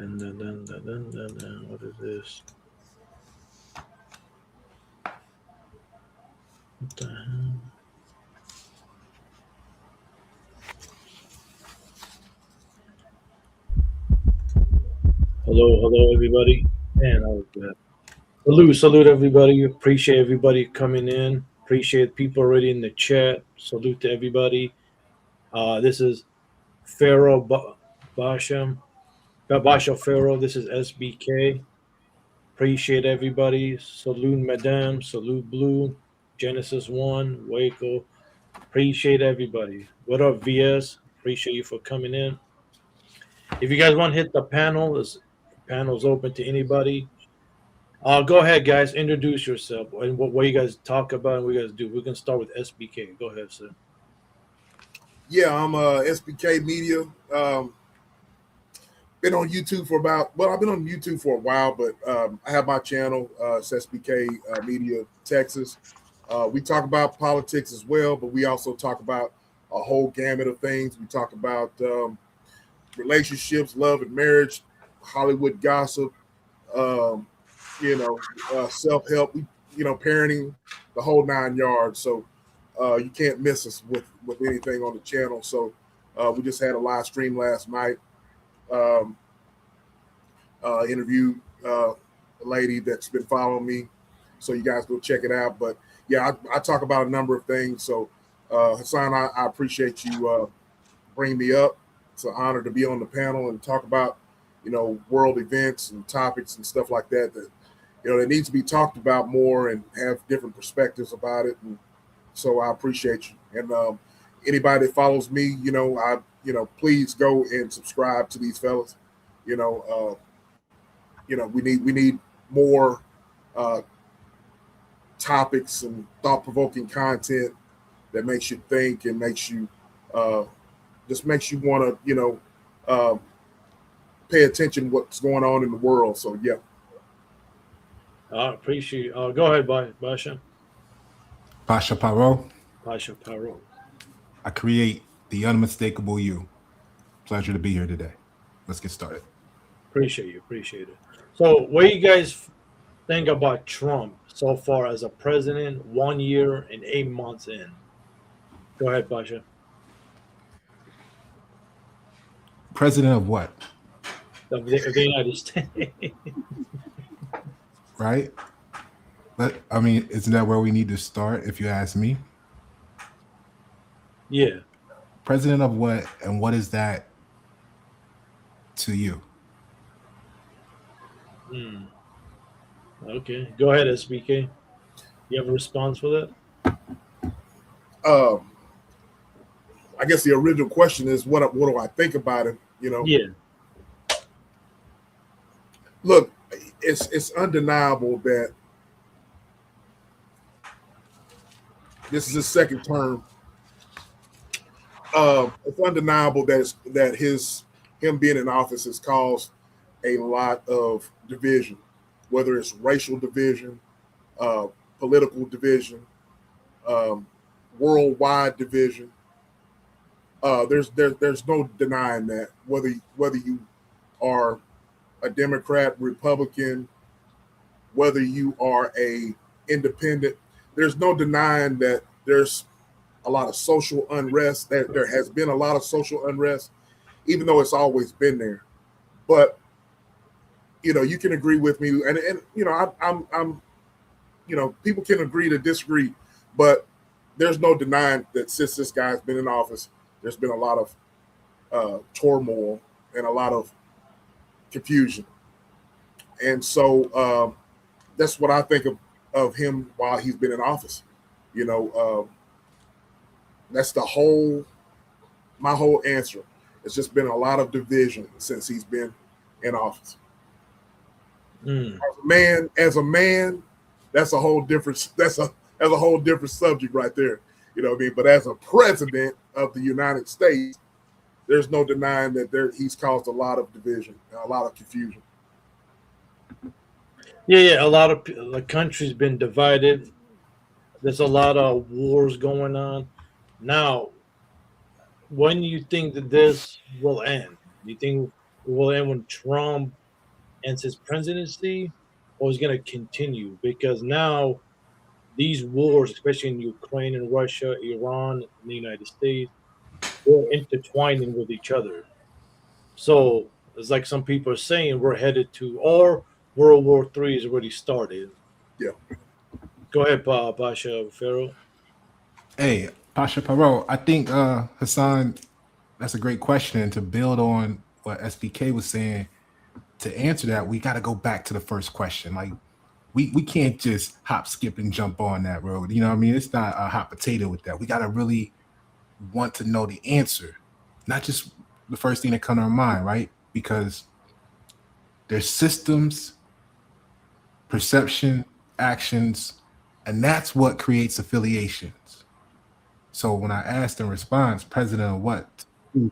What is this? What the hell? Hello, everybody. Man, I was bad. Salute, everybody. Appreciate everybody coming in. Appreciate people already in the chat. Salute to everybody. This is Pharaoh Basham, Basha Pharaoh. This is SBK. Appreciate everybody. Salute, Madame. Salute, Blue. Genesis One, Waco. Appreciate everybody. What up, VS? Appreciate you for coming in. If you guys want to hit the panel, this panel's open to anybody. Go ahead, guys. Introduce yourself and what you guys talk about and what you guys do. We can start with SBK. Go ahead, sir. Yeah, I'm SBK Media. Been on YouTube for I've been on YouTube for a while, but I have my channel, it's SBK Media Texas. We talk about politics as well, but we also talk about a whole gamut of things. We talk about relationships, love and marriage, Hollywood gossip, um, self-help, parenting, the whole 9 yards. So you can't miss us with anything on the channel. So we just had a live stream last night. Um, Interviewed a lady that's been following me. So you guys go check it out. But yeah, I talk about a number of things. So Hassan, I appreciate you bringing me up. It's an honor to be on the panel and talk about, world events and topics and stuff like that that needs to be talked about more and have different perspectives about it. And so I appreciate you. And anybody that follows me, please go and subscribe to these fellas. You know, we need more uh, topics and thought provoking content that makes you think and makes you uh, just makes you want to uh, pay attention to what's going on in the world. So yeah. I appreciate. Go ahead, Basha. Pasha Paro, Basha Paro. I create the unmistakable you. Pleasure to be here today. Let's get started. Appreciate it. So, what do you guys think about Trump so far as a president? 1 year and 8 months in. Go ahead, Basha. President of what? Of the United States. Right? Isn't that where we need to start, if you ask me? Yeah. President of what, and what is that to you? Okay. Go ahead, SBK. You have a response for that? Um, I guess the original question is what do I think about it? Yeah. Look, it's undeniable that this is his second term. It's undeniable that him being in office has caused a lot of division, whether it's racial division, political division, worldwide division. There's no denying that whether you are a Democrat, Republican, whether you are a independent, there's no denying that there's a lot of social unrest. That there has been a lot of social unrest, even though it's always been there. But you can agree with me, and I'm people can agree to disagree, but there's no denying that since this guy's been in office, there's been a lot of turmoil and a lot of confusion. And so that's what I think of him while he's been in office. That's my whole answer. It's just been a lot of division since he's been in office. As a man, that's a whole different subject right there. You know what I mean? But as a president of the United States, there's no denying that he's caused a lot of division and a lot of confusion. Yeah. A lot of the country's been divided. There's a lot of wars going on. Now, when do you think that this will end? Do you think will end when Trump ends his presidency, or is going to continue? Because now these wars, especially in Ukraine and Russia, Iran, and the United States, they're intertwining with each other. So it's like some people are saying we're headed to, or World War III is already started. Yeah. Go ahead, Pasha Pharaoh. Hey, Pasha Parot, I think Hassan, that's a great question. And to build on what SBK was saying, to answer that, we got to go back to the first question. Like, we can't just hop, skip, and jump on that road. You know what I mean? It's not a hot potato with that. We got to really want to know the answer, not just the first thing that comes to our mind, right? Because there's systems, perception, actions, and that's what creates affiliations. So when I asked in response, president of what? Before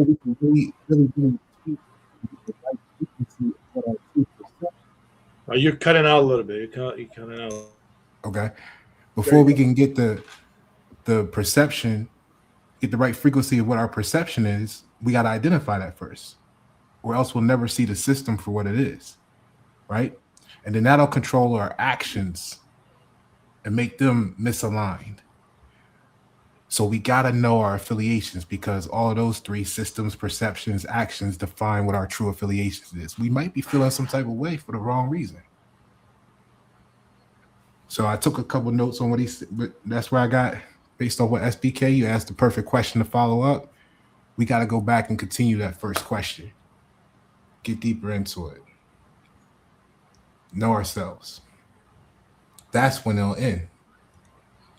we can really speak the right frequency of what our true perception. You're cutting out a little bit. You're cutting out. Okay. Before we can get the perception, get the right frequency of what our perception is, we got to identify that first, or else we'll never see the system for what it is, right? And then that'll control our actions and make them misaligned. So we got to know our affiliations, because all of those three systems, perceptions, actions define what our true affiliations is. We might be feeling some type of way for the wrong reason. So I took a couple notes on what he said, but that's where I got based on what SBK, you asked the perfect question to follow up. We got to go back and continue that first question. Get deeper into it. Know ourselves. That's when it'll end.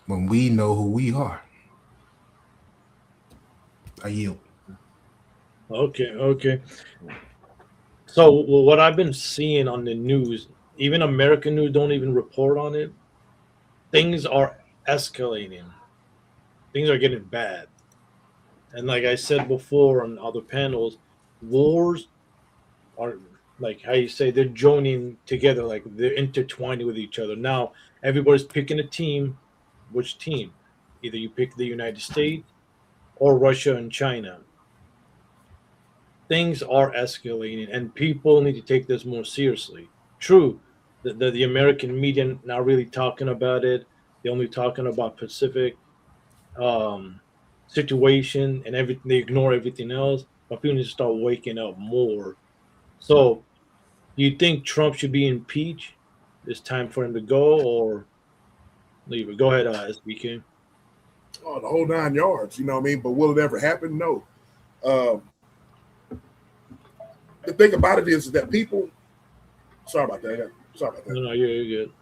When we know who we are. I yield. Okay. So what I've been seeing on the news, even American news don't even report on it. Things are escalating. Things are getting bad. And like I said before on other panels, wars are, like how you say, they're joining together, like they're intertwined with each other. Now everybody's picking a team. Which team? Either you pick the United States or Russia and China. Things are escalating, and people need to take this more seriously. True, the American media not really talking about it. They're only talking about Pacific situation and everything. They ignore everything else. But people need to start waking up more. So, do you think Trump should be impeached? It's time for him to go, or leave it? Go ahead, SBK. Oh, the whole 9 yards, you know what I mean? But will it ever happen? No. The thing about it is that people. Sorry about that. No, you're good.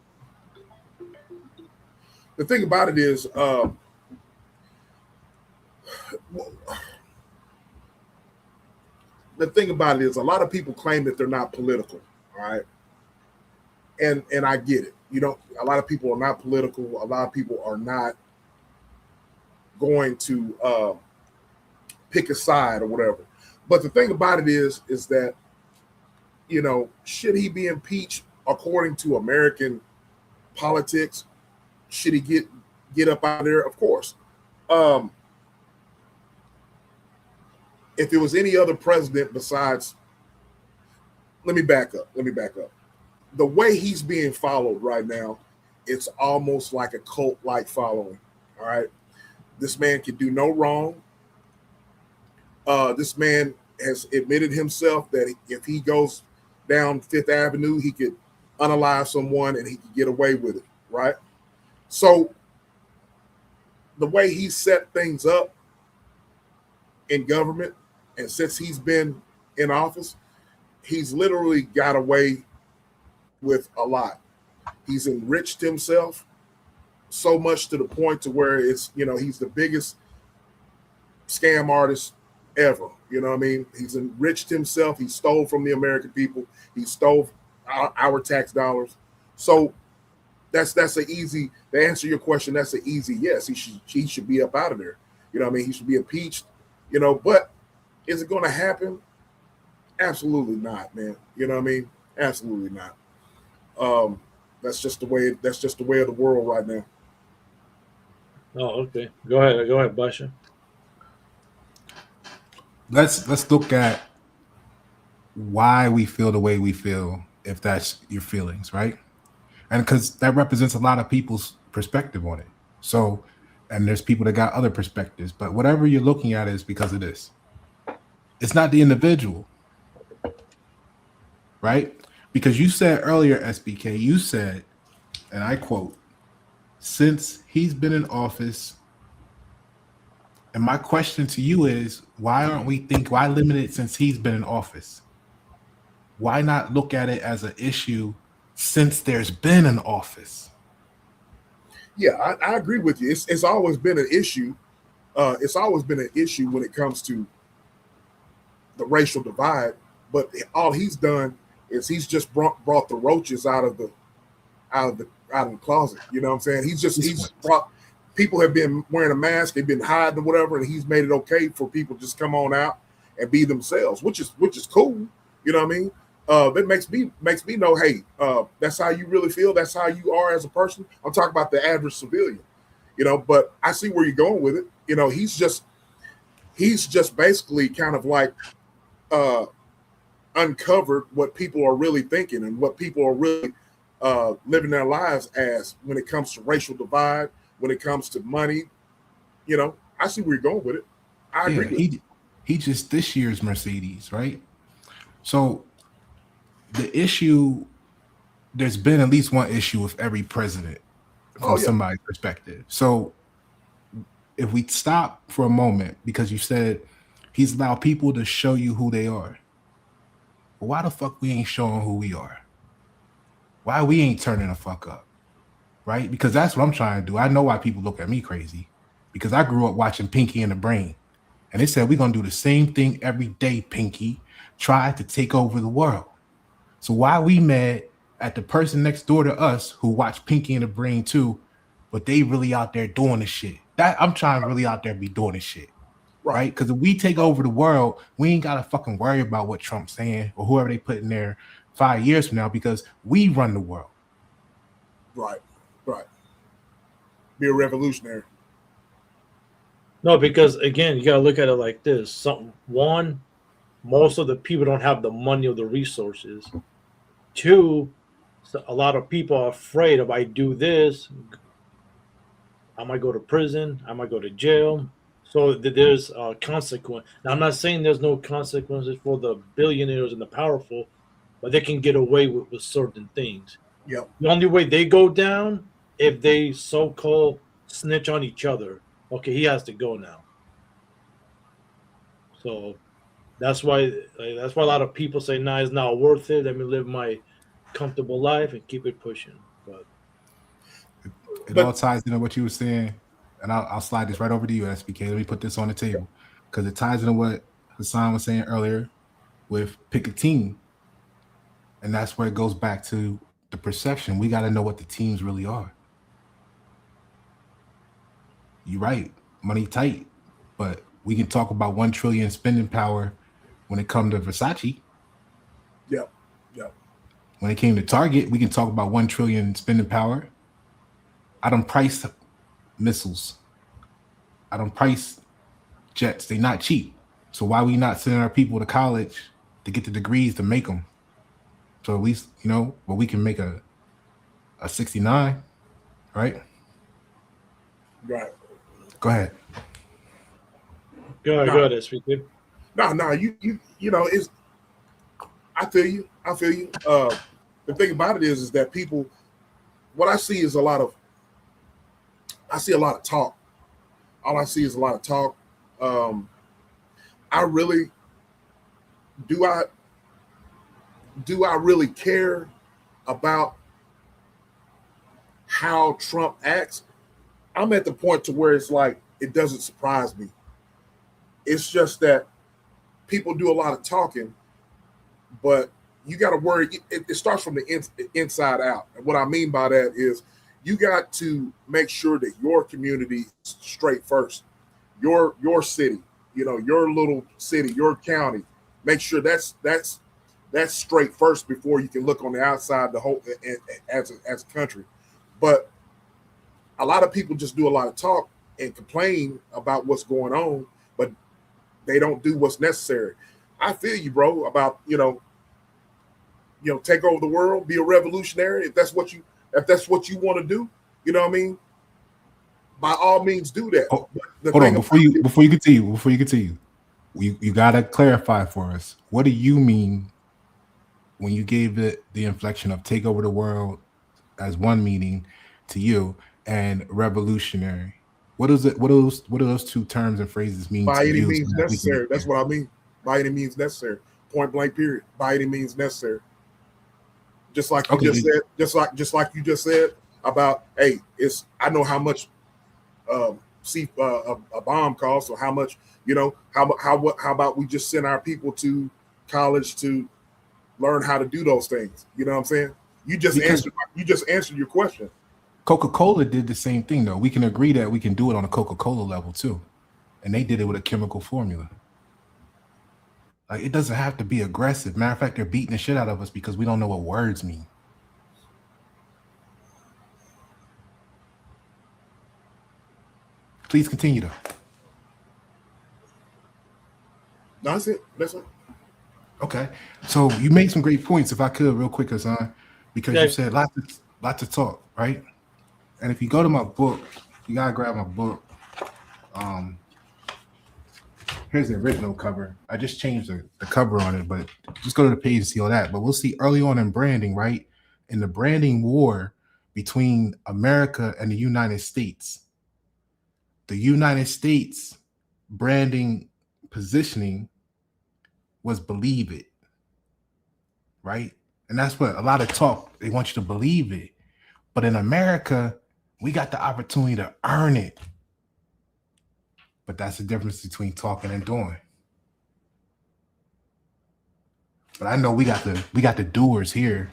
The thing about it is, a lot of people claim that they're not political. All right, and I get it. You know, a lot of people are not political. A lot of people are not going to pick a side or whatever. But the thing about it is that, you know, should he be impeached according to American politics? Should he get up out of there? Of course. If it was any other president besides, let me back up. The way he's being followed right now, it's almost like a cult-like following. All right. This man can do no wrong. This man has admitted himself that if he goes down Fifth Avenue, he could unalive someone and he could get away with it, right? So the way he set things up in government, and since he's been in office, he's literally got away with a lot. He's enriched himself so much to the point to where it's, you know, he's the biggest scam artist ever. You know what I mean? He's enriched himself. He stole from the American people. He stole our tax dollars. So that's an easy, to answer your question, that's an easy yes. He should be up out of there. You know what I mean? He should be impeached, you know, but is it going to happen? Absolutely not, man. You know what I mean? Absolutely not. That's just the way of the world right now. Oh, okay. Go ahead, Basha. let's look at why we feel the way we feel, if that's your feelings, right? And because that represents a lot of people's perspective on it. So, and there's people that got other perspectives, but whatever you're looking at is because of this. It's not the individual, right? Because you said earlier, SBK, you said, and I quote, since he's been in office, and my question to you is, why limit it since he's been in office? Why not look at it as an issue since there's been an office? Yeah, I agree with you. It's always been an issue. It's always been an issue when it comes to the racial divide. But all he's done is he's just brought the roaches out of the closet. You know what I'm saying? He's brought, people have been wearing a mask, they've been hiding or whatever, and he's made it okay for people to just come on out and be themselves, which is cool. You know what I mean? That makes me know, hey, that's how you really feel. That's how you are as a person. I'm talking about the average civilian, you know. But I see where you're going with it. You know, he's just basically kind of like uncovered what people are really thinking and what people are really living their lives as when it comes to racial divide, when it comes to money. You know, I see where you're going with it. I agree. He just this year's Mercedes, right? So the issue, there's been at least one issue with every president from somebody's perspective. So if we stop for a moment, because you said he's allowed people to show you who they are. Well, why the fuck we ain't showing who we are? Why we ain't turning the fuck up? Right? Because that's what I'm trying to do. I know why people look at me crazy, because I grew up watching Pinky and the Brain. And they said, we're going to do the same thing every day, Pinky. Try to take over the world. So why we mad at the person next door to us who watched Pinky and the Brain too, but they really out there doing the shit? That I'm trying to really out there be doing the shit. Right? Because if we take over the world, we ain't got to fucking worry about what Trump's saying or whoever they put in there 5 years from now, because we run the world. Right. Be a revolutionary. No, because again, you gotta look at it like this. Most of the people don't have the money or the resources. Two, a lot of people are afraid if I do this, I might go to prison, I might go to jail. So there's a consequence. Now, I'm not saying there's no consequences for the billionaires and the powerful, but they can get away with certain things. Yep. The only way they go down, if they so-called snitch on each other. Okay, he has to go now. So that's why a lot of people say, "Nah, it's not worth it. Let me live my comfortable life and keep it pushing." But it all ties into what you were saying, and I'll slide this right over to you, SBK. Let me put this on the table because it ties into what Hassan was saying earlier with pick a team, and that's where it goes back to the perception. We got to know what the teams really are. You're right, money tight, but we can talk about 1 trillion spending power when it comes to Versace. Yep. When it came to Target, we can talk about 1 trillion spending power. I don't price missiles. I don't price jets. They're not cheap. So why we not sending our people to college to get the degrees to make them? So at least, but we can make a 69, right? Right. Go ahead. Go ahead, SVP. No, you know, it's. I feel you. The thing about it is that people, what I see is a lot of talk. All I see is a lot of talk. I really do I really care about how Trump acts? I'm at the point to where it's like it doesn't surprise me. It's just that people do a lot of talking, but you got to worry. It starts from the inside out. And what I mean by that is you got to make sure that your community is straight first. Your city, your little city, your county. Make sure that's straight first before you can look on the outside the whole as a country. But a lot of people just do a lot of talk and complain about what's going on, but they don't do what's necessary. I feel you, bro, about take over the world, be a revolutionary. If that's what you want to do, you know what I mean? By all means, do that. Hold on, before you continue, you gotta clarify for us. What do you mean when you gave it the inflection of take over the world as one meaning to you and revolutionary? What is it? What do those two terms and phrases mean by to any you? means necessary. That's what I mean. By any means necessary. Point blank. Period. By any means necessary. Just like you just said. Just like you just said about. Hey, I know how much a bomb costs, or how much how about we just send our people to college to learn how to do those things? You know what I'm saying? You just answered your question. Coca-Cola did the same thing, though. We can agree that we can do it on a Coca-Cola level too, and they did it with a chemical formula. Like, it doesn't have to be aggressive. Matter of fact, they're beating the shit out of us because we don't know what words mean. Please continue, though. That's it. That's it. Okay, so you made some great points. If I could, real quick, Hassan, because you said lots of talk, right? And if you go to my book, you gotta grab my book. Here's the original cover. I just changed the cover on it, but just go to the page and see all that. But we'll see early on in branding, right? In the branding war between America and the United States, the United States branding positioning was believe it, right? And that's what a lot of talk, they want you to believe it. But in America, we got the opportunity to earn it. But that's the difference between talking and doing. But I know we got the doers here.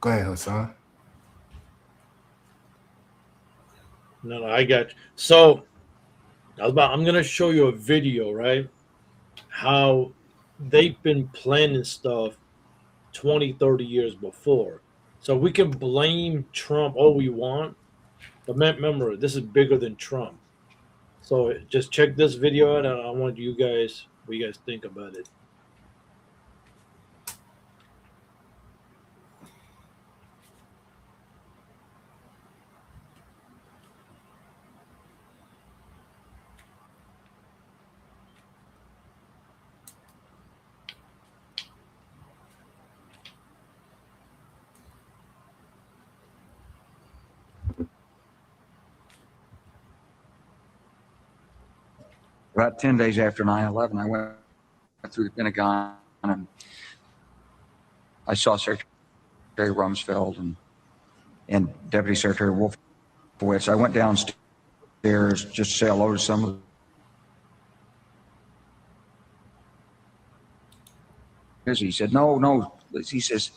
Go ahead, Hassan. No, I got you. So I'm gonna show you a video, right? How they've been planning stuff 20, 30 years before. So we can blame Trump all we want, but remember, this is bigger than Trump. So just check this video out, and I want what you guys think about it. About 10 days after 9/11, I went through the Pentagon and I saw Secretary Rumsfeld and Deputy Secretary Wolfowitz. I went downstairs just to say hello to some of them. He said, no. He says,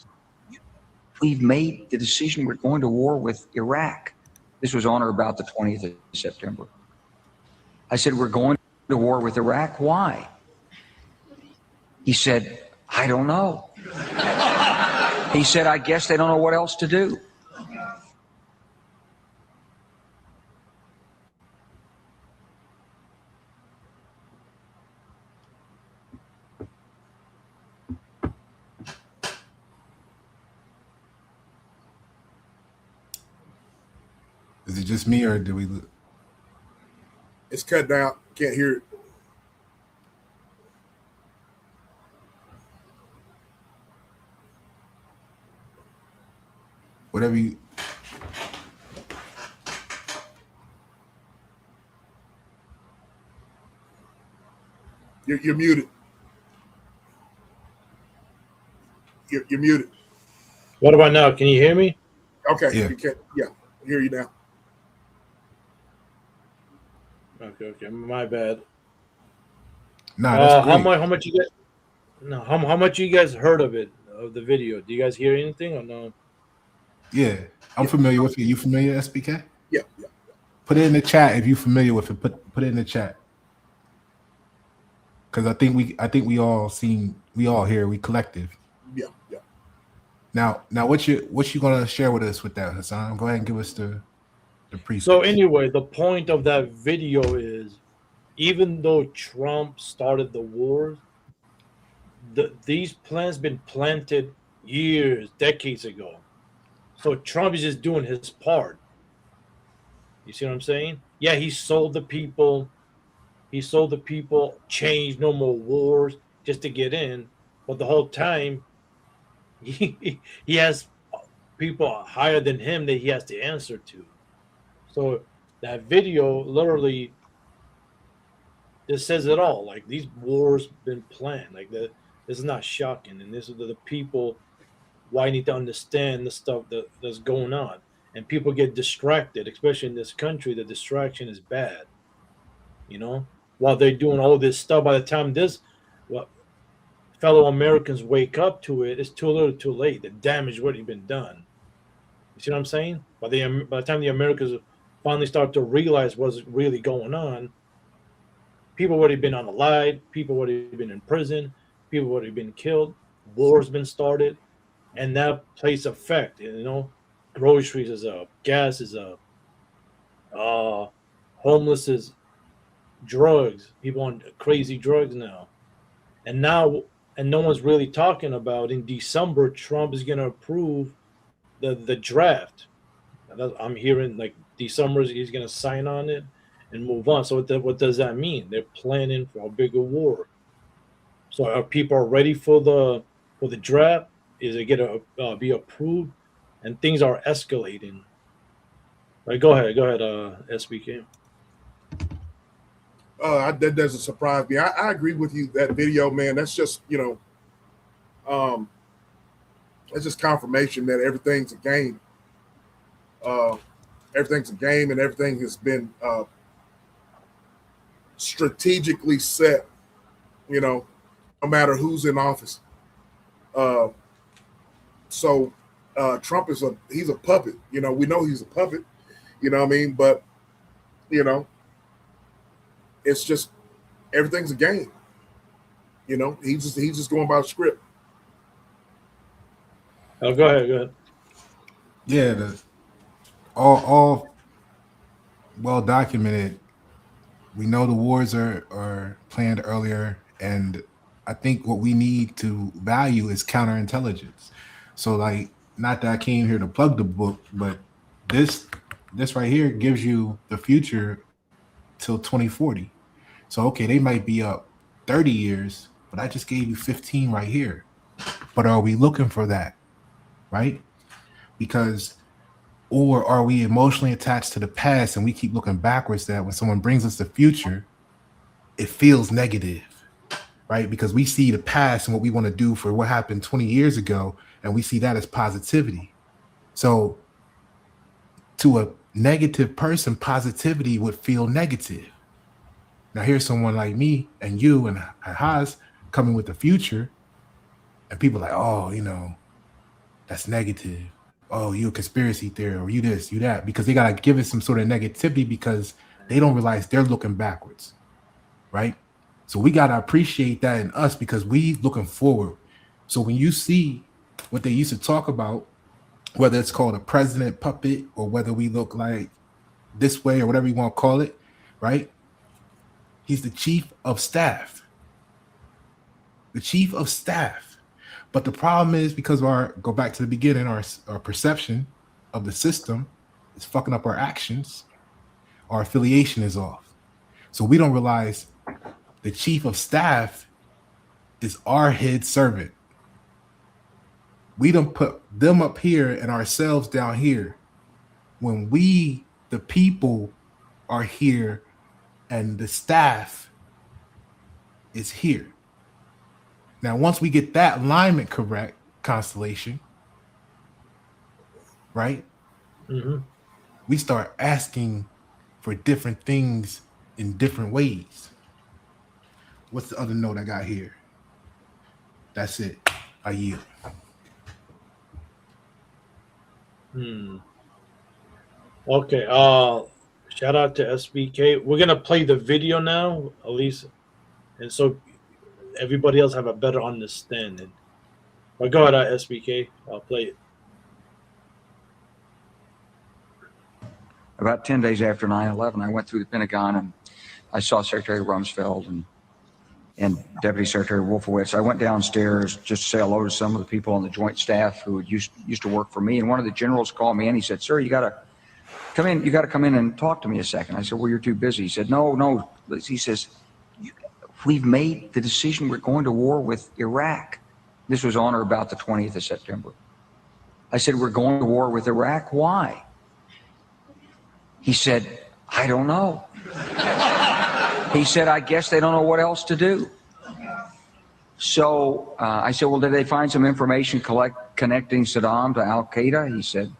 we've made the decision. We're going to war with Iraq. This was on or about the 20th of September. I said, we're going to war with Iraq. Why? He said, I don't know. He said, I guess they don't know what else to do. Is it just me, or do we? It's cut out. Can't hear it. Whatever you. You're muted. You're muted. What about now? Can you hear me? Okay. Yeah. You can. Yeah. I hear you now. Okay. My bad. Nah, that's how great. much you guys? No, how much you guys heard of it, of the video? Do you guys hear anything or no? Yeah, I'm familiar with it. You familiar, SBK? Yeah. Put it in the chat if you're familiar with it. Put it in the chat. Because I think we all here, we collective. Yeah. Now what you gonna share with us with that, Hassan? Go ahead and give us the precept. So anyway, the point of that video is even though Trump started the war, these plans been planted years, decades ago. So Trump is just doing his part. You see what I'm saying? Yeah, he sold the people. He sold the people change, no more wars, just to get in. But the whole time, he has people higher than him that he has to answer to. So that video literally just says it all. Like these wars been planned. Like this is not shocking, and this is the people why I need to understand the stuff that's going on. And people get distracted, especially in this country. The distraction is bad. You know, while they're doing all this stuff, by the time this well, fellow Americans wake up to it, it's too little, too late. The damage already been done. You see what I'm saying? By the time the Americans finally start to realize what's really going on, people already been unalived, people already been in prison, people already been killed, wars been started, and that plays effect. You know, groceries is up, gas is up, homeless is drugs. People on crazy drugs now, and no one's really talking about in December Trump is going to approve the draft. I'm hearing like December he's going to sign on it and move on. So what does that mean? They're planning for a bigger war. So are people ready for the draft? Is it going to be approved? And things are escalating. Right, go ahead, SBK. That doesn't surprise me. I agree with you. That video, man, that's just it's just confirmation that everything's a game. Everything's a game, and everything has been strategically set. No matter who's in office. So Trump he's a puppet. We know he's a puppet. You know what I mean? But it's just everything's a game. He's just going by the script. Oh, go ahead. Yeah, all well documented. We know the wars are planned earlier, and I think what we need to value is counterintelligence. So, like, not that I came here to plug the book, but this right here gives you the future till 2040. So, okay, they might be up 30 years, but I just gave you 15 right here. But are we looking for that, right? Because, or are we emotionally attached to the past and we keep looking backwards that when someone brings us the future, it feels negative, right? Because we see the past and what we want to do for what happened 20 years ago, and we see that as positivity. So to a negative person, positivity would feel negative. Now here's someone like me and you and Haas coming with the future, and people are like, oh, that's negative. Oh, you a conspiracy theory, or you this, you that, because they got to give it some sort of negativity because they don't realize they're looking backwards, right? So we got to appreciate that in us because we looking forward. So when you see what they used to talk about, whether it's called a president puppet or whether we look like this way or whatever you want to call it, right? He's the chief of staff. The chief of staff. But the problem is because go back to the beginning, our perception of the system is fucking up our actions. Our affiliation is off. So we don't realize the chief of staff is our head servant. We don't put them up here and ourselves down here when we, the people, are here and the staff is here. Now, once we get that alignment correct, Constellation, right? Mm-hmm. We start asking for different things in different ways. What's the other note I got here? That's it. I yield. Okay. Shout out to SBK. We're gonna play the video now, at least, and so everybody else have a better understanding. But go ahead, SBK. I'll play it. About 10 days after 9/11, I went through the Pentagon and I saw Secretary Rumsfeld and Deputy Secretary Wolfowitz. I went downstairs just to say hello to some of the people on the joint staff who used to work for me. And one of the generals called me in. He said, "Sir, you got to come in. You got to come in and talk to me a second." I said, "Well, you're too busy." He said, No. He says, "We've made the decision. We're going to war with Iraq." This was on or about the 20th of September. I said, "We're going to war with Iraq. Why?" He said, "I don't know." He said, "I guess they don't know what else to do." So I said, "Well, did they find some information connecting Saddam to Al Qaeda?" He said,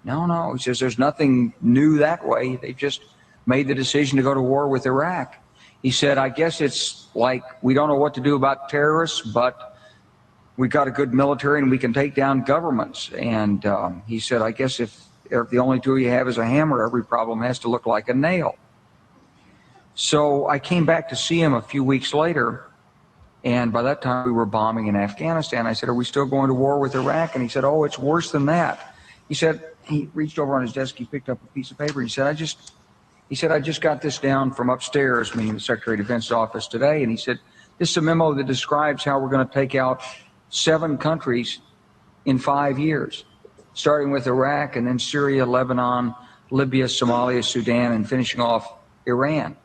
No. He says, "There's nothing new that way. They just made the decision to go to war with Iraq." He said, "I guess it's like we don't know what to do about terrorists, but we got a good military and we can take down governments." And he said, "I guess if the only tool you have is a hammer, every problem has to look like a nail." So I came back to see him a few weeks later, and by that time we were bombing in Afghanistan. I said, "Are we still going to war with Iraq?" And he said, "Oh, it's worse than that." He said, he reached over on his desk, he picked up a piece of paper. He said, I just got this down from upstairs, meaning the Secretary of Defense's office today. And he said, "This is a memo that describes how we're going to take out 7 countries in 5 years, starting with Iraq and then Syria, Lebanon, Libya, Somalia, Sudan, and finishing off Iran."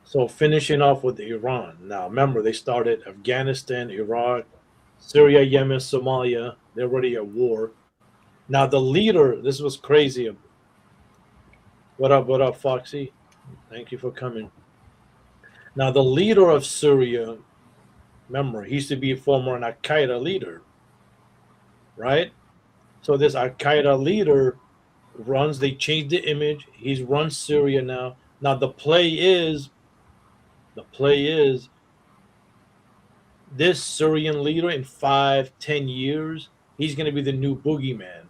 So finishing off with Iran. Now remember, they started Afghanistan, Iraq, Syria, Yemen, Somalia. They're already at war. Now the leader, this was crazy. What up, Foxy? Thank you for coming. Now the leader of Syria, remember, he used to be a former Al-Qaeda leader, right? So this Al-Qaeda leader they changed the image. He's run Syria now. Now the play is this Syrian leader in 5-10 years, he's going to be the new boogeyman.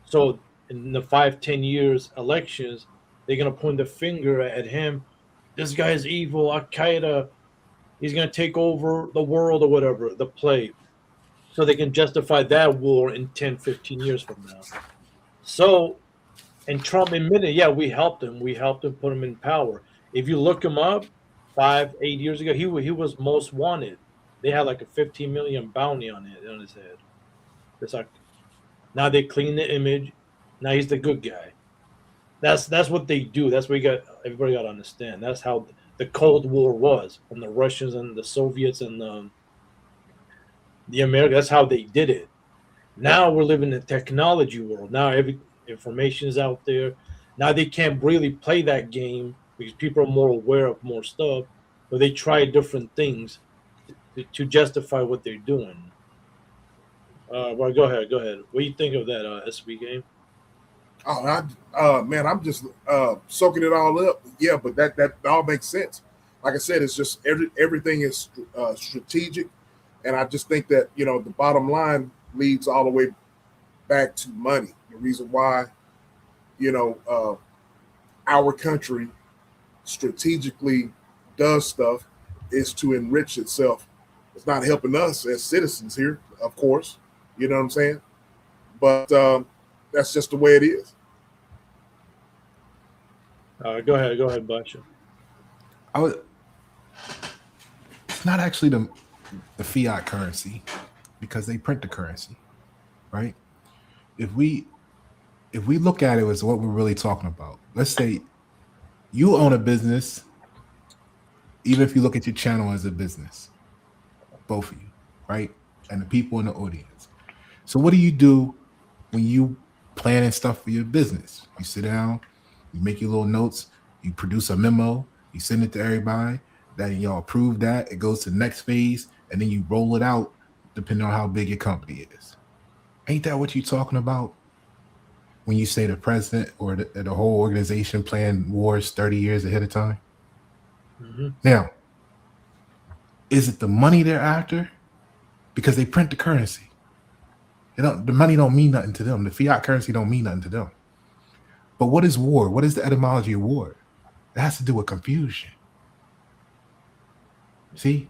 So in the 5-10 years elections, they're going to point the finger at him. This guy's evil, Al-Qaeda. He's going to take over the world or whatever, the play. So they can justify that war in 10-15 years from now. So, and Trump admitted, yeah, we helped him. We helped him put him in power. If you look him up, 5-8 years ago, he was most wanted. They had like a 15 million bounty on his head. It's like, now they clean the image. Now he's the good guy. That's what they do. That's what everybody got to understand. That's how the Cold War was from the Russians and the Soviets and the Americans. That's how they did it. Now we're living in a technology world. Now every information is out there. Now they can't really play that game because people are more aware of more stuff, but they try different things to justify what they're doing. Well, go ahead. What do you think of that SB game? Oh, man, I'm just soaking it all up. Yeah, but that all makes sense. Like I said, it's just everything is strategic, and I just think that the bottom line leads all the way back to money. The reason why our country strategically does stuff is to enrich itself. It's not helping us as citizens here, of course. You know what I'm saying? But that's just the way it is. Go ahead, Basha. It's not actually the fiat currency because they print the currency, right? If we look at it as what we're really talking about, let's say you own a business, even if you look at your channel as a business, both of you, right? And the people in the audience. So what do you do when you planning stuff for your business? You sit down, you make your little notes, you produce a memo, you send it to everybody, then y'all approve that, it goes to the next phase, and then you roll it out depending on how big your company is. Ain't that what you're talking about when you say the president or the whole organization plan wars 30 years ahead of time? Mm-hmm. Now, is it the money they're after? Because they print the currency. The money don't mean nothing to them. The fiat currency don't mean nothing to them. But what is war? What is the etymology of war? It has to do with confusion. See?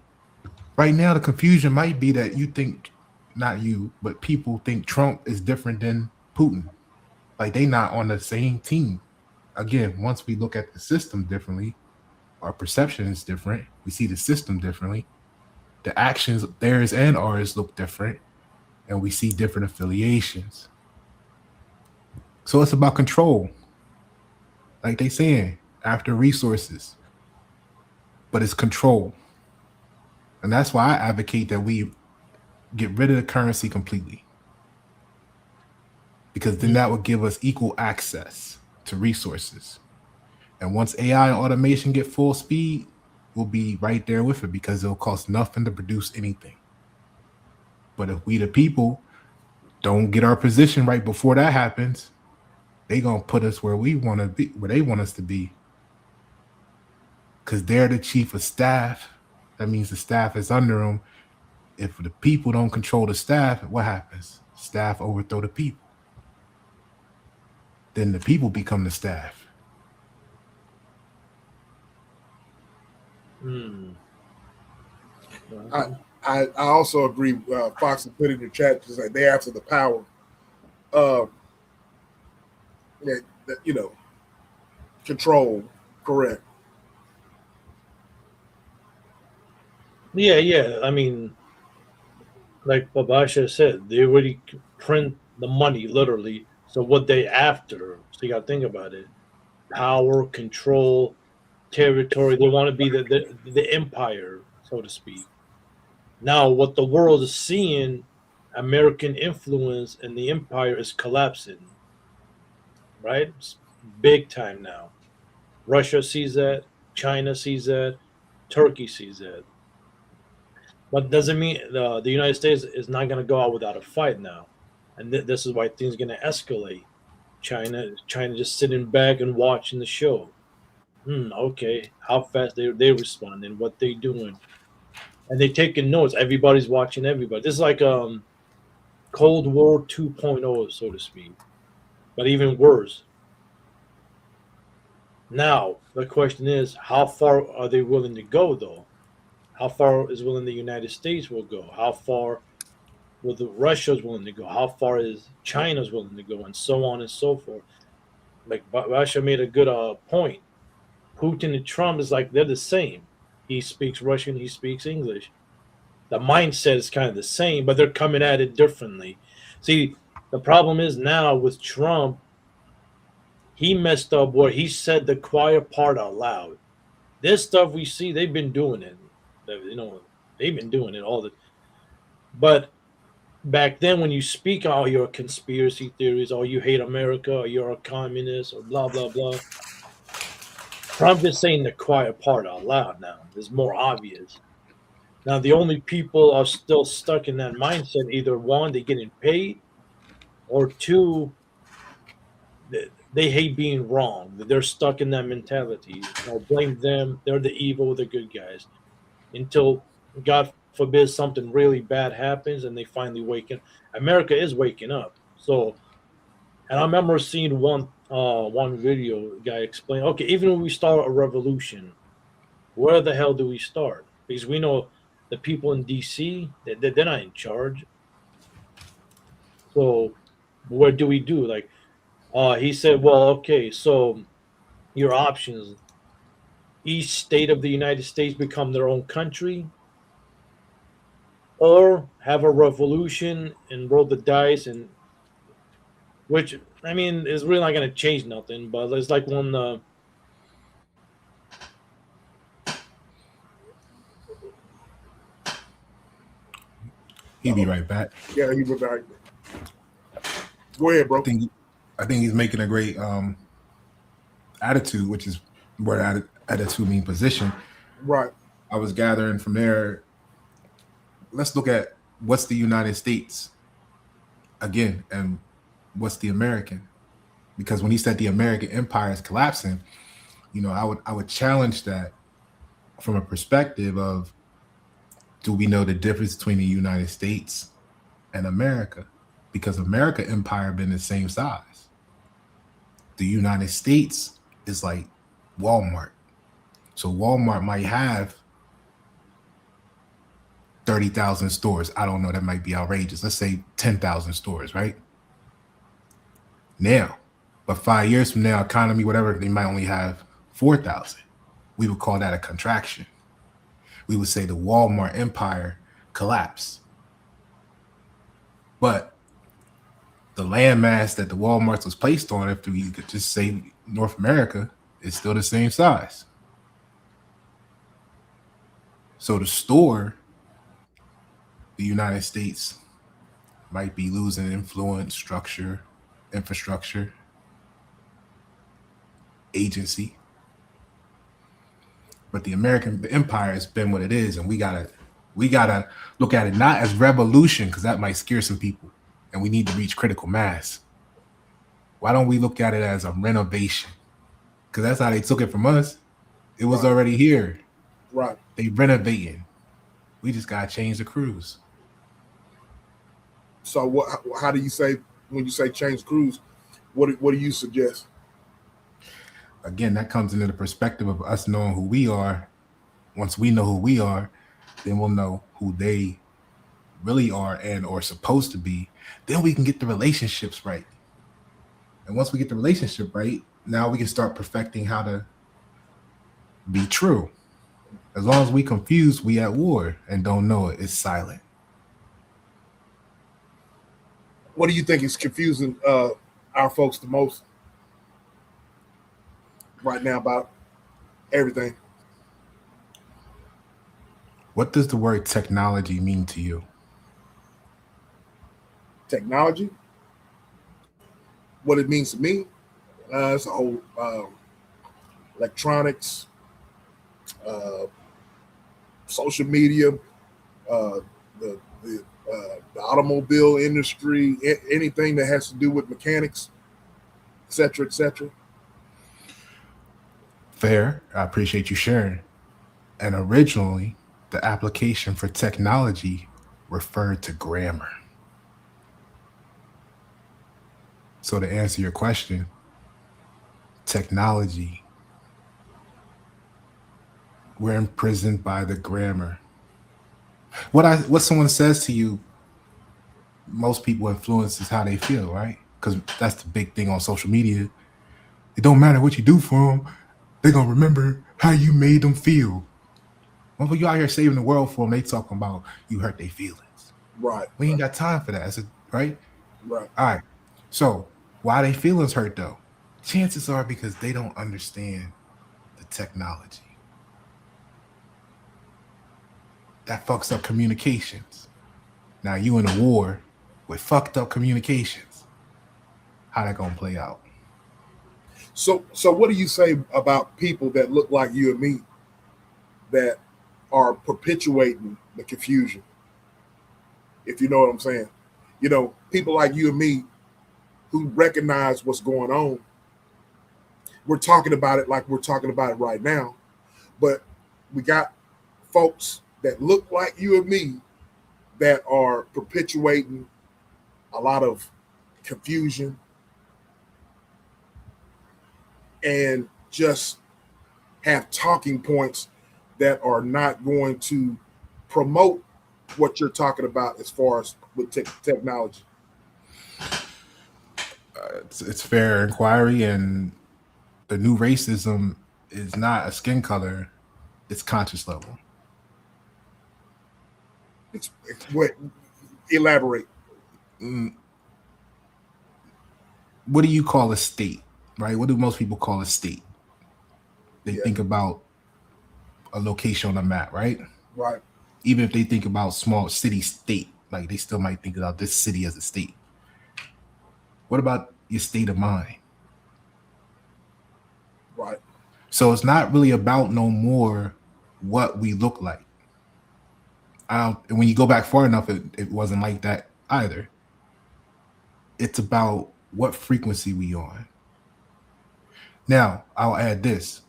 Right now, the confusion might be that you think, not you, but people think Trump is different than Putin. Like they not on the same team. Again, once we look at the system differently, our perception is different. We see the system differently. The actions, theirs and ours, look different, and we see different affiliations. So it's about control. Like they saying, after resources. But it's control. And that's why I advocate that we get rid of the currency completely. Because then that would give us equal access to resources. And once AI and automation get full speed, we'll be right there with it because it'll cost nothing to produce anything. But if we, the people, don't get our position right before that happens, they gonna put us where we want to be, where they want us to be. Because they're the chief of staff. That means the staff is under them. If the people don't control the staff, what happens? Staff overthrow the people. Then the people become the staff. I also agree. Fox has put in the chat just like they after the power. You know, control. Correct. Yeah. I mean, like Babasha said, they already print the money literally. So what they after? So you got to think about it: power, control, territory. They want to be the empire, so to speak. Now, what the world is seeing, American influence and the empire is collapsing. Right, it's big time now. Russia sees that. China sees that. Turkey sees that. But doesn't mean the United States is not going to go out without a fight now, and this is why things are going to escalate. China just sitting back and watching the show. Okay, how fast they respond and what they doing, and they taking notes. Everybody's watching everybody. This is like Cold War 2.0, so to speak, but even worse. Now the question is, how far are they willing to go, though? How far is willing the United States will go? How far will the Russia's willing to go? How far is China's willing to go, and so on and so forth? Like Russia made a good point. Putin and Trump is like they're the same. He speaks Russian, he speaks English. The mindset is kind of the same, but they're coming at it differently. See, the problem is now with Trump, he messed up where he said the quiet part out loud. This stuff we see, they've been doing it. They've been doing it all the. But back then, when you speak all your conspiracy theories, or you hate America, or you're a communist, or blah blah blah, Trump is saying the quiet part out loud now. It's more obvious. Now, the only people are still stuck in that mindset. Either one, they're getting paid, or two, they hate being wrong. They're stuck in that mentality. Blame them. They're the evil, the good guys. Until, God forbid, something really bad happens and they finally wake up. America is waking up. So, and I remember seeing one video guy explain, okay, even when we start a revolution, where the hell do we start? Because we know the people in D.C., they're not in charge. So what do we do? Like, he said, well, okay, so your options, each state of the United States become their own country, or have a revolution and roll the dice, and which, I mean, is really not going to change nothing, but it's like when He'll be right back. Yeah, he was right. Go ahead, bro. I think he's making a great attitude, which is where attitude means position. Right. I was gathering from there. Let's look at what's the United States again, and what's the American. Because when he said the American empire is collapsing, I would challenge that from a perspective of, do we know the difference between the United States and America? Because America empire been the same size. The United States is like Walmart. So Walmart might have 30,000 stores. I don't know, that might be outrageous. Let's say 10,000 stores, right? Now, But 5 years from now, economy, whatever, they might only have 4,000. We would call that a contraction. We would say the Walmart empire collapsed. But the landmass that the Walmarts was placed on, if we could just say North America, is still the same size. So to store the United States might be losing influence, structure, infrastructure, agency. But the American empire has been what it is, and we gotta look at it not as revolution, because that might scare some people, and we need to reach critical mass. Why don't we look at it as a renovation? Because that's how they took it from us. It was Right. already here. Right. They renovating. We just gotta change the crews. So what? How do you say when you say change crews? What do you suggest? Again, that comes into the perspective of us knowing who we are. Once we know who we are, then we'll know who they really are and or supposed to be. Then we can get the relationships right. And once we get the relationship right, now we can start perfecting how to be true. As long as we confused, we at war and don't know it. It's silent. What do you think is confusing our folks the most right now about everything? What does the word technology mean to you? Technology. What it means to me, it's a whole electronics, social media, the automobile industry, anything that has to do with mechanics, et cetera, et cetera. Fair. I appreciate you sharing. And originally, the application for technology referred to grammar. So to answer your question, technology, we're imprisoned by the grammar. What someone says to you, most people influences how they feel, right? Because that's the big thing on social media. It don't matter what you do for them, they're gonna remember how you made them feel. When you out here saving the world for them, they talking about you hurt their feelings. Right. We ain't got time for that. Right? Right. All right. So why they feelings hurt though? Chances are because they don't understand the technology. That fucks up communications. Now you in a war with fucked up communications. How that gonna play out? So what do you say about people that look like you and me that are perpetuating the confusion? If you know what I'm saying. You know, people like you and me who recognize what's going on. We're talking about it like we're talking about it right now, but we got folks that look like you and me that are perpetuating a lot of confusion and just have talking points that are not going to promote what you're talking about as far as with technology. It's fair inquiry, and the new racism is not a skin color; it's conscious level. It's what elaborate. What do you call a state, right? What do most people call a state? They think about a location on a map, right? Right. Even if they think about small city state, like they still might think about this city as a state. What about your state of mind? Right. So it's not really about no more what we look like. And when you go back far enough, it wasn't like that either. It's about what frequency we on. Now, I'll add this.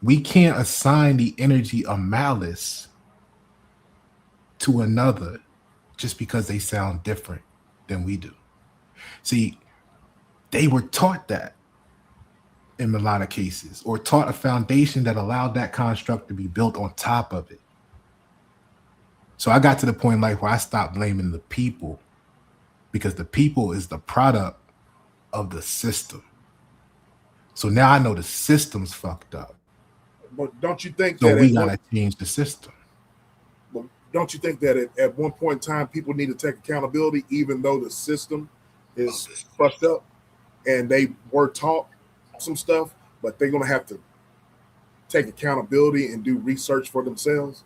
We can't assign the energy of malice to another just because they sound different than we do. See, they were taught that in a lot of cases, or taught a foundation that allowed that construct to be built on top of it. So I got to the point in life where I stopped blaming the people, because the people is the product of the system. So now I know the system's fucked up. But don't you think So that we gotta change the system. don't you think that at one point in time people need to take accountability, even though the system is fucked up and they were taught some stuff, but they're gonna have to take accountability and do research for themselves?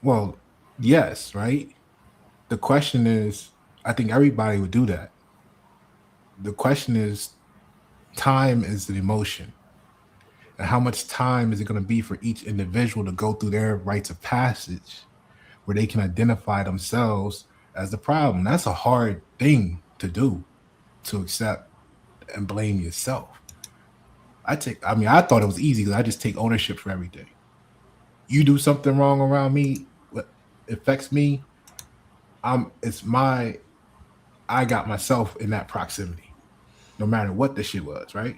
Well, yes, right? The question is, I think everybody would do that. The question is, time is the emotion. And how much time is it going to be for each individual to go through their rites of passage where they can identify themselves as the problem? That's a hard thing to do, to accept and blame yourself. I thought it was easy because I just take ownership for everything. You do something wrong around me, what affects me, I got myself in that proximity, no matter what the shit was, right?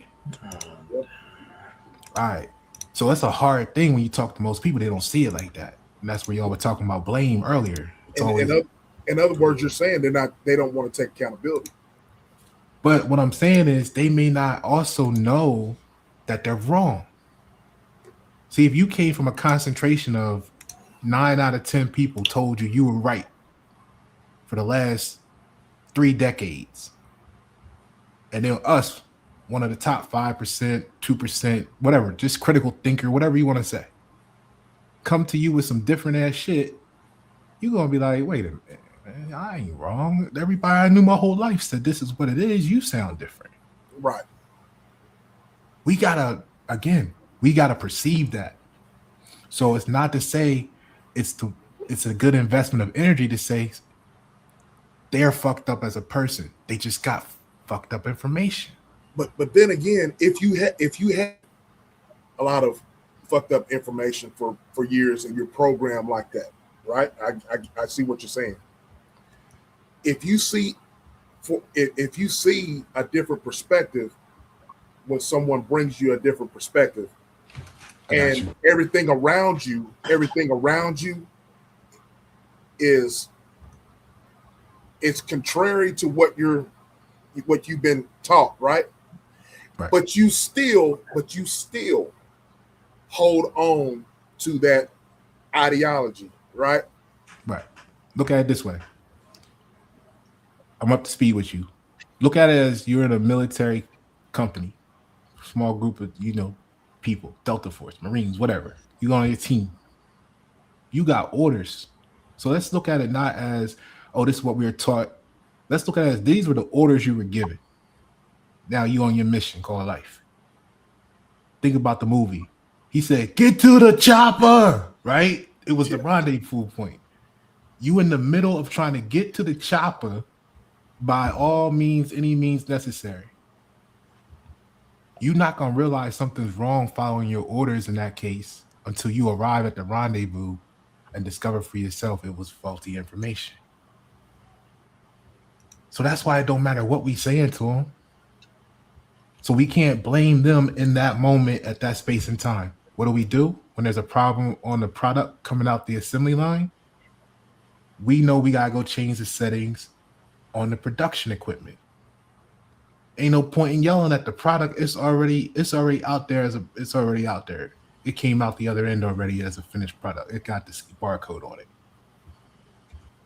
All right. So that's a hard thing when you talk to most people. They don't see it like that. And that's where y'all were talking about blame earlier. In other words, you're saying they don't want to take accountability. But what I'm saying is they may not also know that they're wrong. See, if you came from a concentration of 9 out of 10 people told you were right for the last 3 decades, and then us, one of the top 5%, 2%, whatever, just critical thinker, whatever you want to say, come to you with some different ass shit, you're going to be like, wait a minute, man, I ain't wrong. Everybody I knew my whole life said this is what it is. You sound different. Right. We got to perceive that. So it's not to say it's a good investment of energy to say they're fucked up as a person. They just got fucked up information. But then again, if you had a lot of fucked up information for years and you're programmed like that, right? I see what you're saying. If you see a different perspective when someone brings you a different perspective, and everything around you is it's contrary to what you've been taught, right? Right. But you still hold on to that ideology, right? Right. Look at it this way. I'm up to speed with you. Look at it as you're in a military company, small group of, people, Delta Force, Marines, whatever. You on your team. You got orders. So let's look at it not as, oh, this is what we were taught. Let's look at it as these were the orders you were given. Now you on your mission called life. Think about the movie. He said, get to the chopper, right? It was the rendezvous point. You in the middle of trying to get to the chopper by all means, any means necessary. You're not going to realize something's wrong following your orders in that case until you arrive at the rendezvous and discover for yourself it was faulty information. So that's why it don't matter what we saying to them. So we can't blame them in that moment at that space and time. What do? When there's a problem on the product coming out the assembly line, we know we got to go change the settings on the production equipment. Ain't no point in yelling at the product. It's already out there it's already out there. It came out the other end already as a finished product. It got this barcode on it.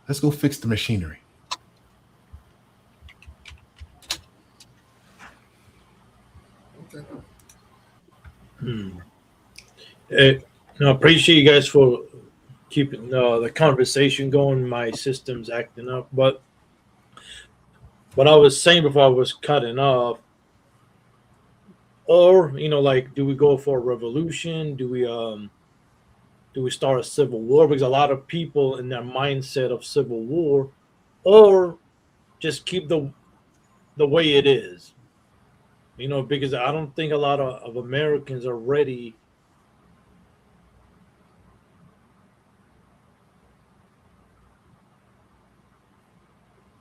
Let's go fix the machinery. Okay. I appreciate you guys for keeping the conversation going. My system's acting up, but what I was saying before I was cutting off, or like, do we go for a revolution? Do we start a civil war? Because a lot of people in their mindset of civil war, or just keep the way it is. Because I don't think a lot of Americans are ready.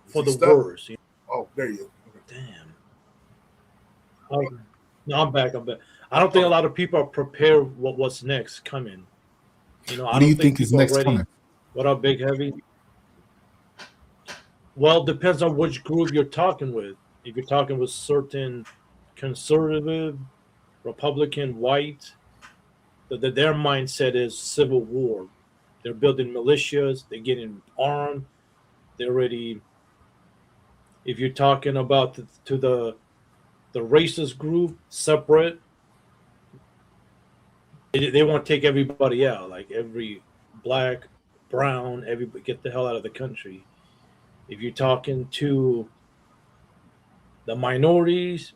For the worst. Oh, there you go. Damn. No, I'm back. I don't think a lot of people are prepared what's next coming. What do you think is next coming? What up, Big Heavy? Well, it depends on which group you're talking with. If you're talking with certain conservative, Republican, white, their mindset is civil war. They're building militias. They're getting armed. They're already. If you're talking about the racist group separate, they want to take everybody out, like every black, brown, everybody get the hell out of the country. If you're talking to the minorities,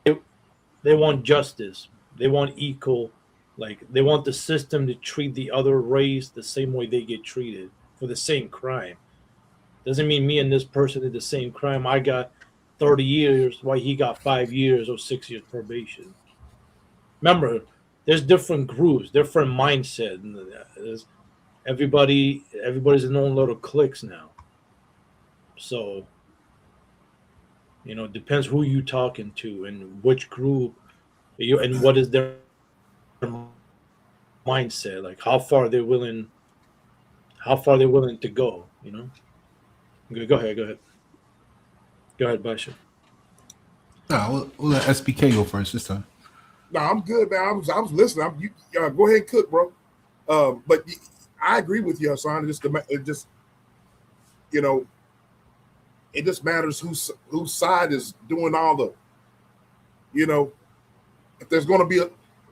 they want justice. They want equal, like they want the system to treat the other race the same way they get treated for the same crime. Doesn't mean me and this person did the same crime. I got 30 years, while he got 5 years or 6 years probation. Remember, there's different groups, different mindset. There's everybody's in their own little cliques now. So, it depends who you talking to and which group and what is their mindset, like how far they're willing to go. Go ahead, Basha. No, we'll let SPK go first this time. No, I'm good, man. I was listening. Go ahead and cook, bro. But I agree with you, Hassan. It just matters whose side is doing all the. If there's going to be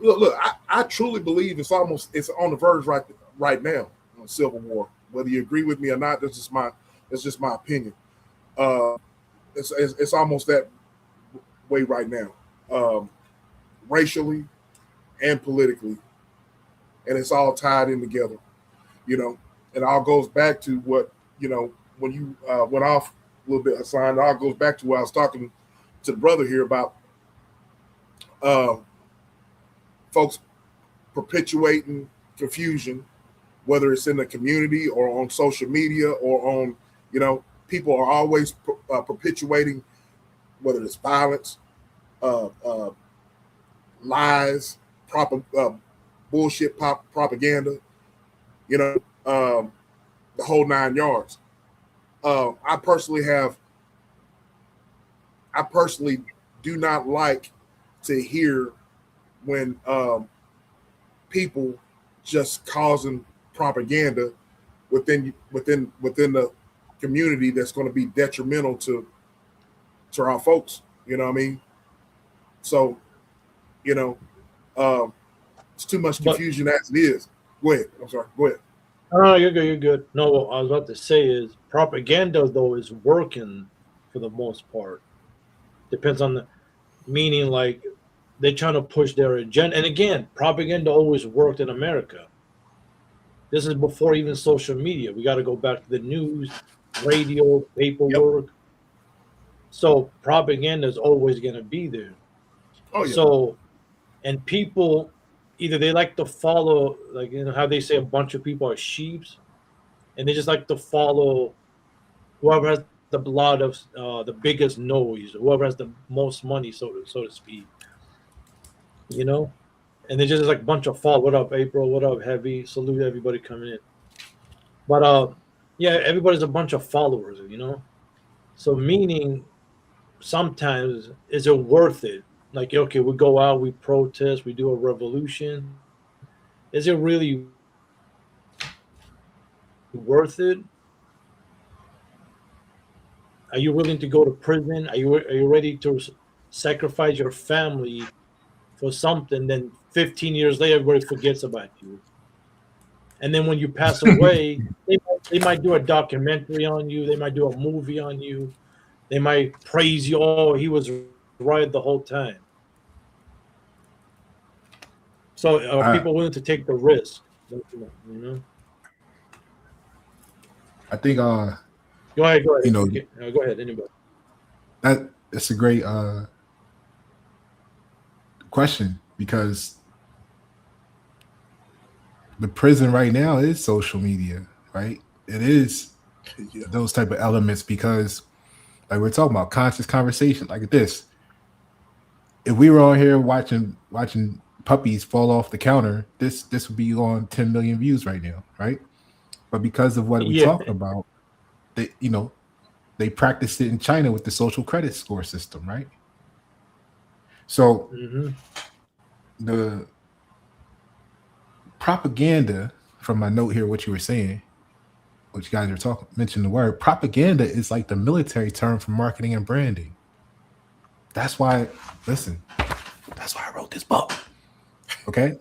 look. I truly believe it's on the verge right now on civil war. Whether you agree with me or not, that's just my opinion. It's almost that way right now. Racially and politically, and it's all tied in together, it all goes back to what, when you went off a little bit, Hassan, it all goes back to what I was talking to the brother here about folks perpetuating confusion, whether it's in the community or on social media or on, people are always perpetuating, whether it's violence, lies, bullshit propaganda, the whole 9 yards. I personally do not like to hear when people just causing propaganda within the community that's going to be detrimental to our folks. You know what I mean? So, it's too much confusion as it is. Go ahead. I'm sorry. Go ahead. Oh, you're good. You're good. No, what I was about to say is propaganda, though, is working for the most part. Depends on the meaning, like they're trying to push their agenda. And again, propaganda always worked in America. This is before even social media. We got to go back to the news, radio, paperwork. Yep. So propaganda is always going to be there. Oh, yeah. So, and people, either they like to follow, like, how they say a bunch of people are sheeps, and they just like to follow whoever has the the biggest noise, whoever has the most money, so to speak. And they just like a bunch of follow. What up, April? What up, Heavy? Salute everybody coming in. But yeah, everybody's a bunch of followers, So meaning, sometimes is it worth it? Like, okay, we go out, we protest, we do a revolution. Is it really worth it? Are you willing to go to prison? Are you ready to sacrifice your family for something? Then 15 years later, everybody forgets about you. And then when you pass away, they might do a documentary on you. They might do a movie on you. They might praise you. Oh, he was right the whole time. So are people willing to take the risk? I think Go ahead. Go ahead, anybody. That's a great question, because the prison right now is social media, right? It is those type of elements, because like we're talking about conscious conversation like this. If we were on here watching puppies fall off the counter, this would be on 10 million views right now, right? But because of what we're talking about, they practiced it in China with the social credit score system, right? So Hmm. the propaganda, from my note here, what you were saying, what you guys are talking, mentioned the word propaganda is like the military term for marketing and branding. That's why, listen, that's why I wrote this book. Okay.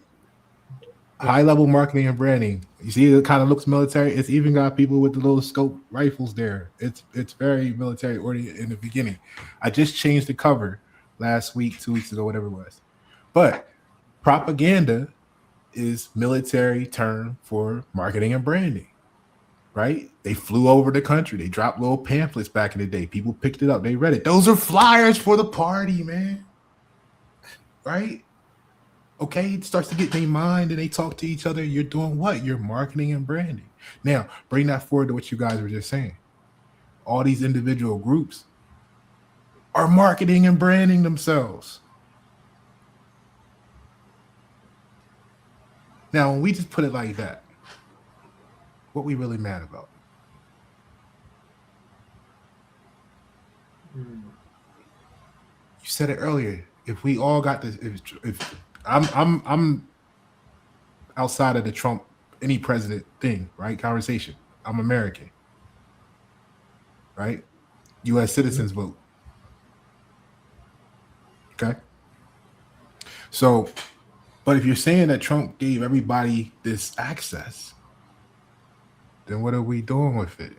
High level marketing and branding. You see, it kind of looks military. It's even got people with the little scope rifles there. It's very military oriented in the beginning. I just changed the cover last week, 2 weeks ago, whatever it was. But propaganda is military term for marketing and branding, right? They flew over the country. They dropped little pamphlets back in the day. People picked it up. They read it. Those are flyers for the party, man. Right? Okay, it starts to get in their mind and they talk to each other. You're doing what? You're marketing and branding. Now, bring that forward to what you guys were just saying. All these individual groups are marketing and branding themselves. Now, when we just put it like that, what we really mad about? You said it earlier. If we all got this, if I'm outside of the Trump any president thing, right? Conversation. I'm American, right? U.S. citizens vote. Okay. So, but if you're saying that Trump gave everybody this access, then what are we doing with it?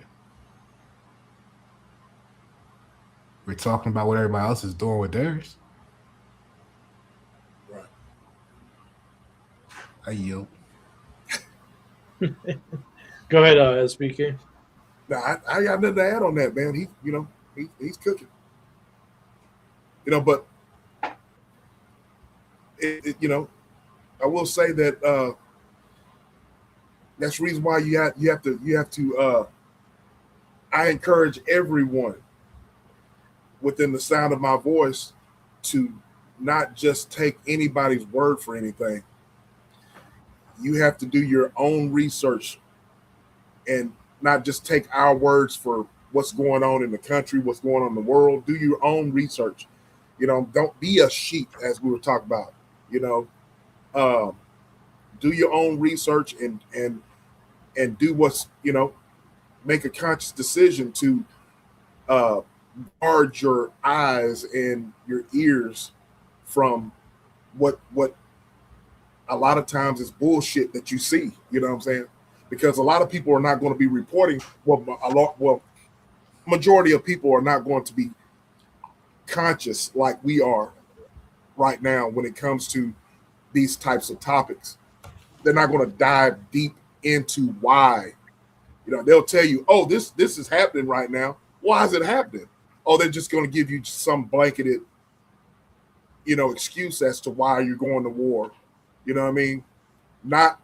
We're talking about what everybody else is doing with theirs. Right. I yield. Go ahead, SPK. Now, I got nothing to add on that, man. He's cooking. But I will say that that's the reason why you have to. I encourage everyone within the sound of my voice to not just take anybody's word for anything. You have to do your own research and not just take our words for what's going on in the country, what's going on in the world. Do your own research. Don't be a sheep, as we were talking about. Do your own research and do what's make a conscious decision to guard your eyes and your ears from what a lot of times is bullshit that you see. You know what I'm saying? Because a lot of people are not going to be reporting. Majority of people are not going to be conscious like we are right now when it comes to these types of topics. They're not going to dive deep into why. They'll tell you, oh, this is happening right now. Why is it happening? Oh, they're just going to give you some blanketed, excuse as to why you're going to war. You know what I mean? Not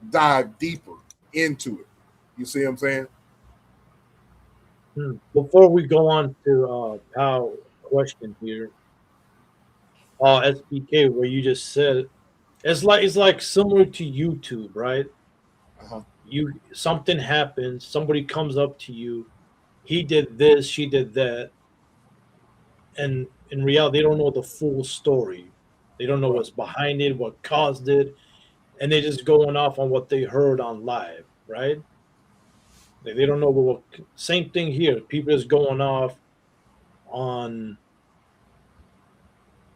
dive deeper into it. You see what I'm saying? Before we go on to Powell's question here, SPK, where you just said it's like similar to YouTube, right? Uh-huh. Something happens, somebody comes up to you, he did this, she did that, and in reality, they don't know the full story. They don't know what's behind it, what caused it, and they're just going off on what they heard on live, right? They don't know what. Same thing here. People is going off on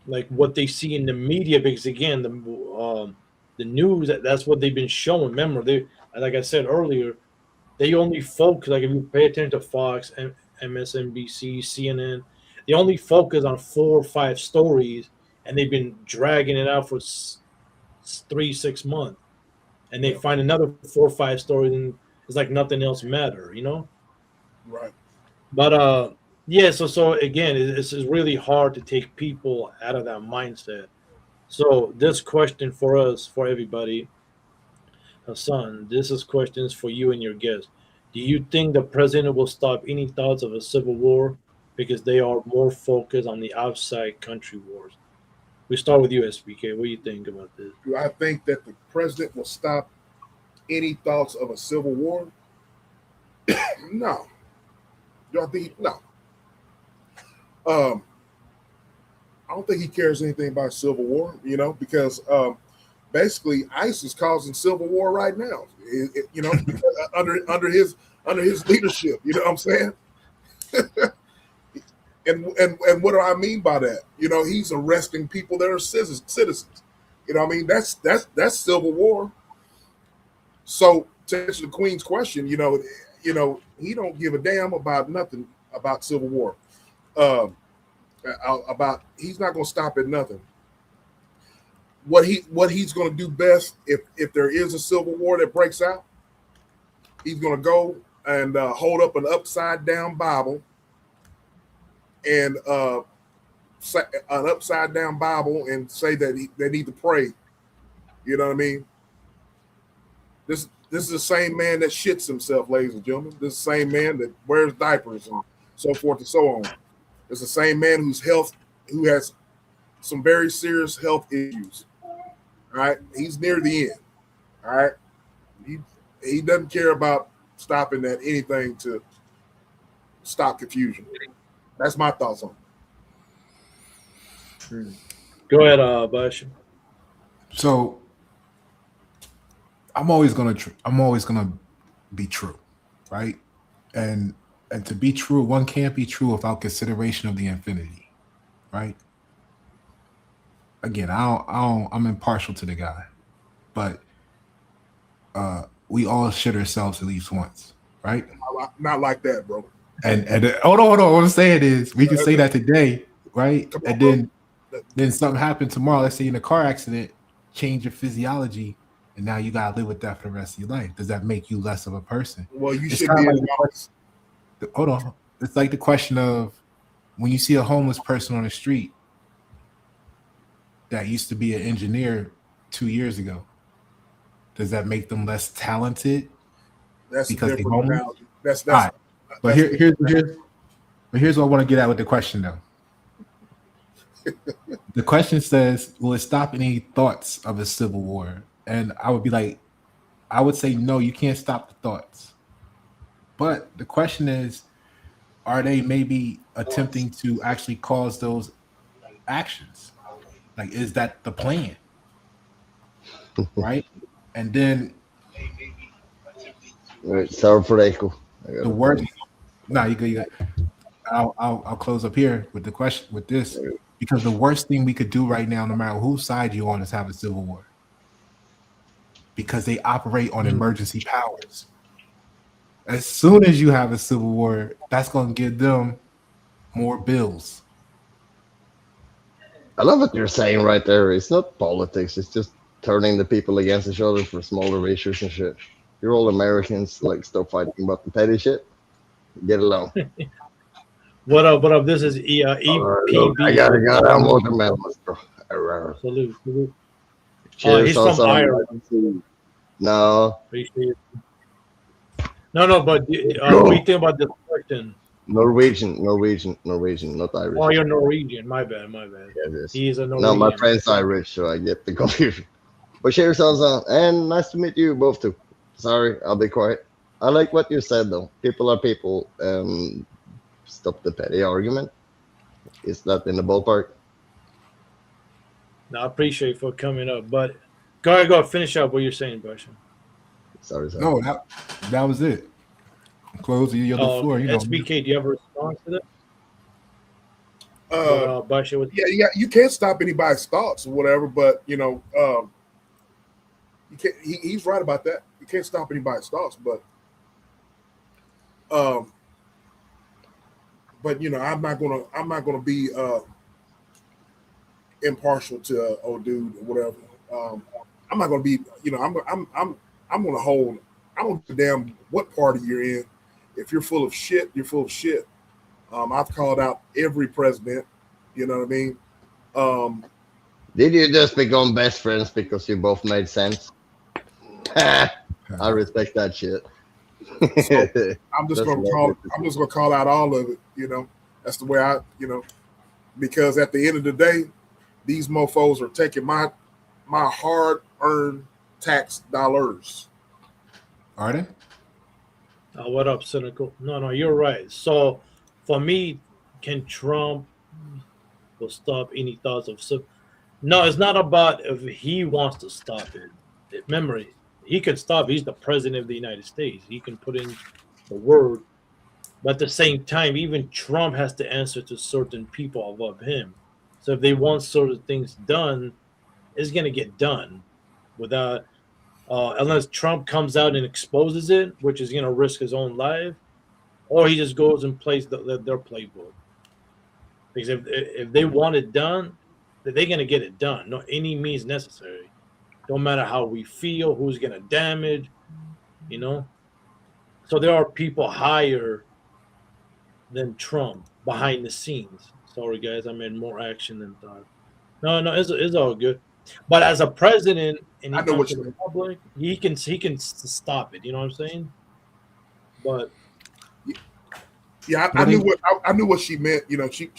like what they see in the media because again, the news that's what they've been showing. Remember, they like I said earlier, they only focus like if you pay attention to Fox, MSNBC, CNN, they only focus on 4 or 5 stories, and they've been dragging it out for 3-6 months, and they find another 4 or 5 stories, and it's like nothing else matter, Right. But yeah, so again, it's really hard to take people out of that mindset. So this question for us, for everybody, Hassan, this is questions for you and your guests. Do you think the president will stop any thoughts of a civil war because they are more focused on the outside country wars? We start with you, SPK. What do you think about this? Do I think that the president will stop any thoughts of a civil war? No. Do I think no? I don't think he cares anything about civil war, because basically ICE is causing civil war right now. Because under his leadership. You know what I'm saying? and what do I mean by that? He's arresting people that are citizens. You know what I mean? That's civil war. So to answer the Queen's question, he don't give a damn about nothing about civil war. He's not going to stop at nothing. What he's going to do best if there is a civil war that breaks out, he's going to go and hold up an upside down Bible and an upside down Bible and say that they need to pray. You know what I mean? This is the same man that shits himself, ladies and gentlemen. This is the same man that wears diapers and so forth and so on. It's the same man who has some very serious health issues. All right, he's near the end. All right, he doesn't care about stopping at anything to stop confusion. That's my thoughts on it. Go ahead, Bush. So I'm always gonna be true, right? And to be true, one can't be true without consideration of the infinity, right? Again, I'm impartial to the guy, but we all shit ourselves at least once, right? Not like that, bro. And hold on. What I'm saying is, we can say that today, right? And then something happened tomorrow. Let's say in a car accident, change your physiology, and now you gotta live with that for the rest of your life. Does that make you less of a person? Well, you It's should kinda be. Hold on. It's like the question of when you see a homeless person on the street that used to be an engineer 2 years ago, does that make them less talented? That's because a they different homeless? analogy. That's All right. But here's what I want to get at with the question, though. The question says, will it stop any thoughts of a civil war? And I would say no, you can't stop the thoughts. But the question is, are they maybe attempting to actually cause those actions? Like, is that the plan? Right? And then sorry for the echo. the worst. No, you go. I'll close up here with the question with this, because the worst thing we could do right now, no matter whose side you're on, is have a civil war. Because they operate on emergency powers. As soon as you have a civil war, that's going to give them more bills. I love what you're saying right there. It's not politics. It's just turning the people against each other for smaller issues and shit. You're all Americans. Like, stop fighting about the petty shit. Get along. What up? This is EPB. I gotta go down watermelon, bro. Salute. Cheers, he's from Ireland. No. Appreciate it. No, but what do you think about this question? Norwegian, not Irish. Oh, you're Norwegian. My bad. Yes. He's a Norwegian. No, my friend's Irish, so I get the confusion. But cheers, Sansa, and nice to meet you both too. Sorry, I'll be quiet. I like what you said though. People are people. Stop the petty argument. Is that in the ballpark? No, I appreciate you for coming up, but go ahead, finish up what you're saying, Bush. Sorry. No, that was it. Close the other floor. SBK, do you have a response to that? Bush, Yeah, you can't stop anybody's thoughts or whatever, but you can't. He's right about that. You can't stop anybody's thoughts, but I'm not gonna be impartial to old dude or whatever. I'm not gonna be. I'm gonna hold. I don't give a damn what party you're in. If you're full of shit, you're full of shit. I've called out every president. You know what I mean? Did you just become best friends because you both made sense? I respect that shit. So I'm just gonna call out all of it. That's the way because at the end of the day, these mofos are taking my hard-earned tax dollars. Are they? What up, Cynical? No, you're right. So for me, can Trump will stop any thoughts of. So, no, it's not about if he wants to stop it. Remember, he can stop. He's the president of the United States. He can put in the word. But at the same time, even Trump has to answer to certain people above him. So if they want certain things done, it's going to get done without, unless Trump comes out and exposes it, which is going to risk his own life, or he just goes and plays their playbook. Because if they want it done, they're going to get it done. No, any means necessary. Don't matter how we feel, who's going to damage, you know. So there are people higher than Trump behind the scenes. Sorry, guys, I made more action than thought. No, it's all good. But as a president, and I know what you the mean. public, he can stop it. You know what I'm saying? But Yeah, I knew what she meant. You know, she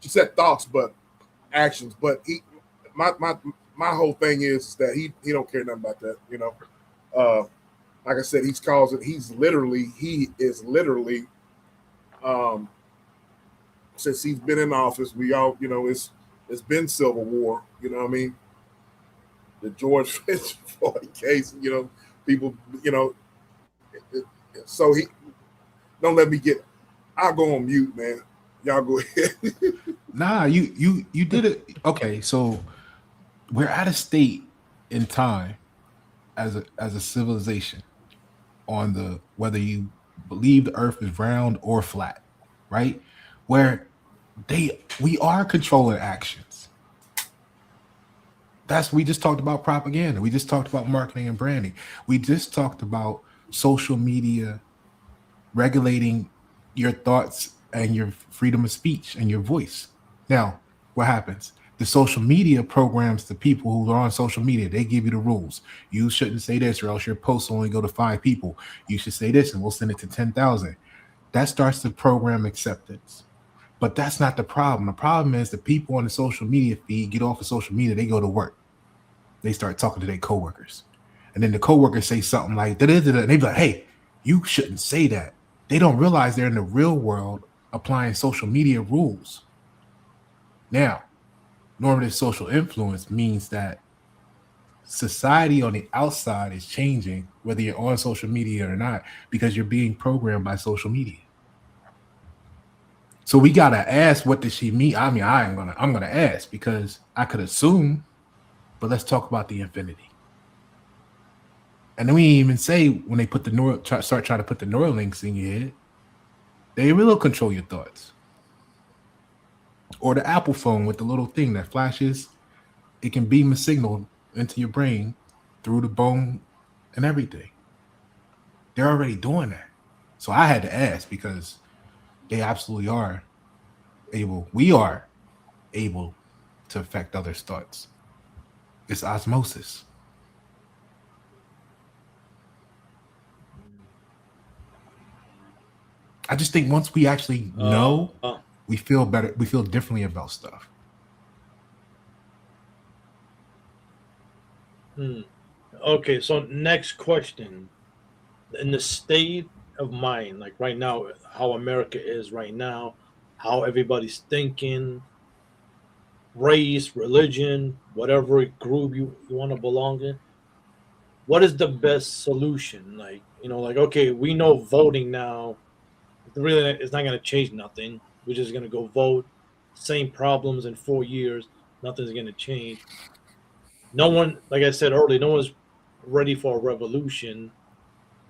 said thoughts, but actions. But my whole thing is that he don't care nothing about that. You know, like I said, he is literally since he's been in office, we all, you know, it's been civil war. You know what I mean? The George Floyd case. You know, people. You know, so he don't let me get. I'll go on mute, man. Y'all go ahead. Nah, you did it. Okay, so we're at a state in time as a civilization on the whether you believe the earth is round or flat, right? Where we are controlling actions. We just talked about propaganda. We just talked about marketing and branding. We just talked about social media regulating your thoughts and your freedom of speech and your voice. Now, what happens? The social media programs the people who are on social media. They give you the rules. You shouldn't say this, or else your posts only go to 5 people. You should say this, and we'll send it to 10,000. That starts to program acceptance. But that's not the problem. The problem is the people on the social media feed get off of social media. They go to work. They start talking to their coworkers, and then the coworkers say something like that, and they be like, "Hey, you shouldn't say that." They don't realize they're in the real world applying social media rules. Now, normative social influence means that society on the outside is changing, whether you're on social media or not, because you're being programmed by social media. So we gotta ask, what does she mean? I mean, I'm gonna ask because I could assume, but let's talk about the infinity. And then we didn't even say when they put start trying to put the Neuralinks in your head, they will control your thoughts. Or the Apple phone with the little thing that flashes, it can beam a signal into your brain through the bone and everything. They're already doing that. So I had to ask because they absolutely are able. We are able to affect others' thoughts. It's osmosis. I just think once we actually know, we feel better. We feel differently about stuff. Okay, so next question. In the state of mind, like right now, how America is right now, how everybody's thinking, race, religion, whatever group you want to belong in, what is the best solution? Like, you know, like, okay, we know voting now, really, it's not going to change nothing. We're just going to go vote. Same problems in 4 years. Nothing's going to change. No one, like I said earlier, no one's ready for a revolution.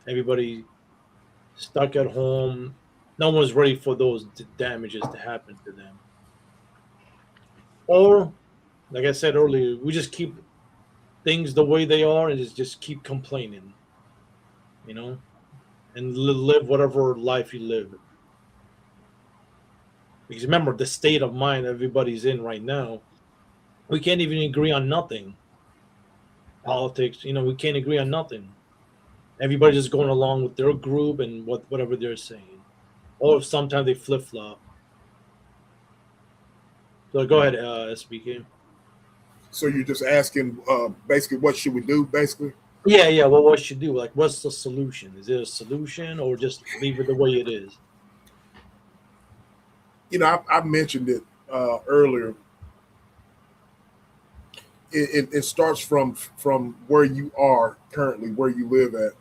Everybody stuck at home. No one's ready for those damages to happen to them. Or, like I said earlier, we just keep things the way they are and just keep complaining, you know, and live whatever life you live. Because remember, the state of mind everybody's in right now, we can't even agree on nothing. Politics, you know, we can't agree on nothing. Everybody's just going along with their group and whatever they're saying. Or sometimes they flip flop. So go ahead, SBK. So you're just asking, basically, what should we do? Basically, Yeah. Well, what should do? Like, what's the solution? Is there a solution, or just leave it the way it is? you know, I mentioned it earlier. it starts from where you are currently, where you live at,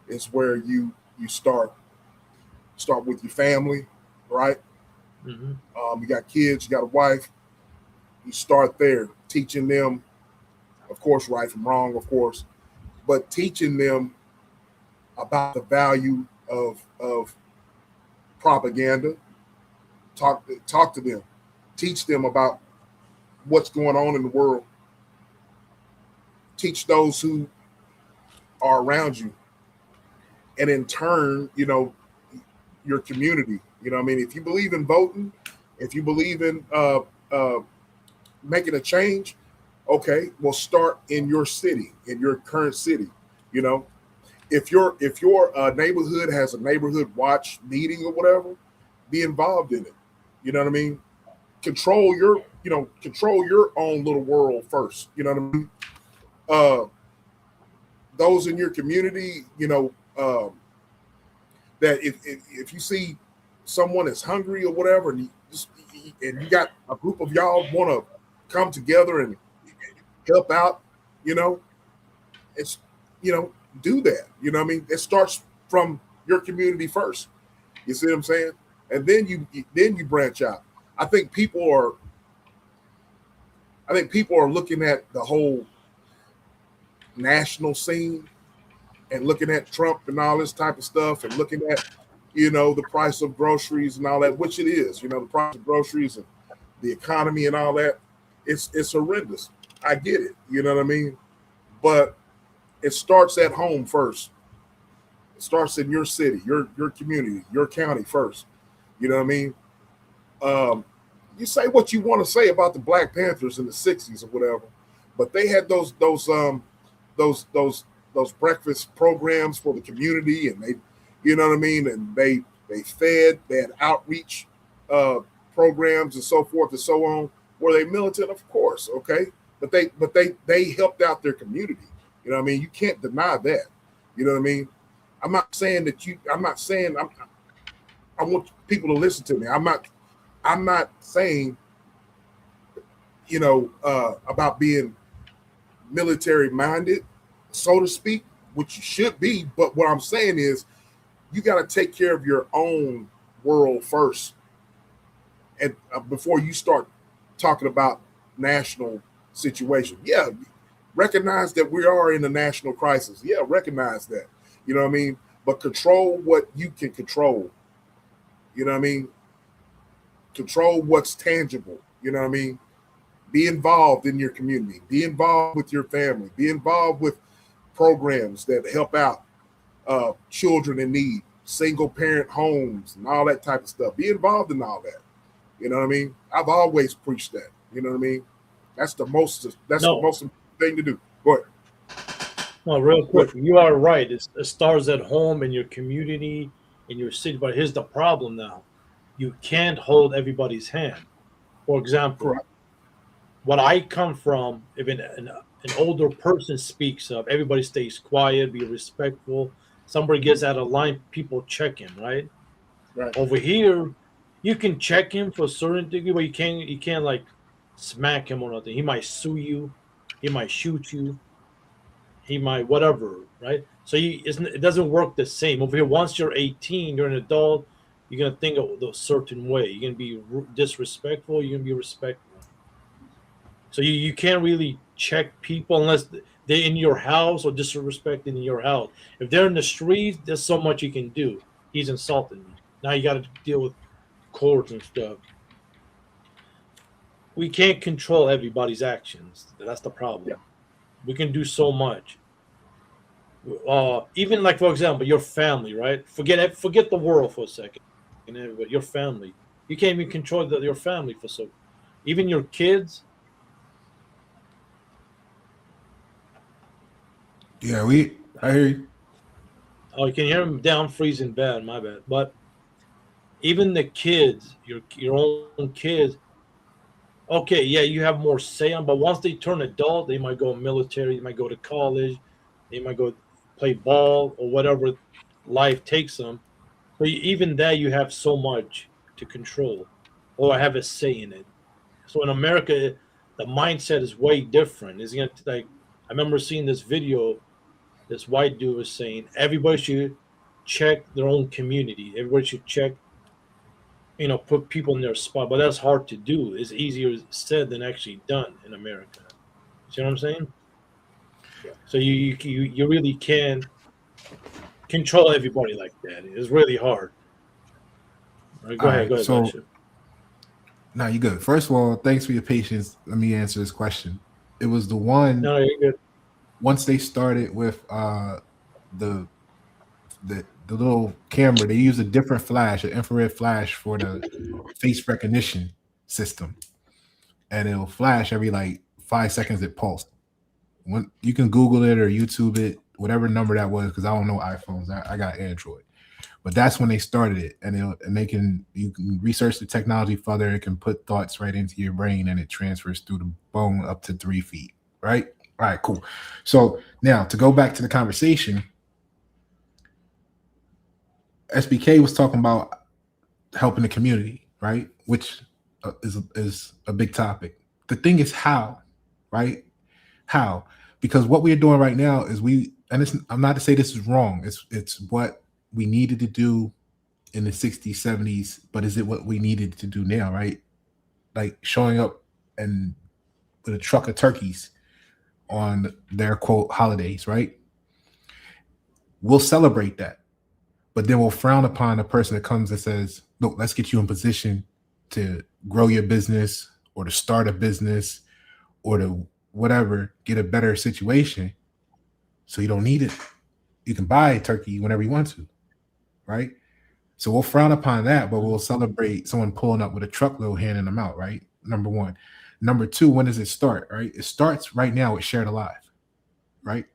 is where you start with your family, right? Mhm. You got kids, you got a wife. You start there, teaching them, of course, right from wrong, of course, but teaching them about the value of propaganda. Talk to them, teach them about what's going on in the world. Teach those who are around you, and in turn, your community. I mean, if you believe in voting, if you believe in making a change, okay, well, start in your city, in your current city. You know, if your neighborhood has a neighborhood watch meeting or whatever, be involved in it. You know what I mean? Control your own little world first. You know what I mean? Uh, those in your community, that if you see someone is hungry or whatever, and you got a group of y'all want to come together and help out, it's do that. You know what I mean? It starts from your community first. You see what I'm saying? And then you branch out. I think people are looking at the whole national scene and looking at Trump and all this type of stuff and looking at, the price of groceries and all that, which it is, the price of groceries and the economy and all that. It's horrendous. I get it. You know what I mean? But it starts at home first. It starts in your city, your community, your county first. You know what I mean? You say what you want to say about the Black Panthers in the 60s or whatever, but they had those breakfast programs for the community, and they, you know what I mean, and they had outreach programs and so forth and so on. Were they militant? Of course, okay, but they helped out their community. You know what I mean? You can't deny that. You know what I mean? I'm not saying I want people to listen to me. I'm not saying about being military minded, so to speak, which you should be. But what I'm saying is you got to take care of your own world first, and before you start talking about national situation. Yeah, recognize that we are in a national crisis. Yeah, recognize that. You know what I mean? But control what you can control. You know what I mean? Control what's tangible. You know what I mean? Be involved in your community. Be involved with your family. Be involved with programs that help out children in need, single parent homes, and all that type of stuff. Be involved in all that. You know what I mean? I've always preached that. You know what I mean? That's the most important thing to do. Go ahead. No, real quick, you are right. It starts at home, in your community, in your city. But here's the problem now. You can't hold everybody's hand. For example, Correct. what I come from, if an older person speaks up, everybody stays quiet, be respectful. Somebody gets out of line, people check him, right? Right. Over here, you can check him for a certain degree, but you can't like smack him or nothing. He might sue you, he might shoot you, he might whatever, right? So it doesn't work the same over here. Once you're 18, you're an adult. You're gonna think of a certain way. You're gonna be disrespectful. You're gonna be respectful. So you can't really check people unless they're in your house or disrespecting in your house. If they're in the streets, there's so much you can do. He's insulting me. Now you got to deal with courts and stuff. We can't control everybody's actions. That's the problem. Yeah. We can do so much. Even like, for example, your family, right? Forget the world for a second. And everybody, your family. You can't even control your family for so. Even your kids. Yeah, I hear you. Oh, you can hear them down freezing bad. My bad. But even the kids, your own kids. Okay, yeah, you have more say on, but once they turn adult, they might go military, they might go to college, they might go play ball or whatever life takes them. But even that, you have so much to control or have a say in it. So in America, the mindset is way different. It's gonna like I remember seeing this video. This white dude was saying everybody should check their own community. Everybody should check, put people in their spot. But that's hard to do. It's easier said than actually done in America. See what I'm saying? Yeah. So you really can't control everybody like that. It's really hard. All right, go ahead. So, Basha. no, you're good. First of all, thanks for your patience. Let me answer this question. It was the one. No, you're good. Once they started with the little camera, they use a different flash, an infrared flash for the face recognition system, and it'll flash every like 5 seconds at pulse. When you can Google it or YouTube it, whatever number that was, because I don't know iPhones. I got Android, but that's when they started it, and you can research the technology further. It can put thoughts right into your brain, and it transfers through the bone up to 3 feet. Right. All right, cool. So now to go back to the conversation, SBK was talking about helping the community, right? Which is a big topic. The thing is how, right? How? Because what we're doing right now is I'm not to say this is wrong. It's what we needed to do in the 60s, 70s, but is it what we needed to do now, right? Like showing up and with a truck of turkeys on their quote holidays, right? We'll celebrate that, but then we'll frown upon a person that comes and says, look, let's get you in position to grow your business or to start a business or to whatever, get a better situation. So you don't need it. You can buy a turkey whenever you want to, right? So we'll frown upon that, but we'll celebrate someone pulling up with a truckload handing them out, right? Number one. Number two, when does it start, right? It starts right now with Shared Alive, right?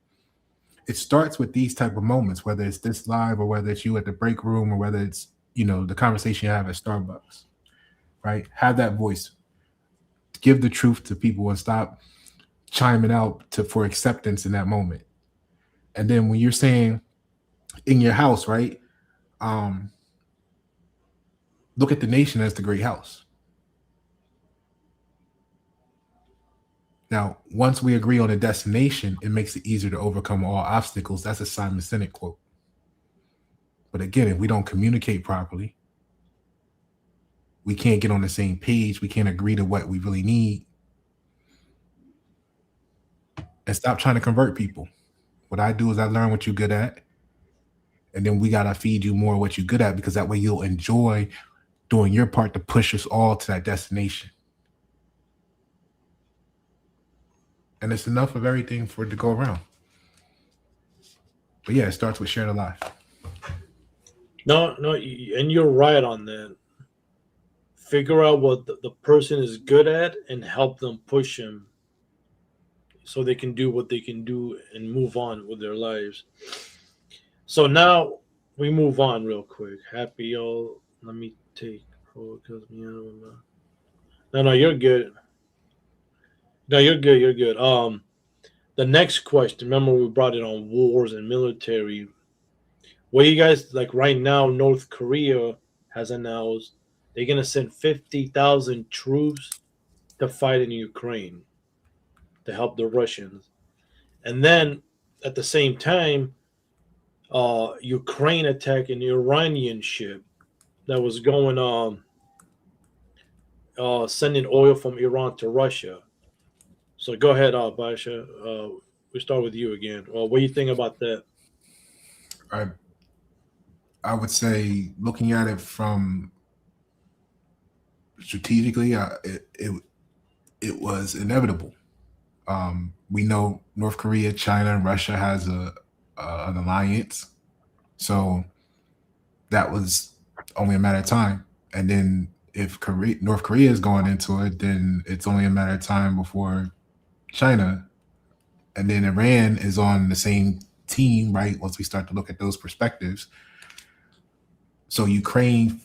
It starts with these type of moments, whether it's this live or whether it's you at the break room or whether it's, the conversation you have at Starbucks, right? Have that voice. Give the truth to people and stop chiming out for acceptance in that moment. And then when you're saying in your house, right? Look at the nation as the great house. Now, once we agree on a destination, it makes it easier to overcome all obstacles. That's a Simon Sinek quote. But again, if we don't communicate properly, we can't get on the same page. We can't agree to what we really need. And stop trying to convert people. What I do is I learn what you're good at. And then we got to feed you more of what you're good at, because that way you'll enjoy doing your part to push us all to that destination. And it's enough of everything for it to go around. But yeah, it starts with Shared Alive. No, and you're right on that. Figure out what the person is good at and help them push him so they can do what they can do and move on with their lives. So now we move on real quick. Happy y'all. Let me take. No, you're good. No, you're good. You're good. The next question. Remember, we brought it on wars and military. What you guys like right now? North Korea has announced they're gonna send 50,000 troops to fight in Ukraine to help the Russians, and then at the same time, Ukraine attacked an Iranian ship that was going sending oil from Iran to Russia. So go ahead, Basha. We start with you again. What do you think about that? I would say, looking at it from strategically, it was inevitable. We know North Korea, China, and Russia has an alliance, so that was only a matter of time. And then if North Korea is going into it, then it's only a matter of time before China, and then Iran is on the same team, right? Once we start to look at those perspectives. So Ukraine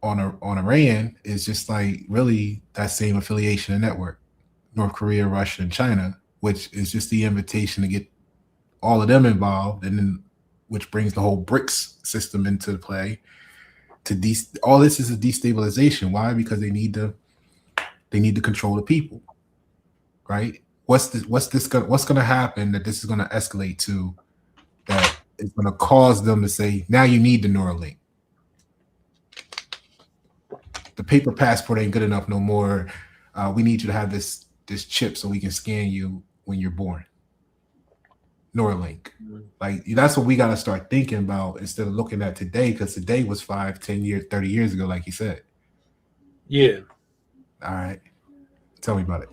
on Iran is just like really that same affiliation and network, North Korea, Russia, and China, which is just the invitation to get all of them involved, and then which brings the whole BRICS system into play. All this is a destabilization. Why? Because they need to control the people. right? What's gonna happen that this is gonna escalate to that is gonna cause them to say, now you need the Neuralink. The paper passport ain't good enough no more. We need you to have this chip so we can scan you when you're born. Neuralink. Like, that's what we got to start thinking about instead of looking at today, because today was 5, 10 years, 30 years ago, like you said. Yeah. All right. Tell me about it.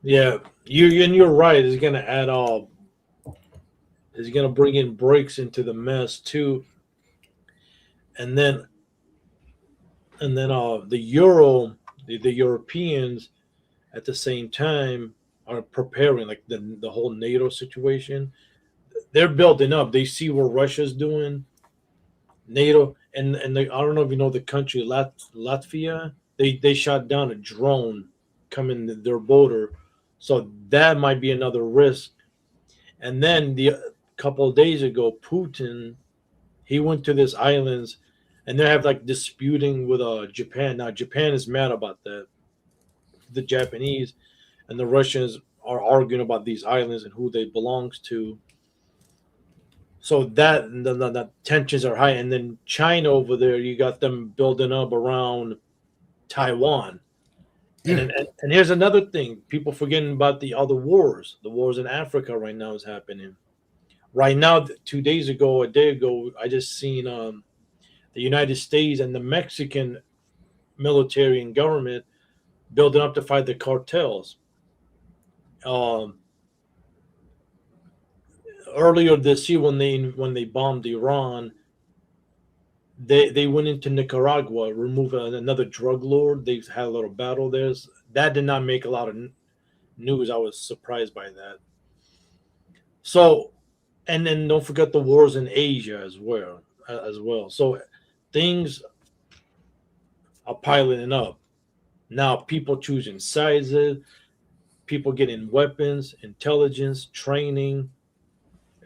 Yeah, you're right. It's gonna add all. It's gonna bring in breaks into the mess too, and then the Europeans at the same time are preparing, like the whole NATO situation. They're building up. They see what Russia's doing. NATO and I don't know if you know the country Latvia. They shot down a drone coming to their border, so that might be another risk. And then the couple of days ago, Putin, he went to this islands, and they have like disputing with Japan. Now Japan is mad about that. The Japanese and the Russians are arguing about these islands and who they belongs to. So that the tensions are high, and then China over there, you got them building up around Taiwan. Yeah. And here's another thing: people forgetting about the other wars. The wars in Africa right now is happening. Right now, 2 days ago, a day ago, I just seen the United States and the Mexican military and government building up to fight the cartels. Earlier this year, when they bombed Iran, they went into Nicaragua, remove another drug lord. They had a little battle there. That did not make a lot of news. I was surprised by that. So, and then don't forget the wars in Asia as well. So things are piling up. Now people choosing sizes, people getting weapons, intelligence, training,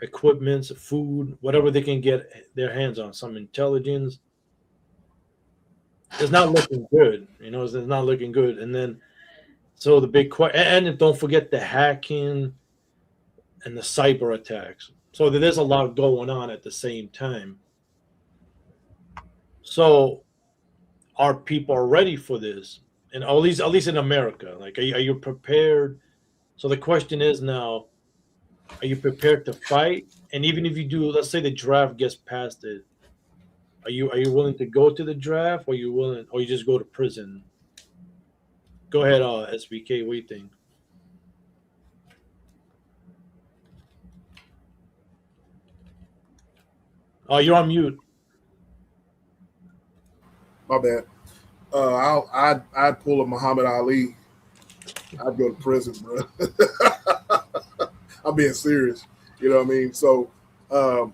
equipments, food, whatever they can get their hands on, some intelligence. It's not looking good, it's not looking good. And then, so the big question, and don't forget the hacking and the cyber attacks. So there's a lot going on at the same time. So, are people ready for this? And at least in America, like, are you prepared? So the question is now, are you prepared to fight? And even if you do, let's say the draft gets past it, are you willing to go to the draft, or you just go to prison? Go ahead, SBK. What do you think? Oh, you're on mute. My bad. I'd pull a Muhammad Ali. I'd go to prison, bro. I'm being serious. You know what I mean? So, man.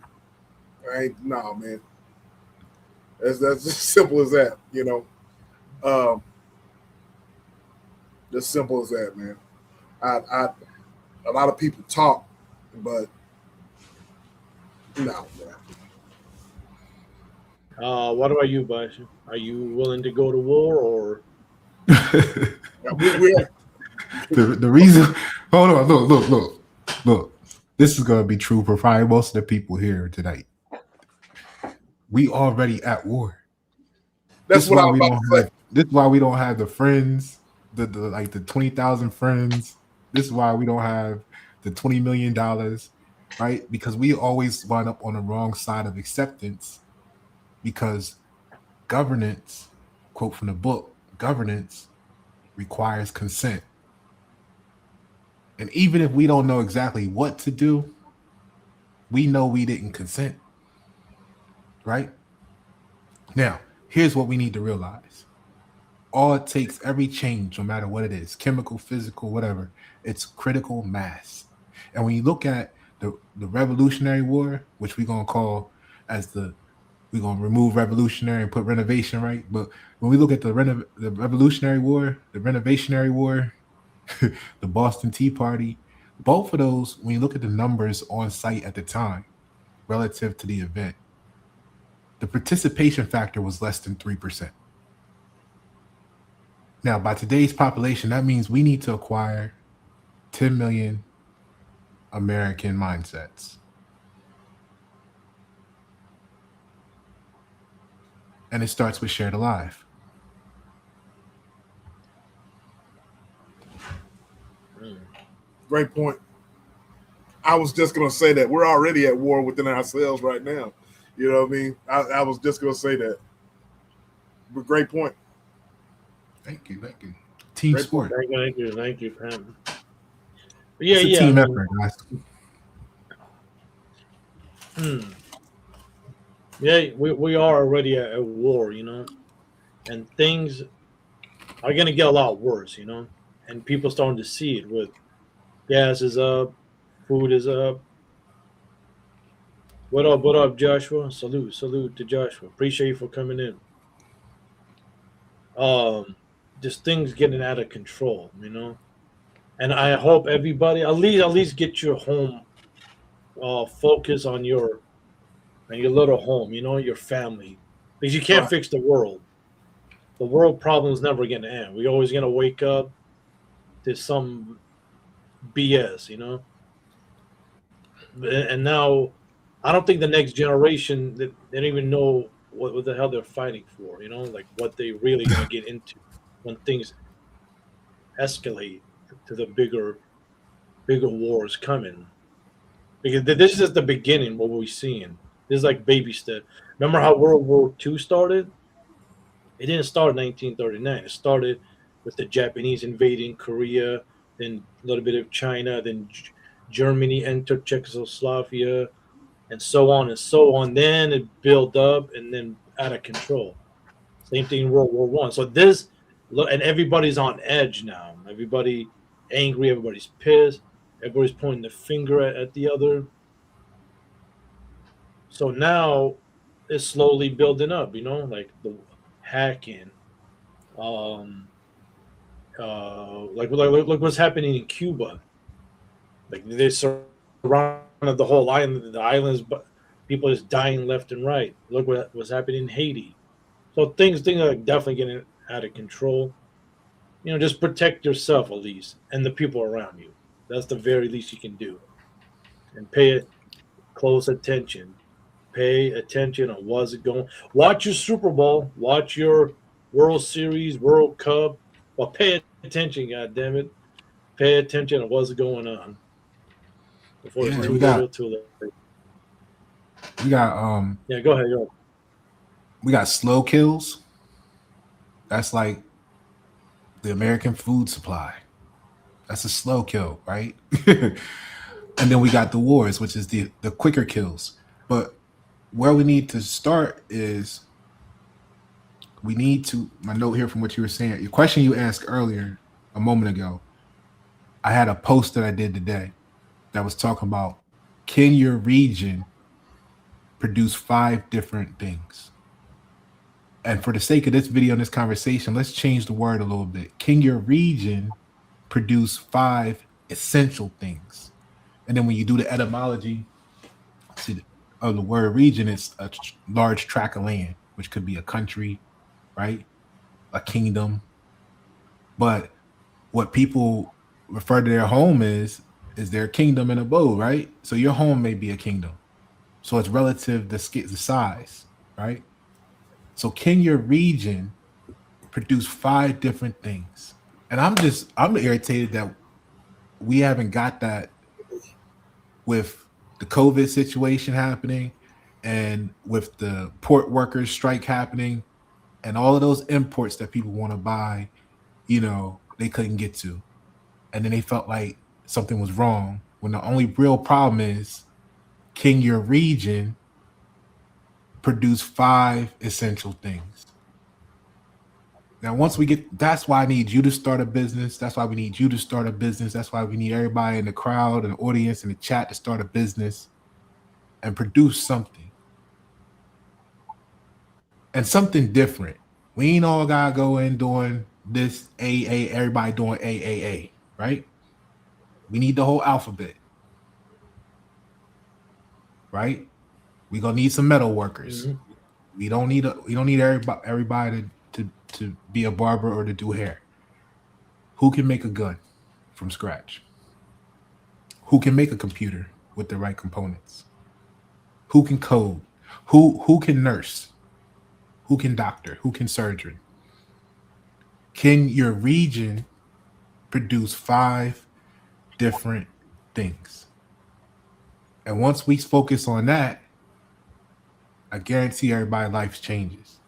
That's as simple as that. As simple as that, man. A lot of people talk, but no, man. What about you, Basha? Are you willing to go to war, or? The reason, hold on, look. This is gonna be true for probably most of the people here tonight. We already at war. That's what I'm about to say. This is why we don't have the friends, the 20,000 friends. This is why we don't have the $20 million, right? Because we always wind up on the wrong side of acceptance. Because governance, quote from the book, governance requires consent. And even if we don't know exactly what to do, we know we didn't consent. Right? Now, here's what we need to realize. All it takes, every change, no matter what it is, chemical, physical, whatever, it's critical mass. And when you look at the Revolutionary War, which we're going to call as we're going to remove revolutionary and put renovation, right? But when we look at the Revolutionary War, the Renovationary War, the Boston Tea Party, both of those, when you look at the numbers on site at the time relative to the event, the participation factor was less than 3%. Now, by today's population, that means we need to acquire 10 million American mindsets. And it starts with Shared Alive. Great point. I was just going to say that we're already at war within ourselves right now. You know what I mean? I was just going to say that. But great point. Thank you. Team Great sport. Thank you, Pam. But yeah, It's a team effort, guys. Yeah, we are already at war, you know, and things are going to get a lot worse, you know, and people starting to see it with gas is up, food is up. What up, Joshua? Salute to Joshua. Appreciate you for coming in. Just things getting out of control, you know, and I hope everybody at least get your home, focus on your little home, you know, your family, because you can't fix the world. The world problem is never going to end. We're always going to wake up to some BS, you know. And now, I don't think the next generation, they don't even know what the hell they're fighting for, you know, like what they really going to get into when things escalate to the bigger wars coming. Because this is just the beginning, what we're seeing. This is like baby step. Remember how World War II started? It didn't start in 1939. It started with the Japanese invading Korea, then a little bit of China, then Germany entered Czechoslovakia, and so on and so on. Then it built up and then out of control. Same thing in World War One. So this, and everybody's on edge now. Everybody angry. Everybody's pissed. Everybody's pointing the finger at the other. So now it's slowly building up, you know, like the hacking, like what's happening in Cuba. Like they surrounded the whole island, the islands, but people just dying left and right. Look what's happening in Haiti. So things are definitely getting out of control. You know, just protect yourself at least and the people around you. That's the very least you can do. And pay close attention. Pay attention on what's it going. Watch your Super Bowl. Watch your World Series, World Cup. Well, pay attention, goddammit. Pay attention to what's going on. Before it's too little, too late. We got yeah, go ahead. We got slow kills. That's like the American food supply. That's a slow kill, right? And then we got the wars, which is the quicker kills. But where we need to start is we need to, my note here from what you were saying, your question you asked earlier, a moment ago, I had a post that I did today that was talking about, can your region produce 5 different things? And for the sake of this video and this conversation, let's change the word a little bit. Can your region produce 5 essential things? And then when you do the etymology of the word region, it's a large tract of land, which could be a country, right? A kingdom. But what people refer to their home is their kingdom and abode, right? So your home may be a kingdom. So it's relative to the size, right? So can your region produce 5 different things? And I'm irritated that we haven't got that with the COVID situation happening and with the port workers strike happening and all of those imports that people want to buy, you know, they couldn't get to. And then they felt like something was wrong when the only real problem is, can your region produce 5 essential things? Now, once we get, that's why I need you to start a business. That's why we need you to start a business. That's why we need everybody in the crowd and the audience and the chat to start a business and produce something. And something different. We ain't all gotta go in doing this AA, everybody doing AAA, right? We need the whole alphabet, right? We gonna need some metal workers. Mm-hmm. We don't need everybody to be a barber or to do hair. Who can make a gun from scratch? Who can make a computer with the right components? Who can code? Who can nurse? Who can doctor? Who can surgeon? Can your region produce 5 different things? And once we focus on that, I guarantee everybody's life changes.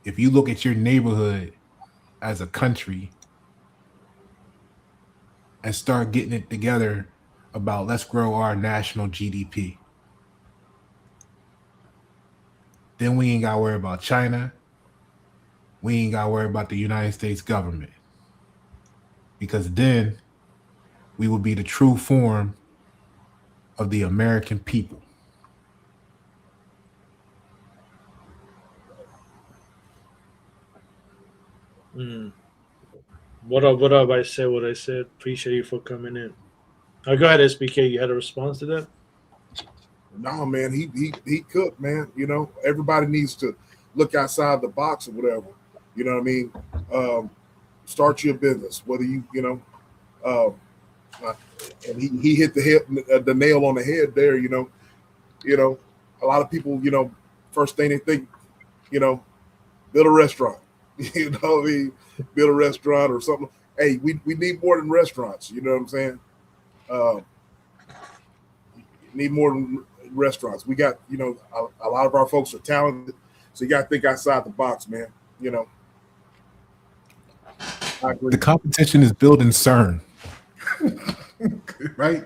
If you look at your neighborhood as a country and start getting it together about let's grow our national GDP, then we ain't got to worry about China. We ain't got to worry about the United States government. Because then we will be the true form of the American people. What up? I said what I said. Appreciate you for coming in. Go ahead, SBK. You had a response to that? No, man, he cooked, man. You know, everybody needs to look outside the box or whatever. You know what I mean? Start your business, whether you know, and he hit the nail on the head there. You know, a lot of people, you know, first thing they think, you know, build a restaurant. You know what I mean? Build a restaurant or something. Hey, we need more than restaurants. You know what I'm saying? Need more than restaurants. We got, you know, a lot of our folks are talented, so you got to think outside the box, man. You know, I agree. The competition is building CERN. Right?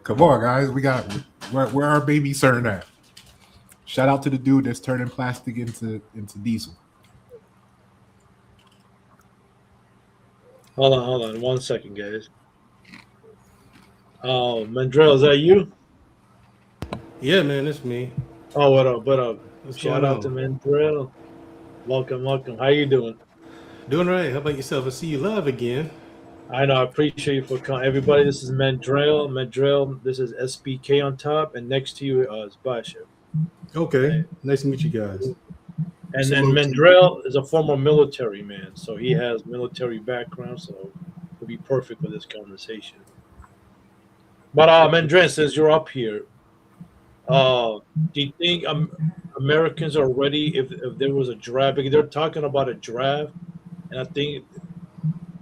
Come on, guys. We got where our baby CERN at? Shout out to the dude that's turning plastic into diesel. Hold on. 1 second, guys. Oh, Mandrell, is that you? Yeah, man, it's me. Oh, what up? What's Shout going out to on? Mandrell. Welcome. How you doing? Doing all right. How about yourself? I see you live again. I know. I appreciate you for coming. Everybody, this is Mandrell. This is SBK on top, and next to you is Basha. Okay. Nice to meet you guys. And Salute to you. Mandrell is a former military man, so he has military background, so it'll be perfect for this conversation. But Mandrell, since you're up here, do you think Americans are ready if there was a draft? Because they're talking about a draft, and I think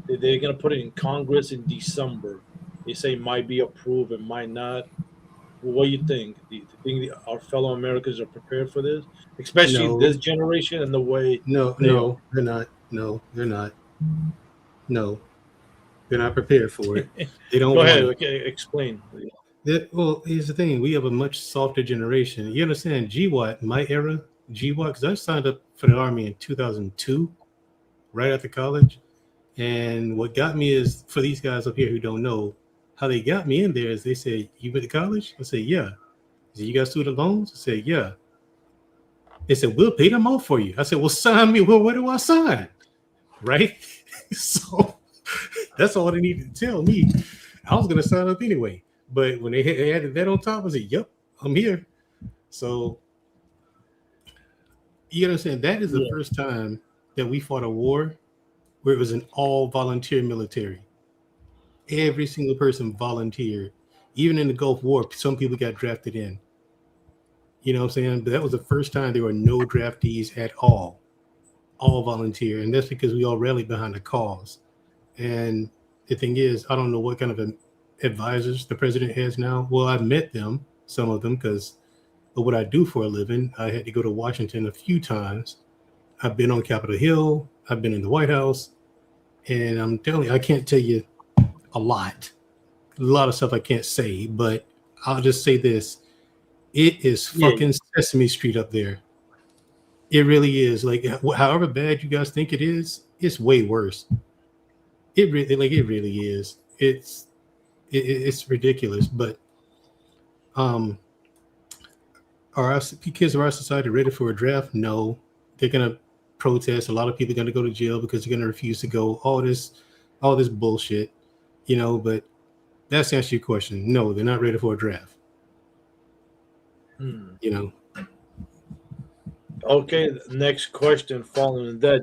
they're gonna put it in Congress in December. They say it might be approved, it might not. Well, what do you think? Do you think our fellow Americans are prepared for this, especially No. this generation and the way? No, they're not. No, they're not. No, they're not prepared for it. They don't Go want ahead, it. okay, explain. Well, here's the thing. We have a much softer generation. You understand GWAT, my era, GWAT, because I signed up for the Army in 2002, right after college. And what got me is, for these guys up here who don't know, how they got me in there is they said, you went to college? I said, yeah. They said, you got student loans? I said, yeah. They said, we'll pay them off for you. I said, well, sign me. Well, where do I sign? Right? So that's all they needed to tell me. I was going to sign up anyway. But when they added that on top, I said, yep, I'm here. So you understand, that is the first time that we fought a war where it was an all volunteer military. Every single person volunteered. Even in the Gulf War, some people got drafted in. You know what I'm saying? But that was the first time there were no draftees at all volunteer. And that's because we all rallied behind the cause. And the thing is, I don't know what kind of advisors the president has now. Well, I've met them, some of them, because of what I do for a living. I had to go to Washington a few times. I've been on Capitol Hill. I've been in the White House. And I'm telling you, I can't tell you a lot of stuff I can't say, but I'll just say this. It is fucking Sesame Street up there. It really is. Like, however bad you guys think it is, it's way worse. It really is. It's ridiculous. But are kids of our society ready for a draft? No. They're gonna protest. A lot of people are gonna go to jail because they're gonna refuse to go. All this bullshit, you know. But that's to answer your question. No, they're not ready for a draft. You know. Okay, next question following that.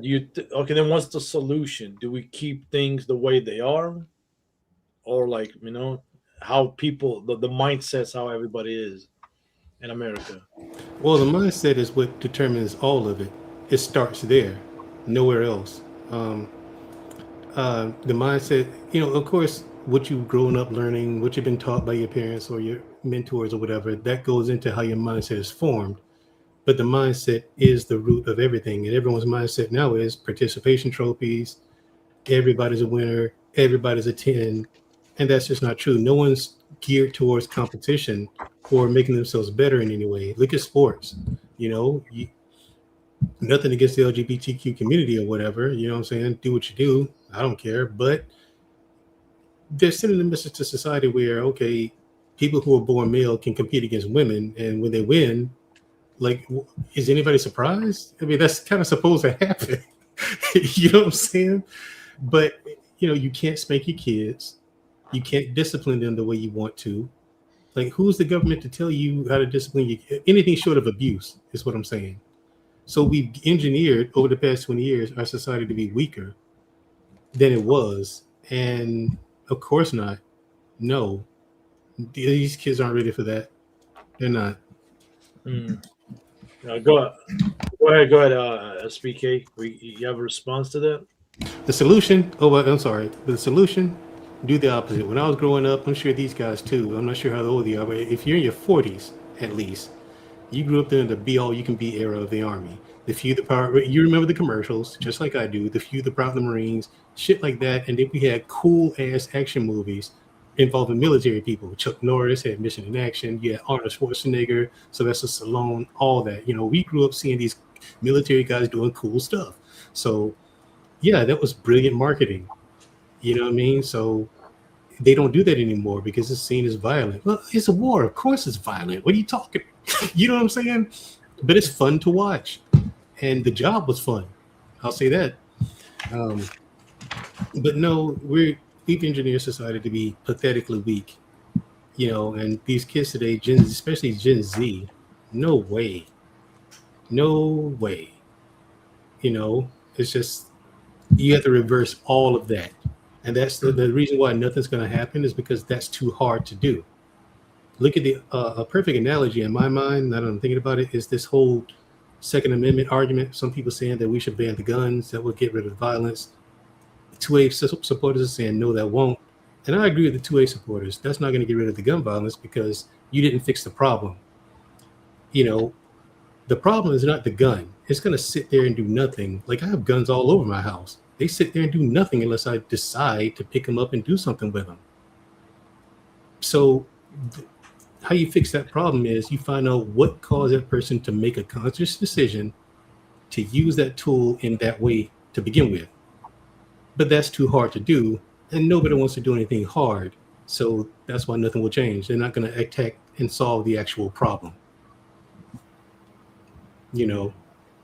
Okay, then what's the solution? Do we keep things the way they are? Or like, how people the mindsets how everybody is in America. Well, the mindset is what determines all of it. It starts there, nowhere else. The mindset, of course, what you've grown up learning, what you've been taught by your parents or your mentors or whatever, that goes into how your mindset is formed. But the mindset is the root of everything. And everyone's mindset now is participation trophies. Everybody's a winner. Everybody's a 10. And that's just not true. No one's geared towards competition or making themselves better in any way. Look at sports. Nothing against the LGBTQ community or whatever. You know what I'm saying? Do what you do. I don't care. But they're sending a message to society where, okay, people who are born male can compete against women. And when they win, like, is anybody surprised? I mean, that's kind of supposed to happen. You know what I'm saying? But, you can't spank your kids. You can't discipline them the way you want to. Like, who's the government to tell you how to discipline you? Anything short of abuse is what I'm saying. So we've engineered over the past 20 years our society to be weaker than it was. And of course not. No. These kids aren't ready for that. They're not. Go ahead, SPK. You have a response to that? The solution, I'm sorry. The solution, do the opposite. When I was growing up, I'm sure these guys too, I'm not sure how old you are, but if you're in your 40s at least, you grew up during the be-all-you-can-be era of the Army. The few, the power, you remember the commercials, just like I do, the few, the proud, the Marines, shit like that. And then we had cool-ass action movies involving military people. Chuck Norris had Mission in Action. You had Arnold Schwarzenegger, Sylvester Stallone, all that. We grew up seeing these military guys doing cool stuff. So, yeah, that was brilliant marketing. You know what I mean? So they don't do that anymore because it's seen as violent. Well, it's a war. Of course it's violent. What are you talking? You know what I'm saying? But it's fun to watch. And the job was fun. I'll say that. But no, we've engineered society to be pathetically weak. And these kids today, especially Gen Z, no way. No way. It's just, you have to reverse all of that. And that's the reason why nothing's going to happen is because that's too hard to do. Look at a perfect analogy in my mind, now that I'm thinking about it, is this whole Second Amendment argument. Some people saying that we should ban the guns, that will get rid of violence. 2A supporters are saying, no, that won't. And I agree with the 2A supporters. That's not going to get rid of the gun violence because you didn't fix the problem. The problem is not the gun. It's going to sit there and do nothing. Like, I have guns all over my house. They sit there and do nothing unless I decide to pick them up and do something with them. So how you fix that problem is you find out what caused that person to make a conscious decision to use that tool in that way to begin with. But that's too hard to do, and nobody wants to do anything hard. So that's why nothing will change. They're not going to attack and solve the actual problem.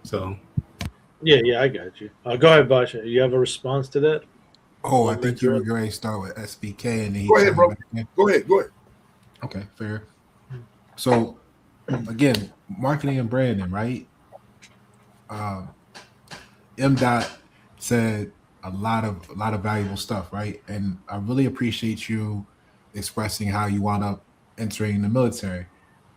So. Yeah, I got you. Go ahead, Basha. You have a response to that? Oh, I think you were going to start with SBK and then Go ahead, bro. Go ahead. Okay, fair. So, again, marketing and branding, right? MDOT said a lot of valuable stuff, right? And I really appreciate you expressing how you wound up entering the military.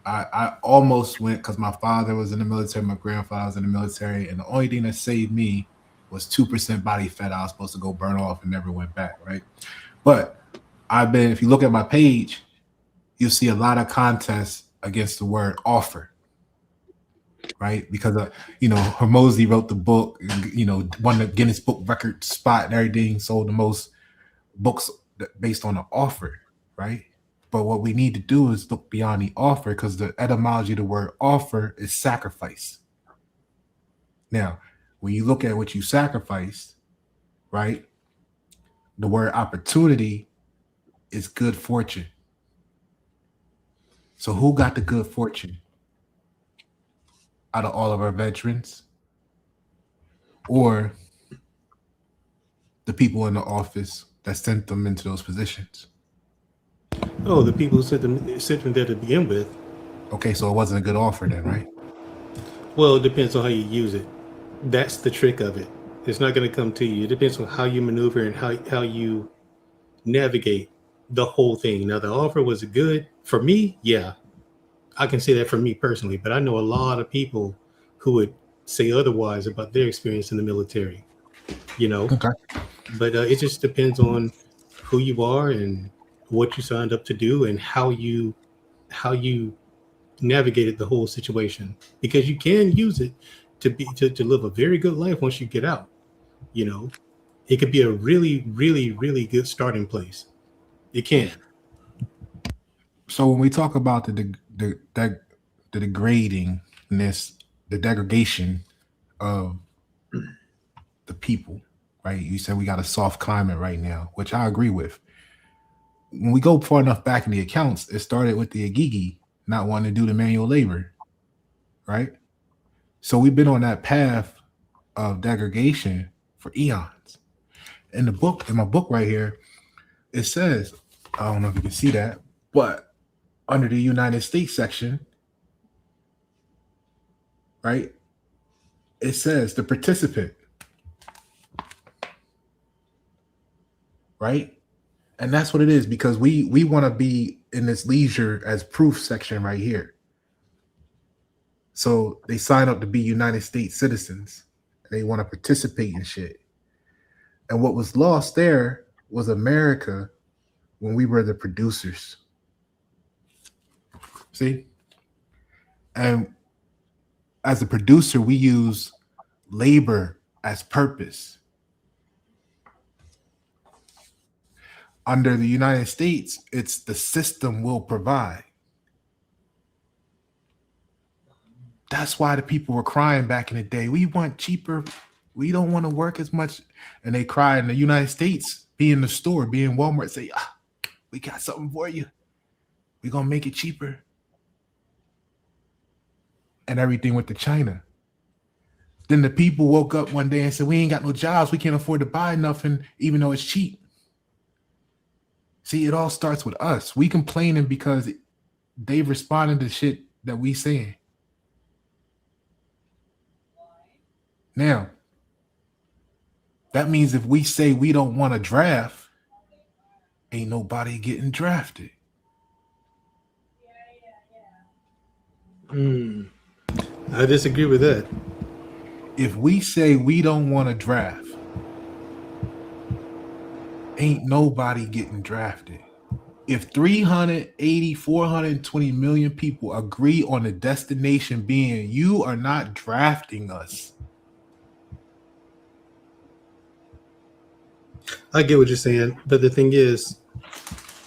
I almost went because my father was in the military, my grandfather was in the military, and the only thing that saved me was 2% body fat I was supposed to go burn off and never went back, right? But if you look at my page, you'll see a lot of contests against the word offer, right? Because, Hormozy wrote the book, won the Guinness Book record spot and everything, sold the most books based on the offer, right? But what we need to do is look beyond the offer because the etymology of the word offer is sacrifice. Now, when you look at what you sacrificed, right, the word opportunity is good fortune. So who got the good fortune out of all of our veterans or the people in the office that sent them into those positions? Oh, the people who sent them there to begin with. Okay, so it wasn't a good offer then, right? Well, it depends on how you use it. That's the trick of it. It's not going to come to you. It depends on how you maneuver and how you navigate the whole thing. Now, the offer was good for me. Yeah, I can say that for me personally, but I know a lot of people who would say otherwise about their experience in the military, you know, Okay. but it just depends on who you are and what you signed up to do and how you navigated the whole situation, because you can use it to live a very good life once you get out. You know, it could be a really, really, really good starting place. It can. So when we talk about the degradingness, the degradation of the people, right? You said we got a soft climate right now, which I agree with. When we go far enough back in the accounts, it started with the Agigi not wanting to do the manual labor, right? So we've been on that path of degradation for eons. In my book right here, it says, I don't know if you can see that, but under the United States section, right, it says the participant, right? And that's what it is, because we want to be in this leisure as proof section right here. So they sign up to be United States citizens. They want to participate in shit. And what was lost there was America when we were the producers. See? And as a producer, we use labor as purpose. Under the United States, it's the system will provide. That's why the people were crying back in the day. We want cheaper. We don't want to work as much. And they cry in the United States, be in the store, be in Walmart, say, we got something for you. We're going to make it cheaper. And everything went to China. Then the people woke up one day and said, we ain't got no jobs. We can't afford to buy nothing, even though it's cheap. See, it all starts with us. We complaining because they responded to shit that we saying. Now, that means if we say we don't want to draft, ain't nobody getting drafted. I disagree with that. If we say we don't want to draft, ain't nobody getting drafted. If 420 million people agree on the destination being, you are not drafting us. I get what you're saying, but the thing is,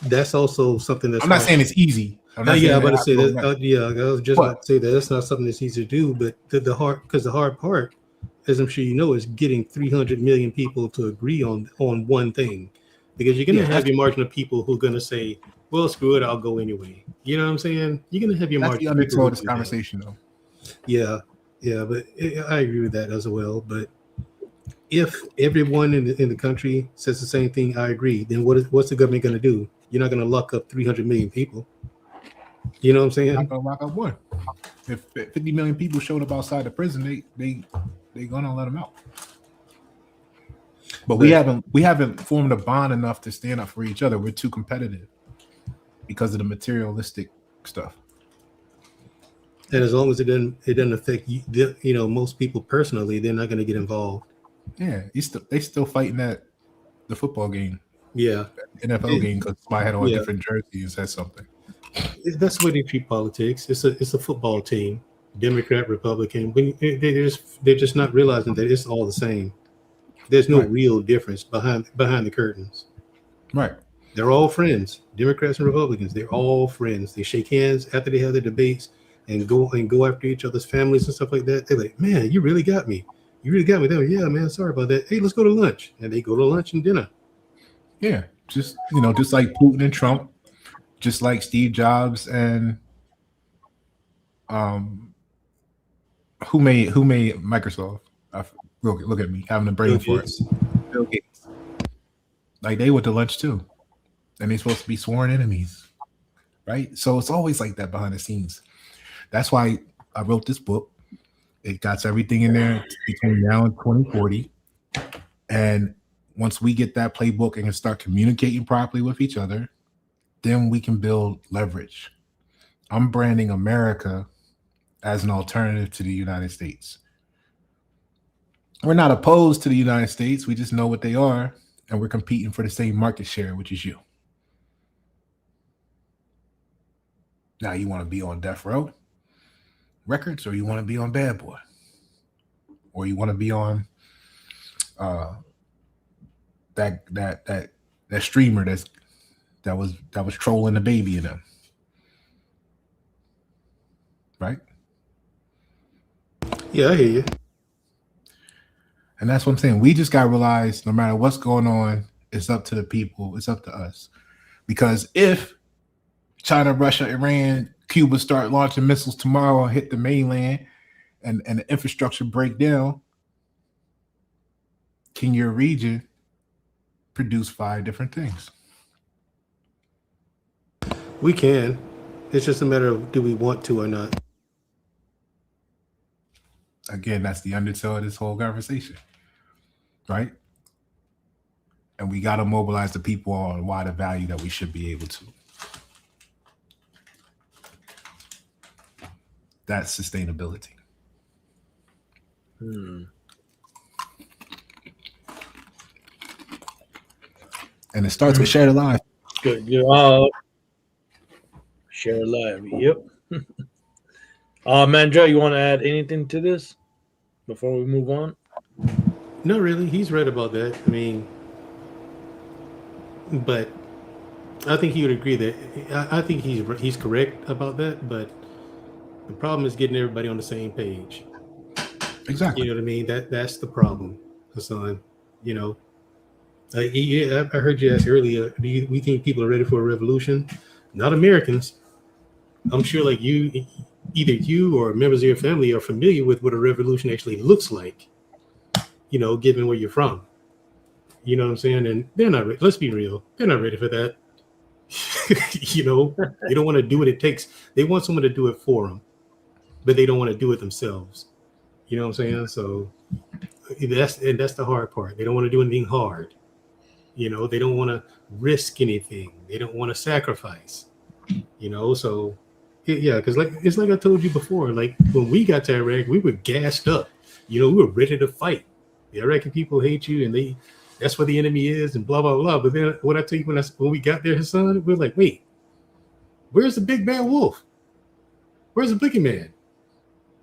that's also something that's. I'm not saying it's easy. I'm not Yeah, I'm saying about to say that. right. Yeah, I was just about to say that. That's not something that's easy to do, but the hard part, as I'm sure you know, is getting 300 million people to agree on one thing, because you're going to have your margin of people who are going to say, well, screw it, I'll go anyway. You know what I'm saying? You're going to have your That's margin. the undertow of this conversation, though. Yeah, but I agree with that as well. But if everyone in the country says the same thing, I agree. Then what's the government going to do? You're not going to lock up 300 million people. You know what I'm saying? Not gonna lock up one. If 50 million people showed up outside the prison, they gonna let them out. But we haven't formed a bond enough to stand up for each other. We're too competitive because of the materialistic stuff. And as long as it doesn't affect you, most people personally, they're not going to get involved. Yeah, they still fighting the football game. Yeah, NFL game, because somebody had on a different jersey and said something. That's the way they treat politics. It's a football team, Democrat, Republican. When they're just not realizing that it's all the same. There's no real difference behind the curtains. Right. They're all friends. Democrats and Republicans. They're all friends. They shake hands after they have their debates and go after each other's families and stuff like that. They're like, man, you really got me. You really got me. They're like, yeah, man, sorry about that. Hey, let's go to lunch. And they go to lunch and dinner. Yeah, just like Putin and Trump. Just like Steve Jobs and who made Microsoft? Look at me having a brain for it. Bill Gates. Like they went to lunch too, and they're supposed to be sworn enemies, right? So it's always like that behind the scenes. That's why I wrote this book, It got everything in there between now and 2040. And once we get that playbook and can start communicating properly with each other, then we can build leverage. I'm branding America as an alternative to the United States. We're not opposed to the United States. We just know what they are, and we're competing for the same market share, which is you. Now, you want to be on Death Row Records, or you want to be on Bad Boy, or you want to be on that streamer that was trolling the baby in them, right? Yeah, I hear you. And that's what I'm saying. We just got to realize no matter what's going on, it's up to the people. It's up to us. Because if China, Russia, Iran, Cuba start launching missiles tomorrow and hit the mainland and the infrastructure break down, can your region produce 5 different things? We can. It's just a matter of do we want to or not. Again, that's the undertow of this whole conversation, right? And we got to mobilize the people on why the value that we should be able to. That's sustainability. And it starts with Share the Live. Good. Share live. Yep. Mandra, you want to add anything to this before we move on? Not really. He's right about that. I mean, but I think he would agree that I think he's correct about that. But the problem is getting everybody on the same page. Exactly. You know what I mean? That's the problem, Hassan. You know, I heard you ask earlier. We think people are ready for a revolution? Not Americans. I'm sure, like you, either you or members of your family are familiar with what a revolution actually looks like. You know, given where you're from. You know what I'm saying? And they're not. Let's be real. They're not ready for that. You know, they don't want to do what it takes. They want someone to do it for them, but they don't want to do it themselves. You know what I'm saying? So that's the hard part. They don't want to do anything hard. You know, they don't want to risk anything. They don't want to sacrifice. You know, so yeah, because it's like I told you before. Like when we got to Iraq, we were gassed up. You know, we were ready to fight. The Iraqi people hate you, and that's where the enemy is, and blah blah blah. But then what I tell you when we got there, Hassan, we're like, wait, where's the big bad wolf? Where's the boogeyman?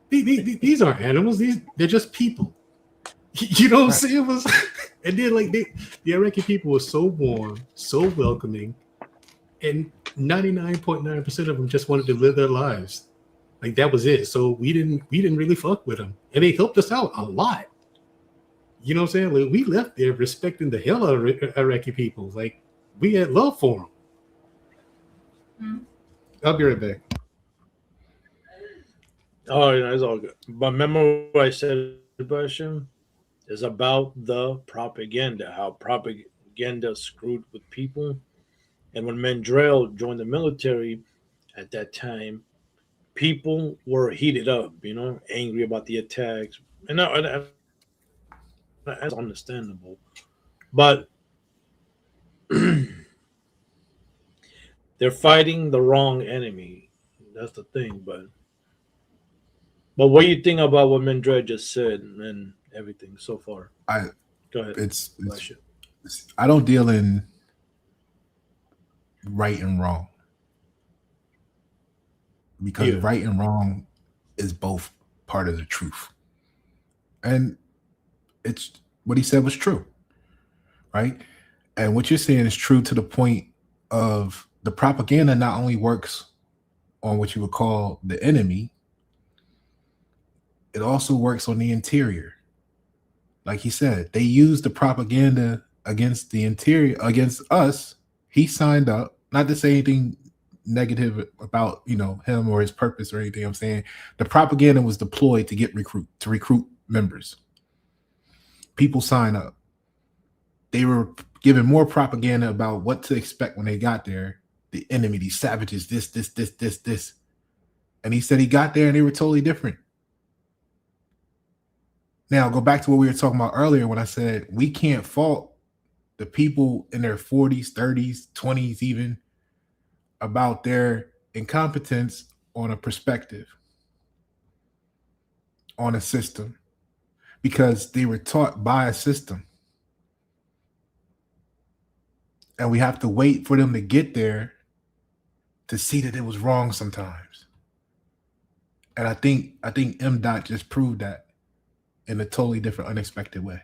These aren't animals. They're just people. You know what I'm saying? And then like the Iraqi people were so warm, so welcoming, and 99.9% of them just wanted to live their lives. Like that was it. So we didn't really fuck with them, and they helped us out a lot. You know what I'm saying? Like we left there respecting the hell out of Iraqi people. Like we had love for them. I'll be right back. Oh, yeah, it's all good. But remember what I said, Sebastian, is about the propaganda, how propaganda screwed with people. And when Mandrell joined the military at that time, people were heated up, you know, angry about the attacks. And that's understandable. But they're fighting the wrong enemy. That's the thing. But what do you think about what Mandrell just said and everything so far? Go ahead. I don't deal in right and wrong, because right and wrong is both part of the truth, and it's what he said was true, right? And what you're saying is true to the point of the propaganda not only works on what you would call the enemy, it also works on the interior. Like he said, they use the propaganda against the interior, against us. He signed up, not to say anything negative about, you know, him or his purpose or anything. I'm saying the propaganda was deployed to recruit members. People sign up. They were given more propaganda about what to expect when they got there. The enemy, these savages, this. And he said he got there and they were totally different. Now, go back to what we were talking about earlier when I said we can't fault the people in their 40s, 30s, 20s, even about their incompetence on a perspective, on a system, because they were taught by a system. And we have to wait for them to get there to see that it was wrong sometimes. And I think M. Dot just proved that in a totally different, unexpected way.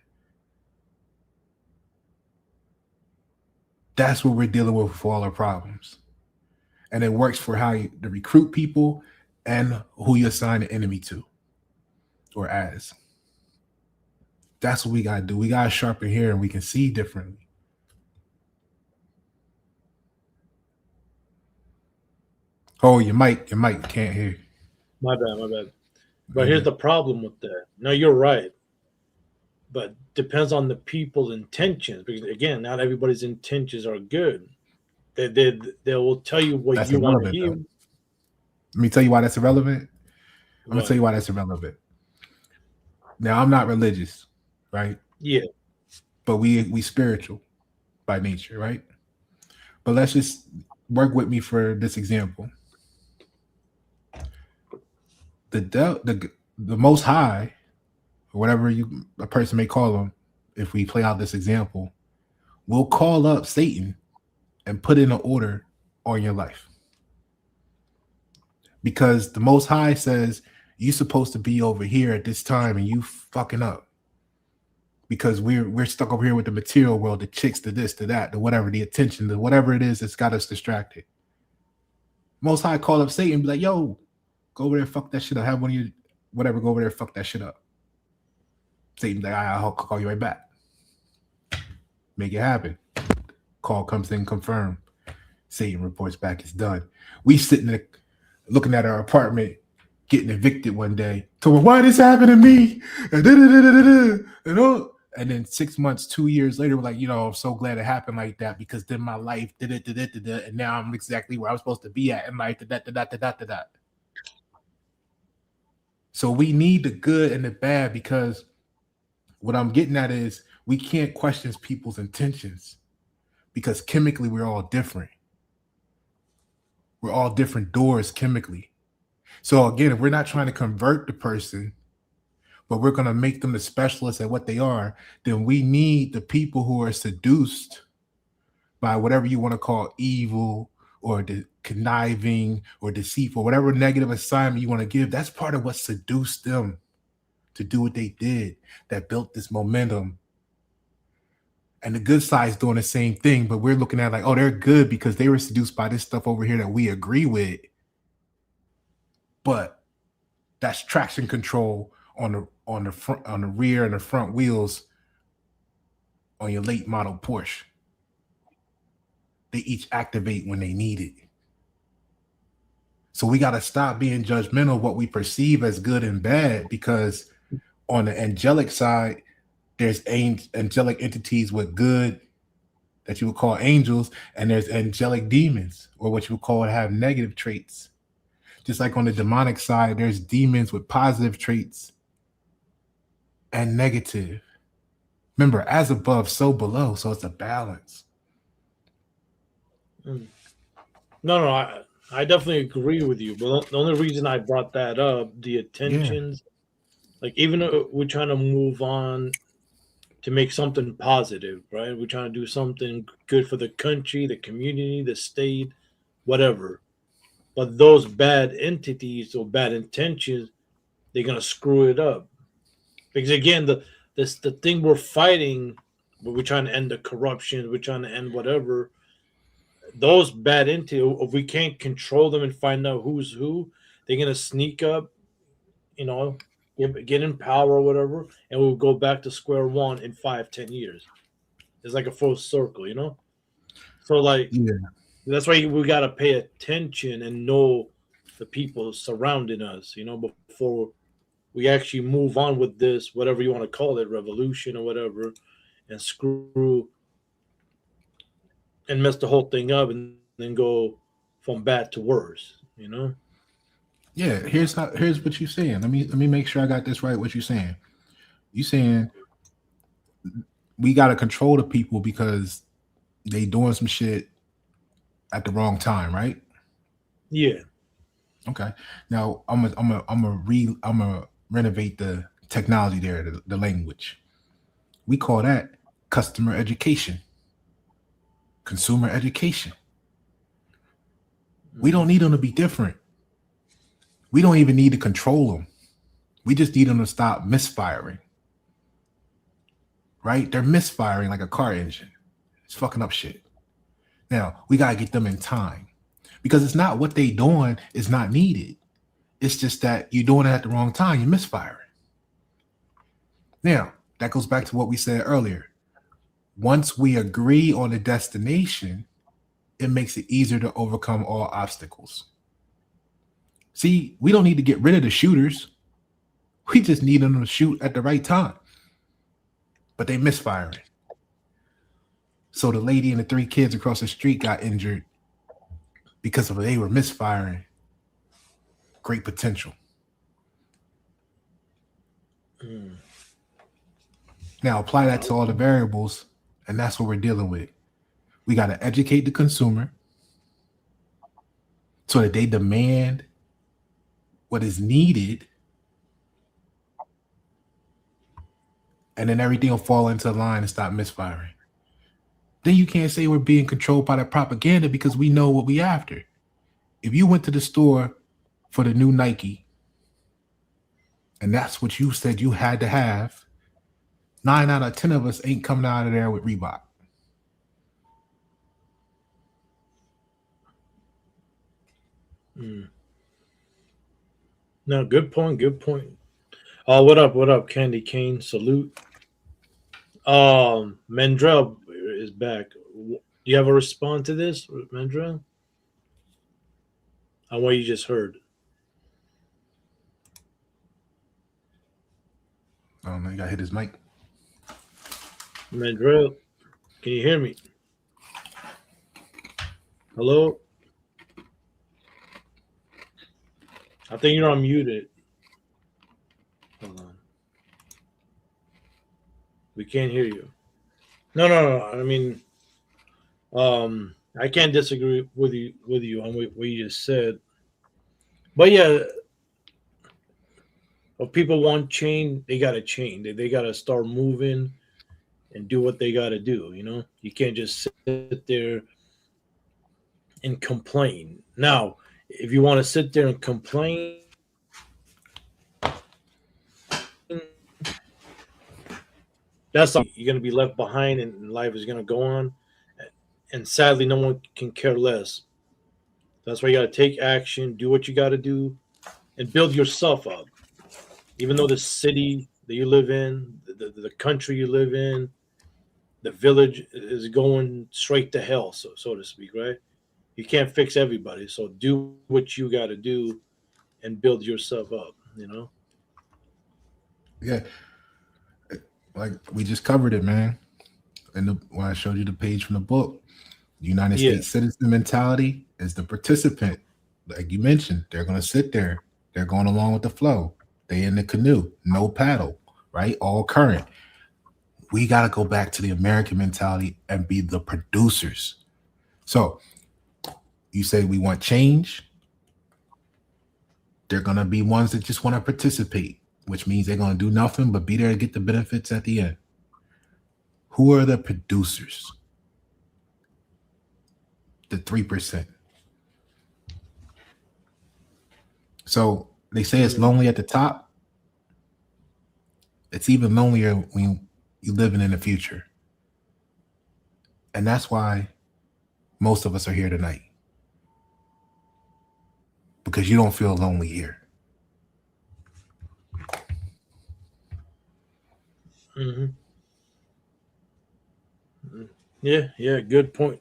That's what we're dealing with for all our problems. And it works for how you to recruit people and who you assign the enemy to or as. That's what we got to do. We got to sharpen here and we can see differently. Oh, your mic can't hear. My bad. But here's the problem with that. No, you're right. But depends on the people's intentions. Because again, not everybody's intentions are good. They will tell you what That's you want to irrelevant, hear. though. Let me tell you why that's irrelevant. I'm Why? gonna tell you why that's irrelevant. Now, I'm not religious, right? Yeah. But we spiritual by nature, right? But let's just work with me for this example. The Most High, or whatever a person may call him, if we play out this example, will call up Satan and put in an order on your life. Because the Most High says you're supposed to be over here at this time and you fucking up. Because we're stuck over here with the material world, the chicks, the this, the that, the whatever, the attention, the whatever it is that's got us distracted. Most High call up Satan and be like, yo, go over there, fuck that shit up. Have one of you, whatever, go over there, fuck that shit up. Satan like, I'll call you right back. Make it happen. Call comes in, confirm. Satan reports back, it's done. We sitting there looking at our apartment, getting evicted one day. So why this happened to me? And then 6 months, 2 years later, we're like, I'm so glad it happened like that because then my life did it, and now I'm exactly where I was supposed to be at in life. So we need the good and the bad because what I'm getting at is we can't question people's intentions because chemically we're all different. We're all different doors chemically. So again, if we're not trying to convert the person, but we're going to make them the specialists at what they are, then we need the people who are seduced by whatever you want to call evil or the conniving or deceitful, whatever negative assignment you want to give. That's part of what seduced them to do what they did, that built this momentum. And the good side's doing the same thing, but we're looking at like, oh, they're good because they were seduced by this stuff over here that we agree with. But that's traction control on the front, on the rear and the front wheels on your late model Porsche. They each activate when they need it. So we got to stop being judgmental of what we perceive as good and bad, because on the angelic side, there's angelic entities with good that you would call angels, and there's angelic demons, or what you would call have negative traits. Just like on the demonic side, there's demons with positive traits and negative. Remember, as above, so below. So it's a balance. No, I definitely agree with you. But the only reason I brought that up, the attentions, like even though we're trying to move on to make something positive, right? We're trying to do something good for the country, the community, the state, whatever. But those bad entities or bad intentions, they're gonna screw it up. Because again, the thing we're fighting, where we're trying to end the corruption, we're trying to end whatever. Those bad entities, if we can't control them and find out who's who, they're gonna sneak up, get in power or whatever, and we'll go back to square one in 5-10 years. It's like a full circle, So like, that's why we gotta pay attention and know the people surrounding us, before we actually move on with this, whatever you want to call it, revolution or whatever, and screw and mess the whole thing up and then go from bad to worse, Yeah, here's what you're saying. Let me make sure I got this right. What you're saying. You saying we got to control the people because they doing some shit at the wrong time, right? Yeah. Okay. Now I'm gonna renovate the technology there, the language. We call that customer education, consumer education. We don't need them to be different. We don't even need to control them. We just need them to stop misfiring. Right? They're misfiring like a car engine. It's fucking up shit. Now, we got to get them in time because it's not what they doing is not needed. It's just that you're doing it at the wrong time. You're misfiring. Now, that goes back to what we said earlier. Once we agree on the destination, it makes it easier to overcome all obstacles. See, we don't need to get rid of the shooters. We just need them to shoot at the right time. But they misfiring. So the lady and the 3 kids across the street got injured because of they were misfiring. Great potential. Now apply that to all the variables, and that's what we're dealing with. We got to educate the consumer so that they demand what is needed, and then everything will fall into line and stop misfiring. Then you can't say we're being controlled by the propaganda because we know what we after. If you went to the store for the new Nike, and that's what you said you had to have, 9 out of 10 of us ain't coming out of there with Reebok. No, good point. Good point. Oh, what up? What up, Candy Cane? Salute. Mandrell is back. Do you have a response to this, Mandrell? On what you just heard? I don't know. You got to hit his mic. Mandrell, can you hear me? Hello? I think you're unmuted. Hold on. We can't hear you. No. I mean, I can't disagree with you on what you just said. But yeah, if people want change, they gotta change. They gotta start moving and do what they gotta do. You know, you can't just sit there and complain. Now, if you want to sit there and complain, that's all. You're going to be left behind and life is going to go on. And sadly, no one can care less. That's why you got to take action, do what you got to do, and build yourself up. Even though the city that you live in, the country you live in, the village is going straight to hell, so to speak, right? You can't fix everybody. So do what you got to do and build yourself up, you know? Yeah. Like we just covered it, man. And when I showed you the page from the book, United States citizen mentality is the participant. Like you mentioned, they're going to sit there. They're going along with the flow. They in the canoe, no paddle, right? All current. We got to go back to the American mentality and be the producers. So you say we want change. They're going to be ones that just want to participate, which means they're going to do nothing but be there to get the benefits at the end. Who are the producers? The 3%. So they say it's lonely at the top. It's even lonelier when you're living in the future. And that's why most of us are here tonight. Because you don't feel lonely here. Mm-hmm. Yeah, good point.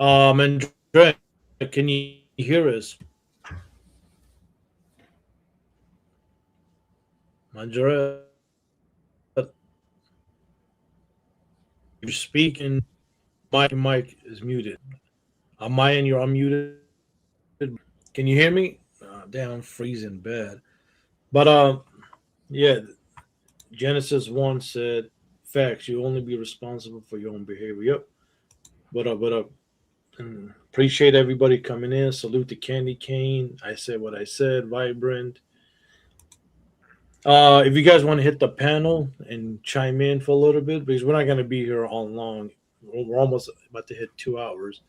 And Dre, can you hear us? Mandre, you're speaking. My mic is muted. On my end, you're unmuted. Can you hear me? Damn, I'm freezing bad. But yeah, Genesis 1 said, facts, you only be responsible for your own behavior. Yep. What up, what up? Appreciate everybody coming in. Salute to Candy Cane. I said what I said. Vibrant. If you guys want to hit the panel and chime in for a little bit, because we're not going to be here all long. We're almost about to hit 2 hours.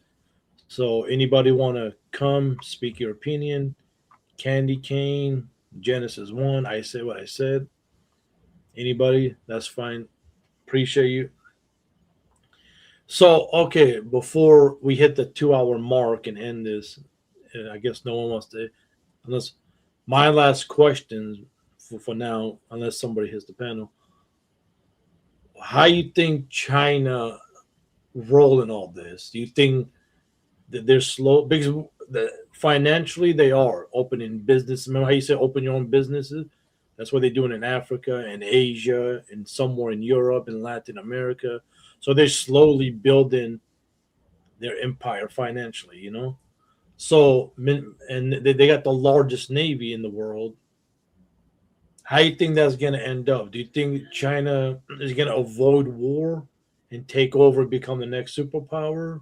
So anybody want to come, speak your opinion? Candy Cane, Genesis 1, I said what I said. Anybody? That's fine. Appreciate you. So, okay, before we hit the 2-hour mark and end this, and I guess no one wants to, unless my last question for now, unless somebody hits the panel, how you think China roll in all this? Do you think that they're slow? Because financially, they are opening business. Remember how you said open your own businesses? That's what they're doing in Africa and Asia and somewhere in Europe and Latin America. So they're slowly building their empire financially, you know? So, and they got the largest navy in the world. How do you think that's going to end up? Do you think China is going to avoid war and take over and become the next superpower?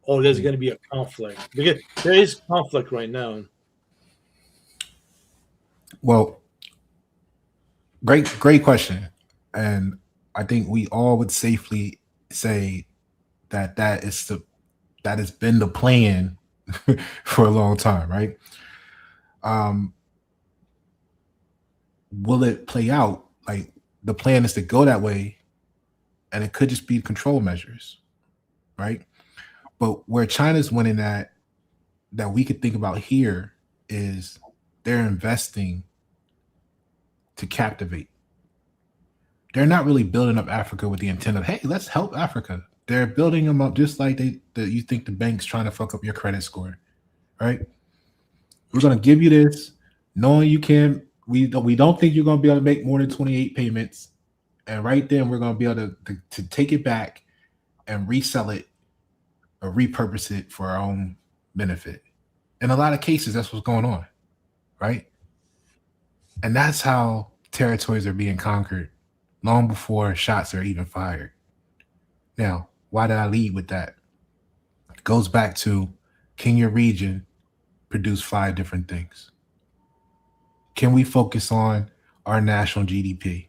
Or there's going to be a conflict? Because there is conflict right now. Well, great question. And I think we all would safely say that has been the plan for a long time, right? Will it play out? Like, the plan is to go that way, and it could just be control measures, right? But where China's winning at, that we could think about here, is they're investing to captivate. They're not really building up Africa with the intent of, hey, let's help Africa. They're building them up just like you think the bank's trying to fuck up your credit score, right? We're going to give you this, knowing you can. We don't think you're going to be able to make more than 28 payments, and right then we're going to be able to take it back and resell it or repurpose it for our own benefit. In a lot of cases, that's what's going on, right? And that's how territories are being conquered long before shots are even fired. Now, why did I lead with that? It goes back to, can your region produce 5 different things? Can we focus on our national GDP?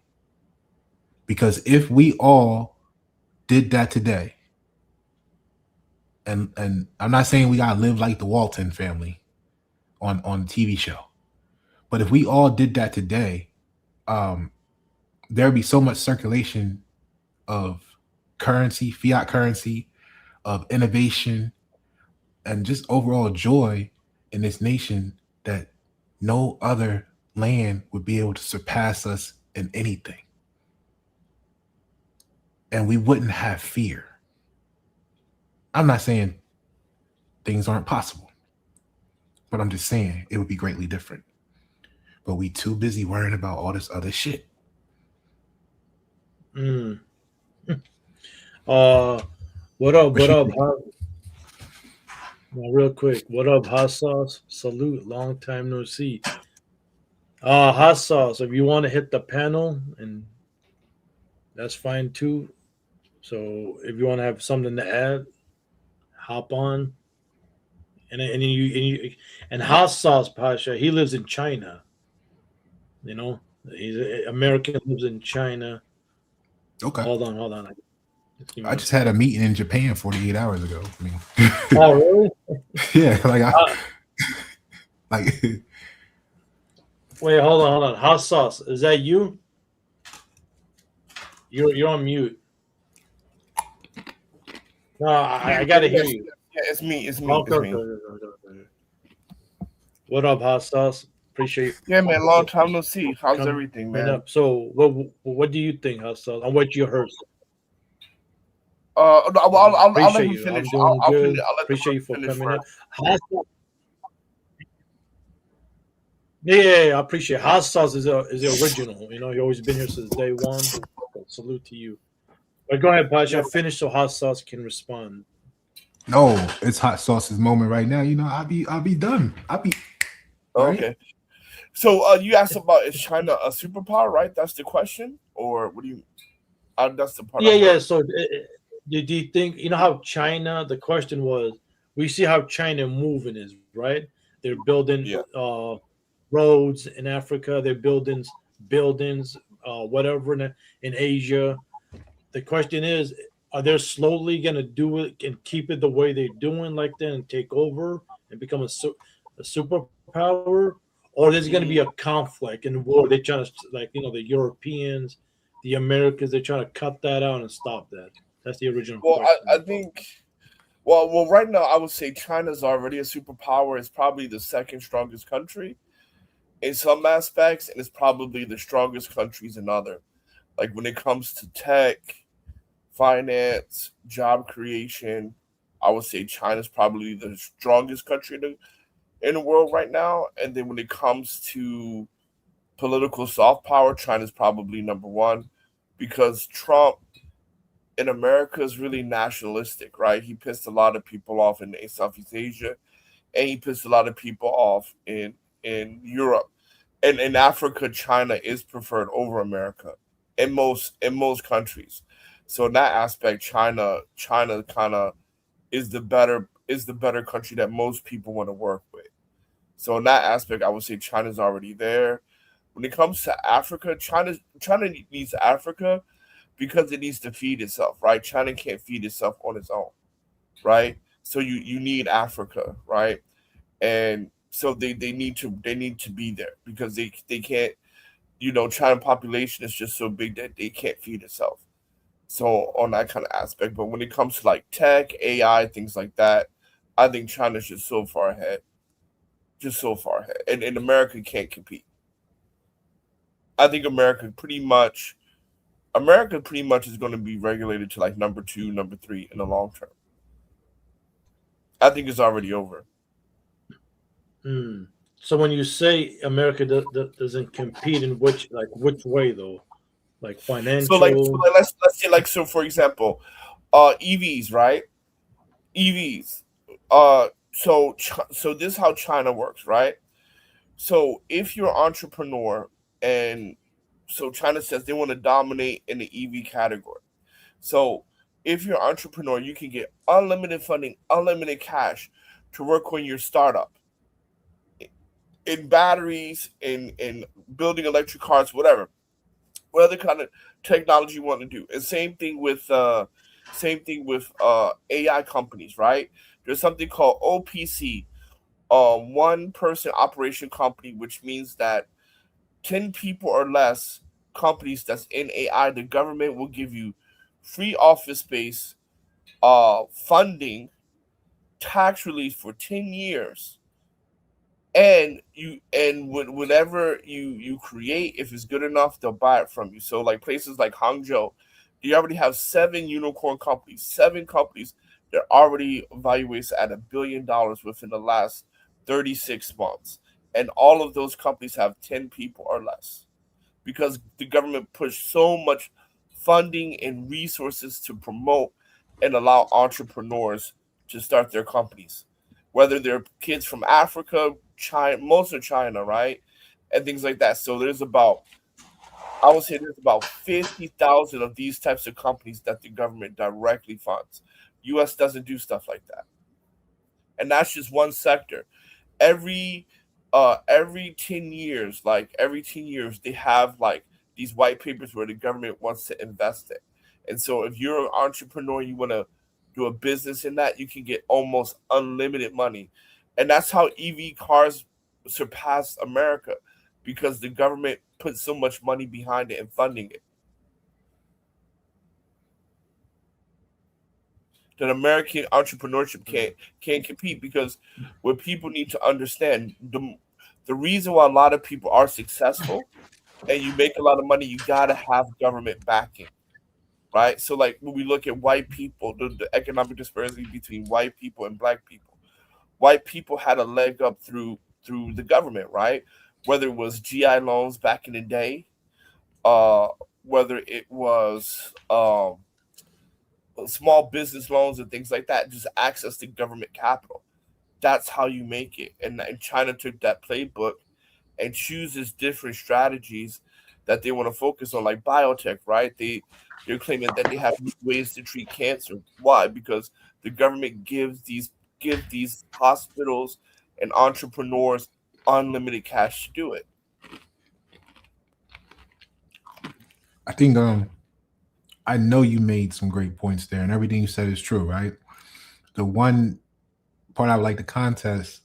Because if we all did that today, and I'm not saying we gotta live like the Walton family on the TV show, but if we all did that today, there'd be so much circulation of currency, fiat currency, of innovation, and just overall joy in this nation that no other land would be able to surpass us in anything. And we wouldn't have fear. I'm not saying things aren't possible, but I'm just saying it would be greatly different. But we too busy worrying about all this other shit. What up? What up? Now, real quick, what up, Hot Sauce? Salute, long time no see. Hot Sauce, if you want to hit the panel, and that's fine too. So if you want to have something to add, hop on. And Hot Sauce Pasha, he lives in China. You know, he's American, lives in China. Okay. Hold on. I just had a meeting in Japan 48 hours ago. I mean, oh, really? Yeah, like Wait, hold on. Hot Sauce, is that you? You're on mute. No, I gotta hear you. Yeah, it's me. Okay. What up, Hot Sauce? Appreciate. Yeah, man. Long time no see. How's everything, man? Up. So, what do you think, Hot Sauce? On what you heard? I'll let him you. finish. I'm doing good. I'll let Appreciate you for finish coming first. up. Yeah, I appreciate it. Hot Sauce is the original. You know, you've always been here since day one. Salute to you. But go ahead, Pasha. Finish so Hot Sauce can respond. No, it's Hot Sauce's moment right now. You know, I'll be done. Okay. So you asked about is China a superpower, right? That's the question, or what do you? That's the part. Yeah, I'm yeah. not. So, do you think how China? The question was, we see how China moving is, right? They're building Yeah. roads in Africa. They're building buildings, whatever in Asia. The question is, are they slowly going to do it and keep it the way they're doing like that and take over and become a superpower? Or there's going to be a conflict and war? They're trying to, like, the Europeans, the Americans, they're trying to cut that out and stop that. That's the original Well, question. I think. Well, right now I would say China's already a superpower. It's probably the second strongest country in some aspects, and it's probably the strongest countries in other. Like when it comes to tech, finance, job creation, I would say China's probably the strongest country in the world right now. And then when it comes to political soft power, China's probably number one because Trump in America is really nationalistic, right? He pissed a lot of people off in Southeast Asia, and he pissed a lot of people off in Europe. And in Africa, China is preferred over America in most countries. So in that aspect, China kind of is the better country that most people want to work with. So in that aspect, I would say China's already there. When it comes to Africa, China needs Africa because it needs to feed itself, right? China can't feed itself on its own, right? So you need Africa, right? And so they need to be there because they can't, China population is just so big that they can't feed itself. So on that kind of aspect, but when it comes to like tech, AI, things like that, I think China's just so far ahead, and America can't compete. I think America pretty much is going to be regulated to like number two, number three in the long term. I think it's already over. So when you say America doesn't compete in which way though, like financial? Let's say like so for example, EVs, right? EVs. So this is how China works, right? So if you're an entrepreneur, and so China says they want to dominate in the EV category. So if you're an entrepreneur, you can get unlimited funding, unlimited cash to work on your startup in batteries, in building electric cars, whatever other kind of technology you want to do. And same thing with AI companies, right? There's something called OPC, one person operation company, which means that 10 people or less companies that's in AI, the government will give you free office space, funding, tax relief for 10 years. And whatever you create, if it's good enough, they'll buy it from you. So like places like Hangzhou, you already have 7 companies that already evaluates at $1 billion within the last 36 months. And all of those companies have 10 people or less because the government pushed so much funding and resources to promote and allow entrepreneurs to start their companies, whether they're kids from Africa, China, most of China, right? And things like that. So I would say there's about 50,000 of these types of companies that the government directly funds. US doesn't do stuff like that. And that's just one sector. Every 10 years, they have like these white papers where the government wants to invest it. And so if you're an entrepreneur, you want to do a business in that, you can get almost unlimited money. And that's how EV cars surpassed America because the government put so much money behind it and funding it. That American entrepreneurship can't compete because what people need to understand, the reason why a lot of people are successful and you make a lot of money, you gotta have government backing, right? So like when we look at white people, the economic disparity between white people and black people, white people had a leg up through the government, right? Whether it was GI loans back in the day, whether it was small business loans and things like that, just access to government capital. That's how you make it. And China took that playbook and chooses different strategies that they want to focus on, like biotech, right? They're claiming that they have ways to treat cancer. Why? Because the government gives these hospitals and entrepreneurs unlimited cash to do it. I think I know you made some great points there, and everything you said is true, right? The one part I would like to contest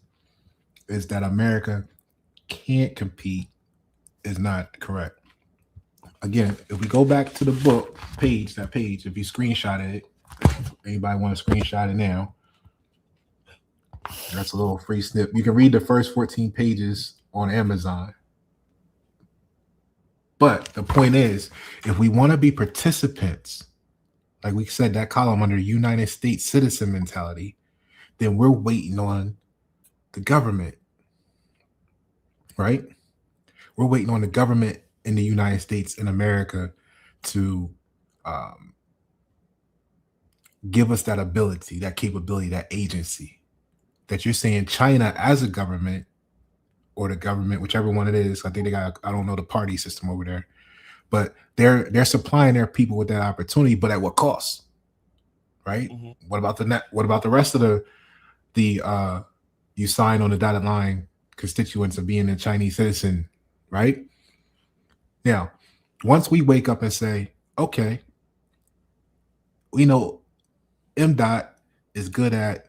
is that America can't compete is not correct. Again, if we go back to the book page, that page, if you screenshot it, anybody want to screenshot it now? That's a little free snip. You can read the first 14 pages on Amazon. But the point is, if we want to be participants, like we said, that column under United States citizen mentality, then we're waiting on the government, right? We're waiting on the government in the United States in America to give us that ability, that capability, that agency. That you're saying China as a government, or the government, whichever one it is. I think they got, I don't know the party system over there, but they're supplying their people with that opportunity, but at what cost? Right? Mm-hmm. What about the net? What about the rest of the you sign on the dotted line constituents of being a Chinese citizen, right? Now, once we wake up and say, okay, we know MDOT is good at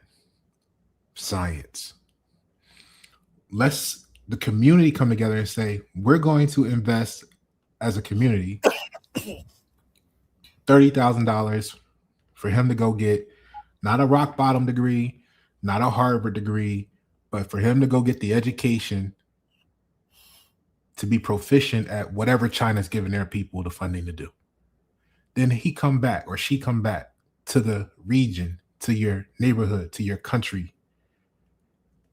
science. Let's the community come together and say, we're going to invest as a community $30,000 for him to go get not a rock bottom degree, not a Harvard degree, but for him to go get the education to be proficient at whatever China's giving their people the funding to do. Then he come back or she come back to the region, to your neighborhood, to your country.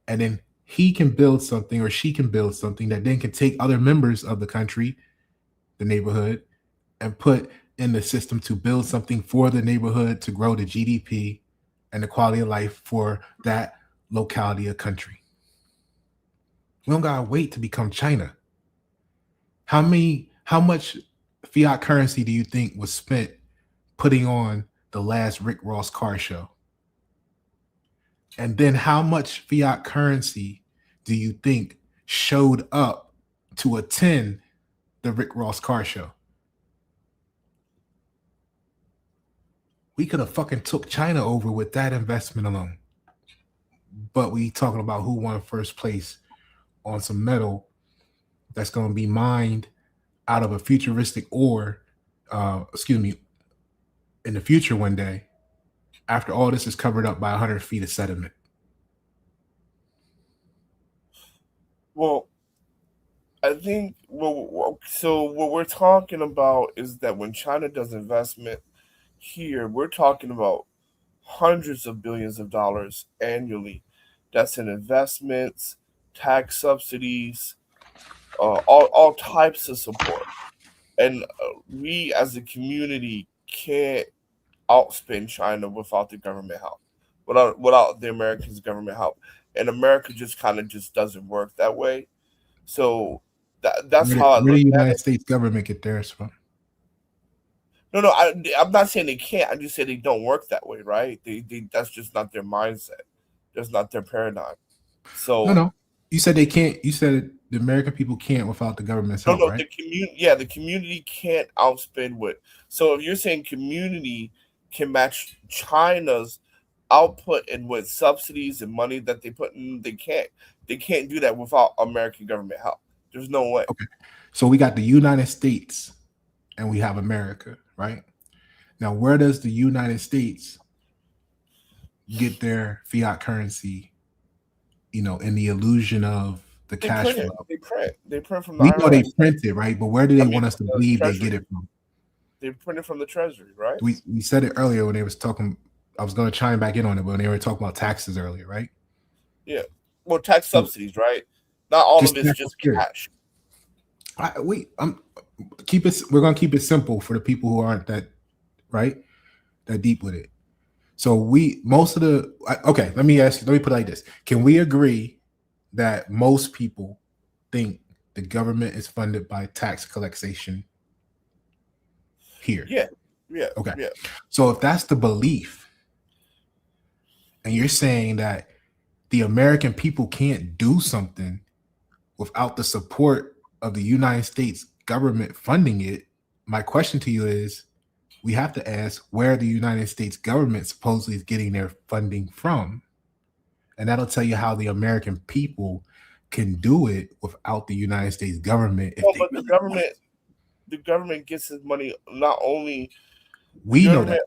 And then he can build something or she can build something that then can take other members of the country, the neighborhood, and put in the system to build something for the neighborhood to grow the GDP and the quality of life for that locality or country. We don't gotta wait to become China. How much fiat currency do you think was spent putting on the last Rick Ross car show? And then how much fiat currency do you think showed up to attend the Rick Ross car show? We could have fucking took China over with that investment alone. But we talking about who won first place on some metal that's going to be mined out of a futuristic ore, in the future one day, after all this is covered up by 100 feet of sediment. Well, I think so what we're talking about is that when China does investment here, we're talking about hundreds of billions of dollars annually. That's in investments, tax subsidies, all types of support. And we as a community can't outspend China without the government help, without the Americans' government help. And America just kind of just doesn't work that way. So that's how I Where look the at United it. States government get theirs from? No, I'm not saying they can't. I just say they don't work that way, right? They that's just not their mindset. That's not their paradigm. So No. You said they can't. You said the American people can't without the government's help, right? the community can't outspend what. So if you're saying community can match China's output and with subsidies and money that they put in, they can't. They can't do that without American government help. There's no way. Okay. So we got the United States and we have America, right? Now, where does the United States get their fiat currency, in the illusion of the cash flow? They print from the We know they IRS. print it, right? But where do they want us to the believe they Treasury. get it from? They print it from the Treasury, right? We said it earlier when they was talking. I was going to chime back in on it, but when they were talking about taxes earlier, right? Yeah. Well, tax subsidies, right? Not all Just of it's tax just subsidies. cash. We're gonna keep it simple for the people who aren't that deep with it. So let me put it like this. Can we agree that most people think the government is funded by tax collection here. Yeah. Okay. Yeah. So if that's the belief, and you're saying that the American people can't do something without the support of the United States government funding it, my question to you is, we have to ask where the United States government supposedly is getting their funding from. And that'll tell you how the American people can do it without the United States government. Well, but the government gets its money not only We know that.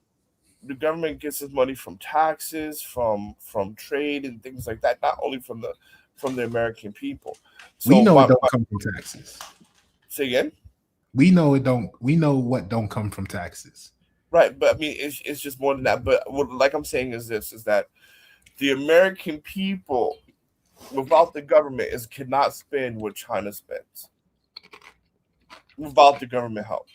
the government gets its money from taxes, from trade and things like that, not only from the American people. So We know it don't come from taxes. say again? We know it don't. We know what don't come from taxes. Right, but I mean it's just more than that. But what like I'm saying is that the American people without the government cannot spend what China spends. Without the government help.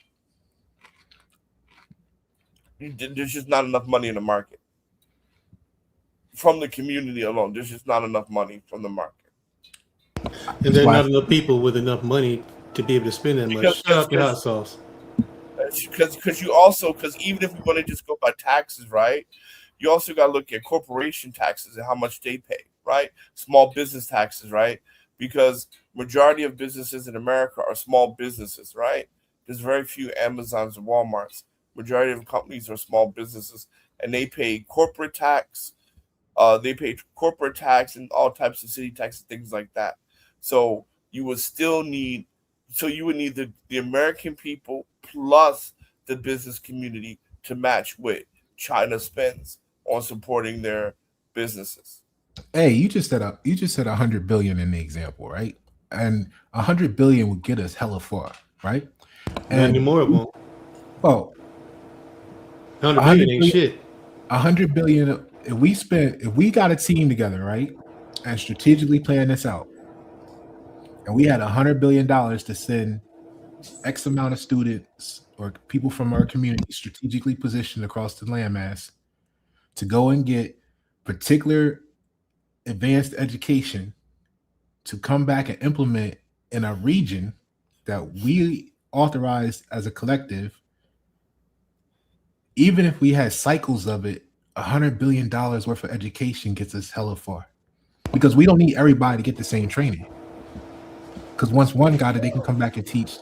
There's just not enough money in the market. From the community alone, there's just not enough money from the market. And there are not enough people with enough money to be able to spend that much. Shut up your hot sauce. Because even if we want to just go by taxes, right? You also got to look at corporation taxes and how much they pay, right? Small business taxes, right? Because majority of businesses in America are small businesses, right? There's very few Amazons and Walmarts. Majority of companies are small businesses, and they pay corporate tax. They pay corporate tax and all types of city tax and things like that. So you would still need, the American people plus the business community to match what China spends on supporting their businesses. Hey, you just said 100 billion in the example, right? And 100 billion would get us hella far, right? Not anymore, it won't. Well, 100 billion ain't shit. 100 billion. If we got a team together, right, and strategically plan this out, and we had $100 billion to send X amount of students or people from our community strategically positioned across the landmass to go and get particular advanced education to come back and implement in a region that we authorized as a collective, even if we had cycles of it, $100 billion worth of education gets us hella far. Because we don't need everybody to get the same training. Because once one got it, they can come back and teach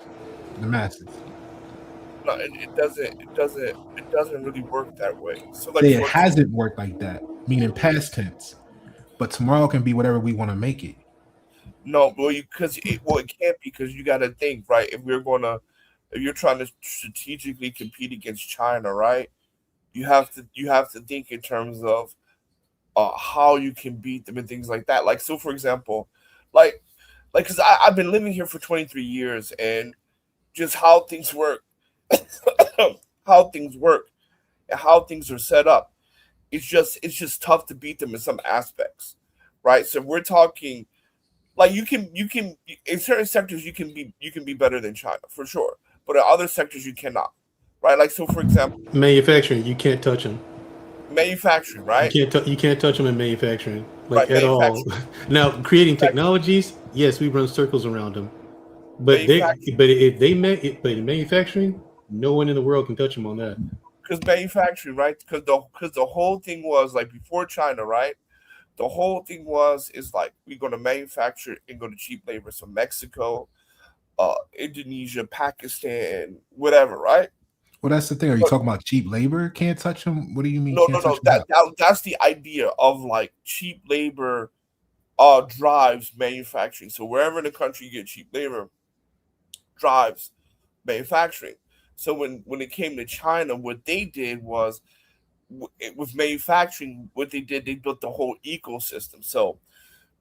the masses. No, it doesn't really work that way. So it hasn't worked like that, meaning past tense. But tomorrow can be whatever we want to make it. No, well, it can't, because you got to think, right? If you're trying to strategically compete against China, right? You have to think in terms of how you can beat them and things like that. Like, so for example, like because I've been living here for 23 years, and just how things work, and how things are set up. It's just tough to beat them in some aspects, right? So we're talking, like, you can in certain sectors you can be better than China for sure, but in other sectors you cannot, right? Like, so for example, manufacturing, you can't touch them. Manufacturing, right? You can't touch them in manufacturing, like, right, at all. Now, creating technologies, yes, we run circles around them, but in manufacturing, no one in the world can touch them on that. Because manufacturing, right? Because the whole thing was, like, before China, right? The whole thing is like, we're going to manufacture and go to cheap labor. So Mexico, Indonesia, Pakistan, whatever, right? Well, that's the thing. Are you talking about cheap labor? Can't touch them? What do you mean? No. That's the idea of, like, cheap labor drives manufacturing. So wherever in the country you get cheap labor, drives manufacturing. So when it came to China, what they did was, with manufacturing, what they did, they built the whole ecosystem. So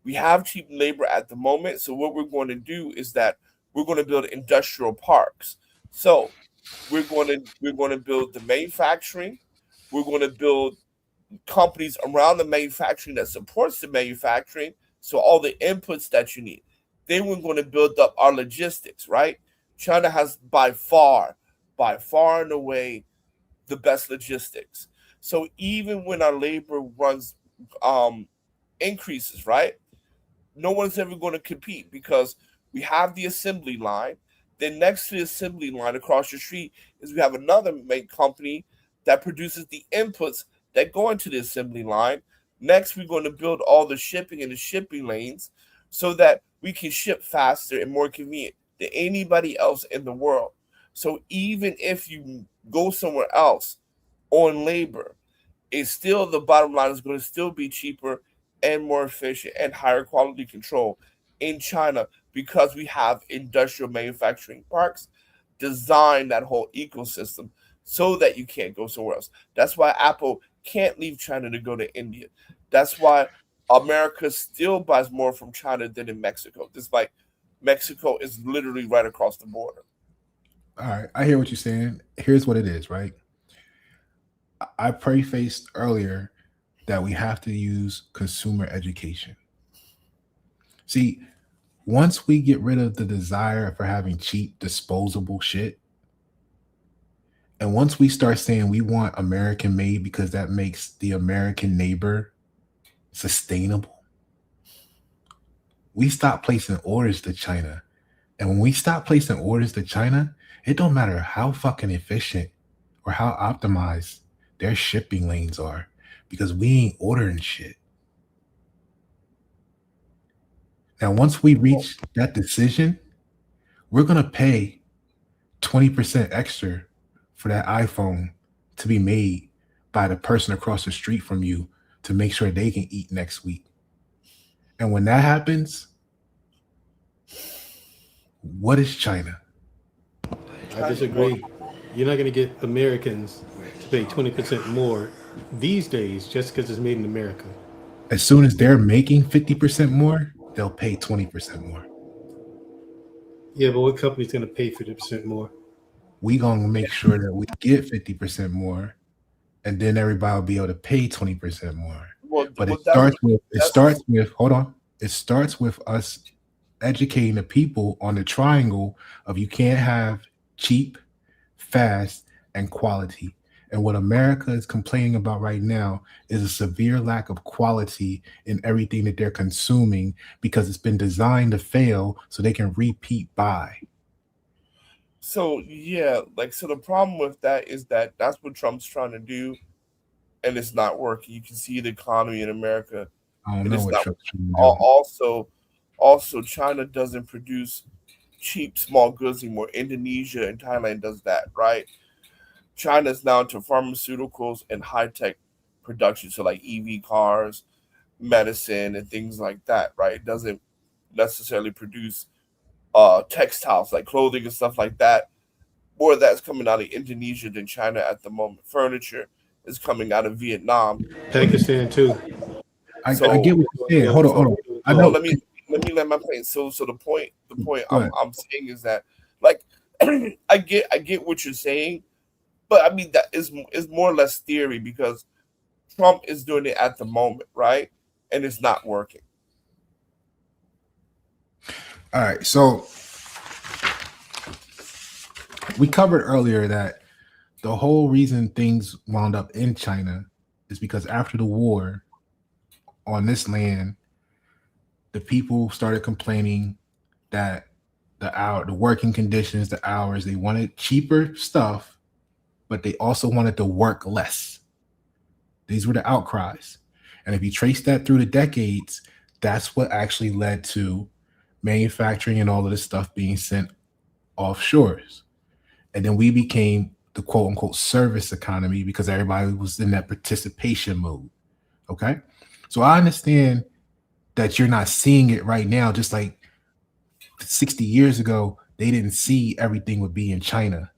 we have cheap labor at the moment. So what we're going to do is that we're going to build industrial parks. So we're going to build the manufacturing. We're going to build companies around the manufacturing that supports the manufacturing. So all the inputs that you need. Then we're going to build up our logistics, right? China has by far and away the best logistics. So even when our labor runs increases, right? No one's ever going to compete, because we have the assembly line. Then next to the assembly line across the street is we have another main company that produces the inputs that go into the assembly line. Next, we're going to build all the shipping and the shipping lanes so that we can ship faster and more convenient than anybody else in the world. So even if you go somewhere else on labor, it's still, the bottom line is going to still be cheaper and more efficient and higher quality control in China, because we have industrial manufacturing parks designed that whole ecosystem so that you can't go somewhere else. That's why Apple can't leave China to go to India. That's why America still buys more from China than in Mexico. Despite Mexico is literally right across the border. All right, I hear what you're saying. Here's what it is, right? I prefaced earlier that we have to use consumer education. See, once we get rid of the desire for having cheap, disposable shit, and once we start saying we want American made because that makes the American neighbor sustainable, we stop placing orders to China. And when we stop placing orders to China, it don't matter how fucking efficient or how optimized their shipping lanes are, because we ain't ordering shit. Now, once we reach that decision, we're going to pay 20% extra for that iPhone to be made by the person across the street from you to make sure they can eat next week. And when that happens, what is China? I disagree. You're not going to get Americans to pay 20% more these days just because it's made in America. As soon as they're making 50% more, they'll pay 20% more. Yeah, but what company's going to pay 50% more? We gonna make sure that we get 50% more, and then everybody will be able to pay 20% more. But it starts with us educating the people on the triangle of you can't have cheap, fast, and quality. And what America is complaining about right now is a severe lack of quality in everything that they're consuming, because it's been designed to fail so they can repeat buy. So yeah, so the problem with that is that that's what Trump's trying to do, and it's not working. You can see the economy in America. I don't know what Trump's trying to do. Also, China doesn't produce cheap small goods anymore. Indonesia and Thailand does that, right? China's now into pharmaceuticals and high-tech production, so like EV cars, medicine, and things like that, right? It doesn't necessarily produce textiles like clothing and stuff like that. More of that's coming out of Indonesia than China at the moment. Furniture is coming out of Vietnam. Pakistan too. I get what you're saying. Hold on. I know. Let me let my point. So the point I'm saying is that, I get what you're saying, but I mean that is more or less theory, because Trump is doing it at the moment, right? And it's not working. All right, so we covered earlier that the whole reason things wound up in China is because after the war on this land, the people started complaining that the working conditions, the hours, they wanted cheaper stuff, but they also wanted to work less. These were the outcries. And if you trace that through the decades, that's what actually led to manufacturing and all of this stuff being sent offshores. And then we became the quote unquote service economy because everybody was in that participation mode. Okay. So I understand that you're not seeing it right now, just like 60 years ago, they didn't see everything would be in China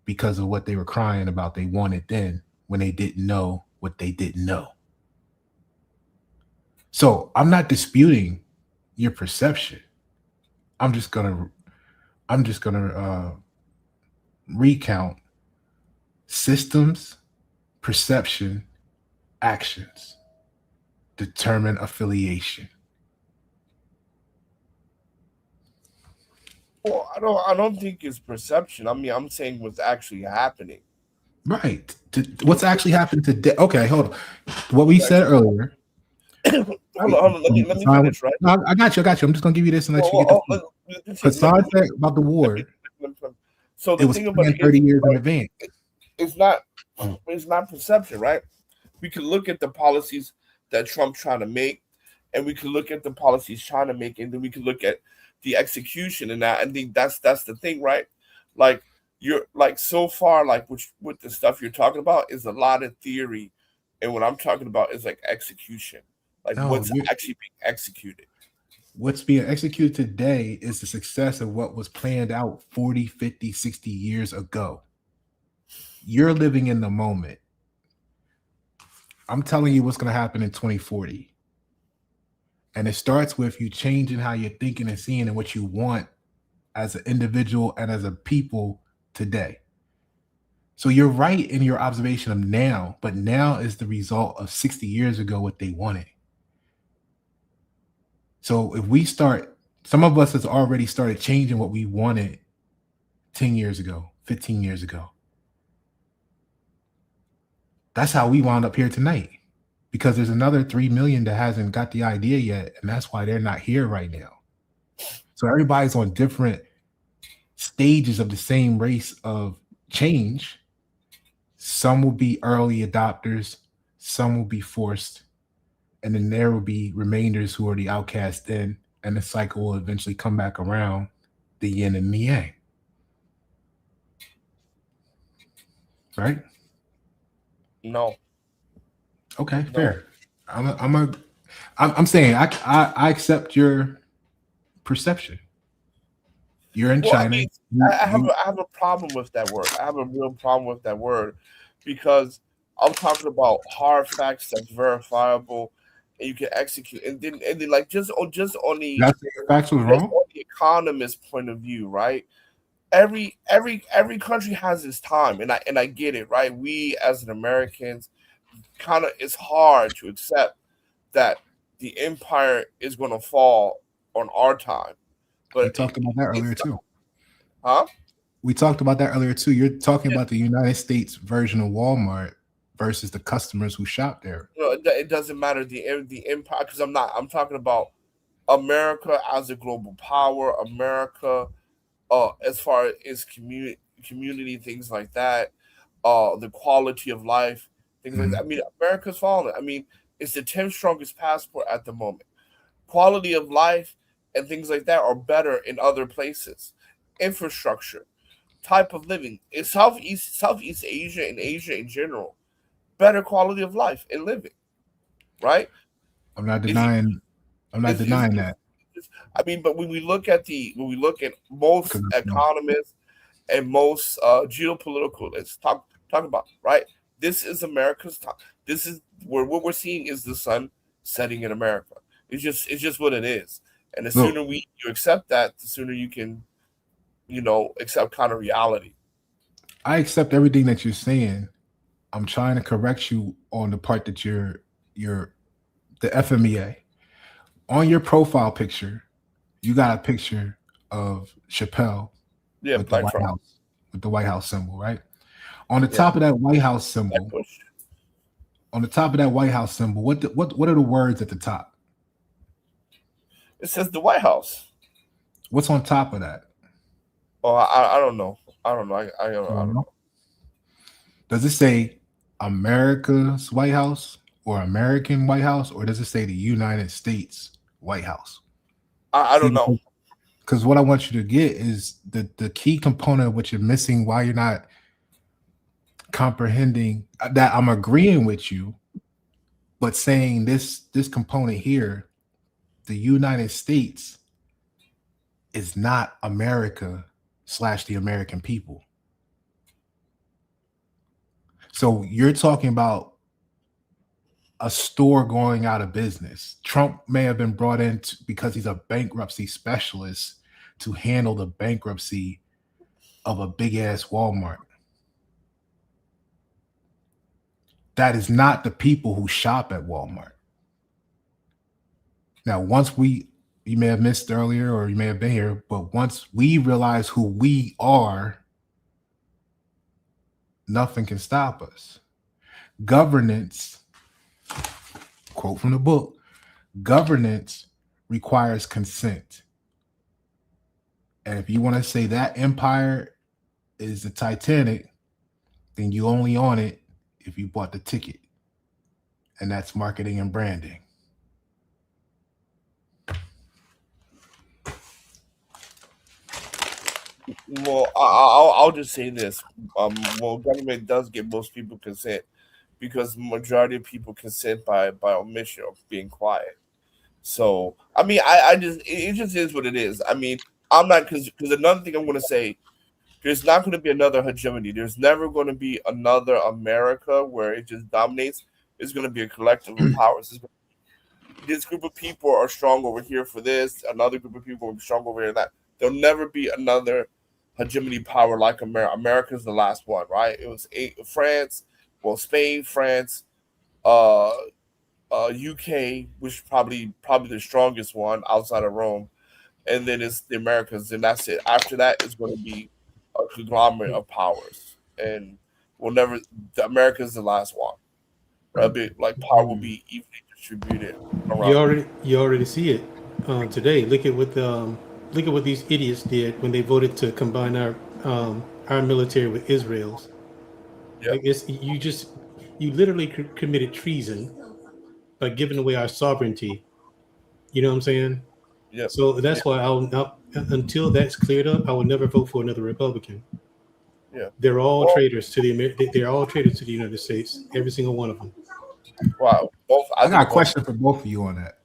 because of what they were crying about they wanted then, when they didn't know what they didn't know. So I'm not disputing your perception. I'm just gonna recount systems, perception, actions determine affiliation. Well, I don't think it's perception. I mean, I'm saying what's actually happening. Right. What's actually happened today? Okay, hold on. What we said earlier hold on. Let me finish, right? No, I got you. I'm just gonna give you this and let you get the point. Hassan said about the war. So It the was thing about planned it 30 is, years in right, advance. it's not perception, right? We can look at the policies that Trump's trying to make, and we can look at the policies trying to make, and then we can look at the execution. And that, I think that's the thing, right? Like you're like so far, like with the stuff you're talking about is a lot of theory, and what I'm talking about is like execution, like No, what's actually being executed. What's being executed today is the success of what was planned out 40, 50, 60 years ago. You're living in the moment. I'm telling you what's going to happen in 2040. And it starts with you changing how you're thinking and seeing and what you want as an individual and as a people today. So you're right in your observation of now, but now is the result of 60 years ago what they wanted. So if we start, some of us has already started changing what we wanted 10 years ago, 15 years ago. That's how we wound up here tonight, because there's another 3 million that hasn't got the idea yet, and that's why they're not here right now. So everybody's on different stages of the same race of change. Some will be early adopters, some will be forced, and then there will be remainders who are the outcast in, and the cycle will eventually come back around, the yin and the yang. Right? No. Okay, fair. I'm saying I accept your perception. You're in Well, China. I mean, I have a problem with that word. I have a real problem with that word because I'm talking about hard facts that's verifiable and you can execute. And then like just on the That's the facts was just wrong. on the economist point of view, right? Every country has its time, and I get it, right? We as an Americans kind of, it's hard to accept that the empire is going to fall on our time. We But talked about that earlier too. huh? We talked about that earlier too. You're talking about the United States version of Walmart versus the customers who shop there. No, it doesn't matter the empire, because I'm talking about America as a global power, America as far as community things like that, the quality of life, things like that. I mean, America's fallen. I mean, it's the 10th strongest passport at the moment. Quality of life and things like that are better in other places. Infrastructure, type of living in Southeast Asia and Asia in general, better quality of life and living, right? I'm not denying that. I mean, but when we look at most economists and most geopolitical, let's talk about, right? This is America's time. This is where what we're seeing is the sun setting in America. It's just what it is. And the sooner you accept that, the sooner you can, accept kind of reality. I accept everything that you're saying. I'm trying to correct you on the part that you're the FMEA. On your profile picture, you got a picture of Chappelle with the White House, with the White House symbol, right? On the top of that White House symbol, what are the words at the top? It says the White House. What's on top of that? Oh, I don't know. I don't know. Does it say America's White House or American White House, or does it say the United States White House? I don't know. Because what I want you to get is the key component of what you're missing, why you're not comprehending that. I'm agreeing with you, but saying this component here, the United States is not America / the American people. So you're talking about a store going out of business. Trump may have been brought in because he's a bankruptcy specialist to handle the bankruptcy of a big ass Walmart. That is not the people who shop at Walmart. Now, you may have missed earlier or you may have been here, but once we realize who we are, nothing can stop us. Governance, quote from the book, Governance requires consent. And if you want to say that empire is the Titanic, then you only own it if you bought the ticket. And that's marketing and branding. Well, I'll just say this. Well, government does give most people consent because majority of people consent by omission or being quiet. So, I mean, I just it just is what it is. I mean, I'm not because another thing I'm going to say, there's not going to be another hegemony. There's never going to be another America where it just dominates. It's going to be a collective of powers. This group of people are strong over here for this. Another group of people are strong over here for that. There'll never be another hegemony power like America. America's the last one, right? It was France, well, Spain, France, UK, which is probably the strongest one outside of Rome, and then it's the Americas, and that's it. After that, it's going to be a conglomerate of powers, and we'll never. The America's the last one. Right? Like power will be evenly distributed around. You already see it today. Look at what these idiots did when they voted to combine our military with Israel's. Yep. Like you literally committed treason by giving away our sovereignty. You know what I'm saying? Yep. So that's why until that's cleared up, I will never vote for another Republican. Yeah. They're all traitors to they're all traitors to the United States. Every single one of them. Wow. I got a question for both of you on that.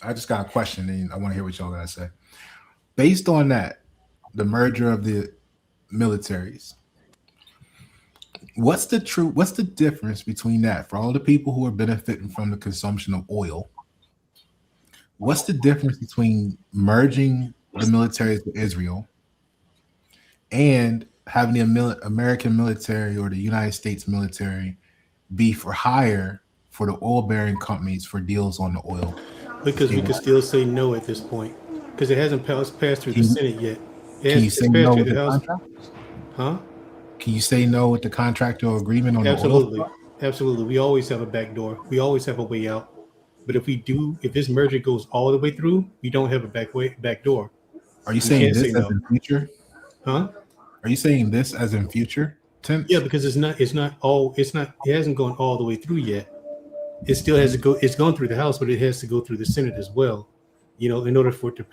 I just got a question, and I want to hear what y'all got to say. Based on that, the merger of the militaries, what's the difference between that for all the people who are benefiting from the consumption of oil? What's the difference between merging the militaries with Israel and having the American military or the United States military be for hire for the oil-bearing companies for deals on the oil? Because we can still say no at this point. Because it hasn't passed through the Senate yet. Can you say no with the contract? Huh? Can you say no with the contractual agreement on the oil? Absolutely. We always have a back door. We always have a way out. But if this merger goes all the way through, we don't have a back door. Are you saying this as in future? Huh? Are you saying this as in future tense? Yeah, because it hasn't gone all the way through yet. It still has to go. It's gone through the House, but it has to go through the Senate as well. You know, in order for it to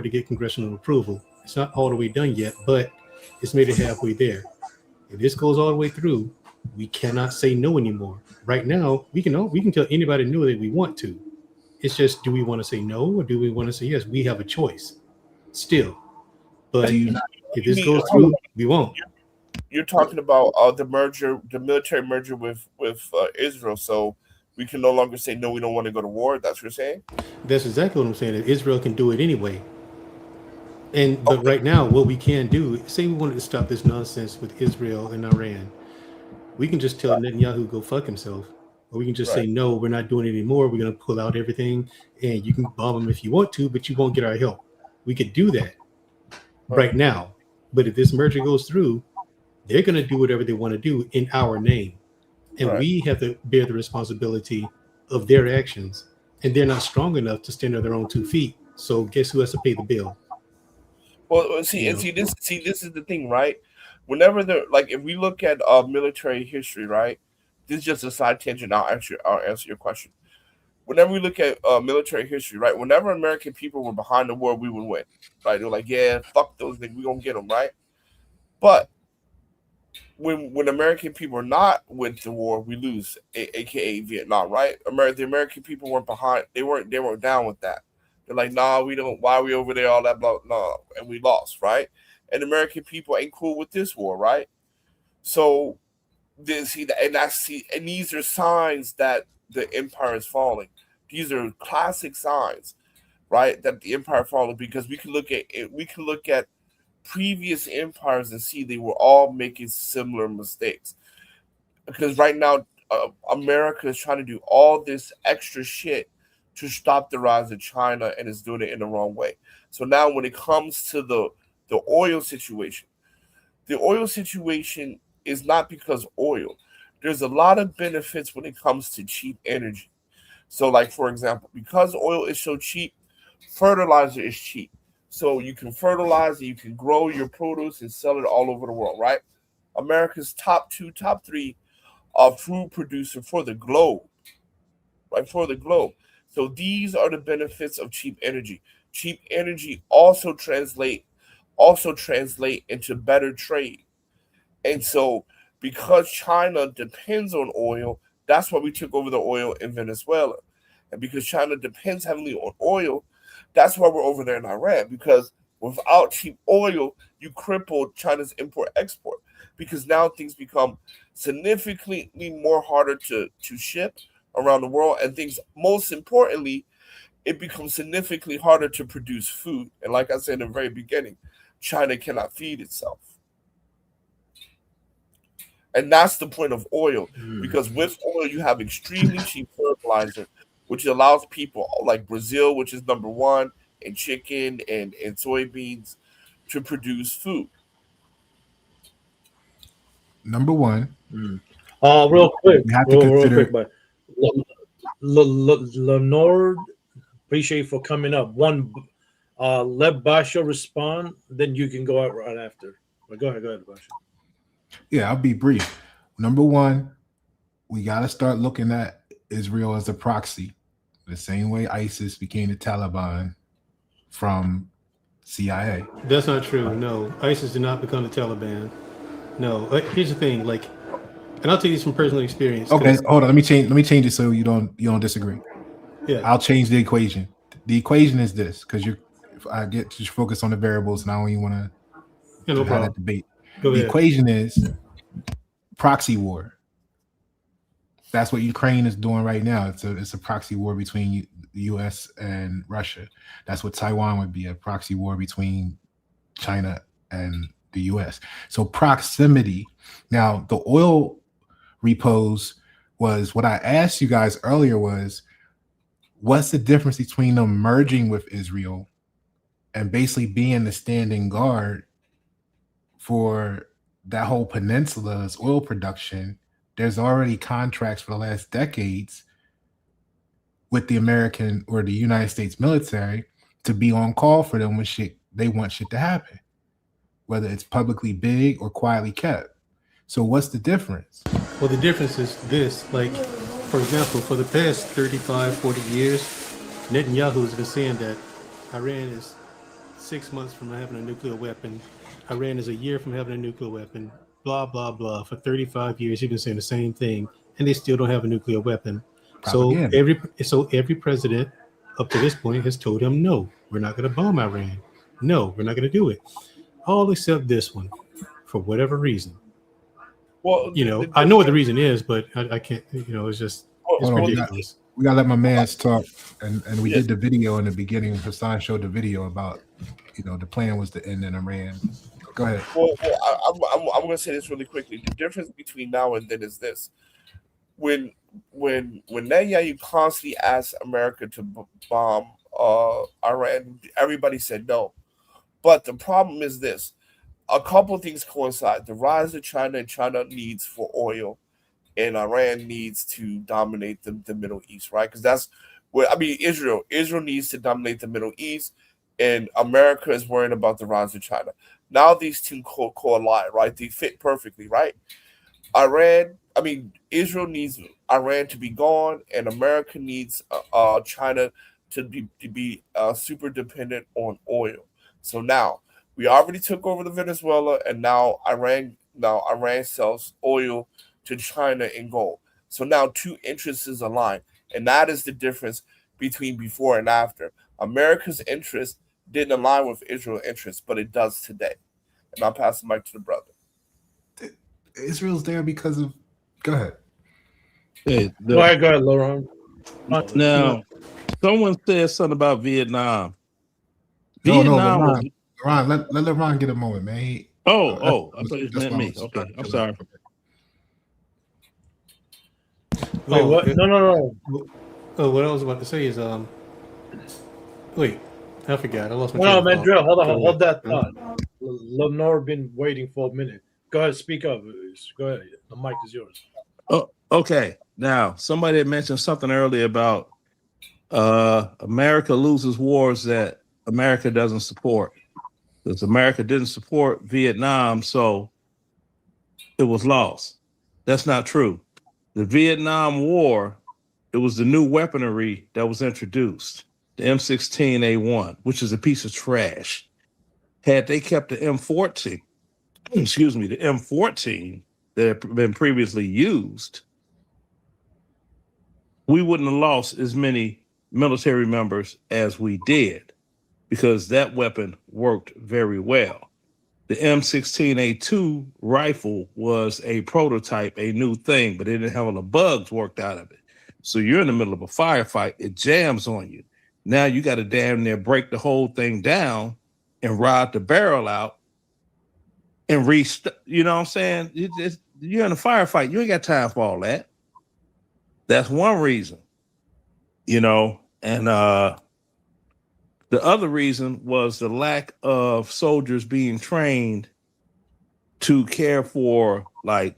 get congressional approval. It's not all the way done yet, but it's made it halfway there. If this goes all the way through, we cannot say no anymore. Right now, we can tell anybody no that we want to. It's just, do we want to say no or do we want to say yes? We have a choice still. But if this goes through, we won't. You're talking about the military merger with Israel. So we can no longer say no. We don't want to go to war. That's what you're saying. That's exactly what I'm saying. That Israel can do it anyway. But right now, what we can do, say we wanted to stop this nonsense with Israel and Iran, we can just tell Netanyahu go fuck himself, or we can just say no, we're not doing it anymore. We're going to pull out everything, and you can bomb them if you want to, but you won't get our help. We could do that right now. But if this merger goes through, they're going to do whatever they want to do in our name, and we have to bear the responsibility of their actions. And they're not strong enough to stand on their own 2 feet. So guess who has to pay the bill? Well, this is the thing, right? Whenever if we look at military history, right? This is just a side tangent. I'll answer your question. Whenever we look at military history, right? Whenever American people were behind the war, we would win, right? They're like, yeah, fuck those things, we gonna get them, right? But when American people are not with the war, we lose, aka Vietnam, right? The American people weren't behind; they weren't down with that. They're like, nah, we don't. Why are we over there? All that, blah, no, and we lost, right? And American people ain't cool with this war, right? So these are signs that the empire is falling. These are classic signs, right? That the empire is falling, because we can look at previous empires and see they were all making similar mistakes. Because right now, America is trying to do all this extra shit to stop the rise of China, and is doing it in the wrong way. So now when it comes to the oil situation is not because oil. There's a lot of benefits when it comes to cheap energy. So, like for example, because oil is so cheap, fertilizer is cheap. So you can fertilize, you can grow your produce and sell it all over the world, right? America's top 2, top 3 food producer for the globe, right? For the globe. So these are the benefits of cheap energy. Cheap energy also translate into better trade. And so because China depends on oil, that's why we took over the oil in Venezuela. And because China depends heavily on oil, that's why we're over there in Iran. Because without cheap oil, you crippled China's import-export. Because now things become significantly more harder to ship around the world. And things, most importantly, it becomes significantly harder to produce food. And like I said in the very beginning, China cannot feed itself. And that's the point of oil, because with oil, you have extremely cheap fertilizer, which allows people like Brazil, which is number 1 in chicken and soybeans, to produce food. Number one, Real quick, we have to real consider. quick, but Lenord, appreciate you for coming up. Let Basha respond, then you can go out right after. But go ahead, Basha. Yeah, I'll be brief. Number one, we got to start looking at Israel as a proxy, the same way ISIS became the Taliban from CIA. That's not true. No, ISIS did not become the Taliban. No, here's the thing. Like, and I'll tell you this from personal experience. Okay, hold on. Let me change it so you don't disagree. Yeah, I'll change the equation. The equation is this, because I get to focus on the variables, and I don't even want to no have problem. that debate. Go The ahead. equation is proxy war. That's what Ukraine is doing right now. It's a proxy war between the U.S. and Russia. That's what Taiwan would be, a proxy war between China and the U.S. So proximity. Now, the oil repos was what I asked you guys earlier was, what's the difference between them merging with Israel and basically being the standing guard for that whole peninsula's oil production? There's already contracts for the last decades with the American or the United States military to be on call for them when they want shit to happen, whether it's publicly big or quietly kept. So what's the difference? Well, the difference is this. Like, for example, for the past 35, 40 years, Netanyahu has been saying that Iran is 6 months from having a nuclear weapon. Iran is a year from having a nuclear weapon. Blah, blah, blah. For 35 years, he's been saying the same thing, and they still don't have a nuclear weapon. Propaganda. So every president up to this point has told him, no, we're not going to bomb Iran. No, we're not going to do it. All except this one, for whatever reason. Well, I know what the reason is, but I can't. It's just it's Hold on, ridiculous. we gotta let my man's talk, and we did the video in the beginning. Hassan showed the video about the plan was to end in Iran. Go ahead. Well, I'm going to say this really quickly. The difference between now and then is this: when Netanyahu constantly asked America to bomb Iran, everybody said no. But the problem is this: a couple of things coincide. The rise of China and China needs for oil, and Iran needs to dominate the Middle East, right? Because that's what Israel needs to dominate the Middle East, and America is worrying about the rise of China. Now these two collide, right? They fit perfectly, right? Israel needs Iran to be gone, and America needs China to be super dependent on oil. So now we already took over the Venezuela, and now Iran sells oil to China in gold. So now two interests align, and that is the difference between before and after. America's interest didn't align with Israel's interest, but it does today. And I'll pass the mic to the brother. Israel's there because of. Go ahead. Hey, Go ahead, Laurent. now, someone said something about Vietnam. No, Vietnam was. Ron, let LeBron get a moment, man. I thought it meant me. Okay, I'm sorry. Wait, what? No. Oh, what I was about to say is wait, I forgot. I lost my. No, man, Drill. Hold that thought. Lenore been waiting for a minute. Go ahead, speak up. Go ahead. The mic is yours. Oh, okay. Now, somebody had mentioned something earlier about America loses wars that America doesn't support. Because America didn't support Vietnam, so it was lost. That's not true. The Vietnam War, it was the new weaponry that was introduced, the M16A1, which is a piece of trash. Had they kept the M14, the M14 that had been previously used, we wouldn't have lost as many military members as we did, because that weapon worked very well. The M16A2 rifle was a prototype, a new thing, but it didn't have all the bugs worked out of it. So you're in the middle of a firefight, it jams on you. Now you got to damn near break the whole thing down and ride the barrel out and you know what I'm saying? You're in a firefight. You ain't got time for all that. That's one reason, you know, and the other reason was the lack of soldiers being trained to care for like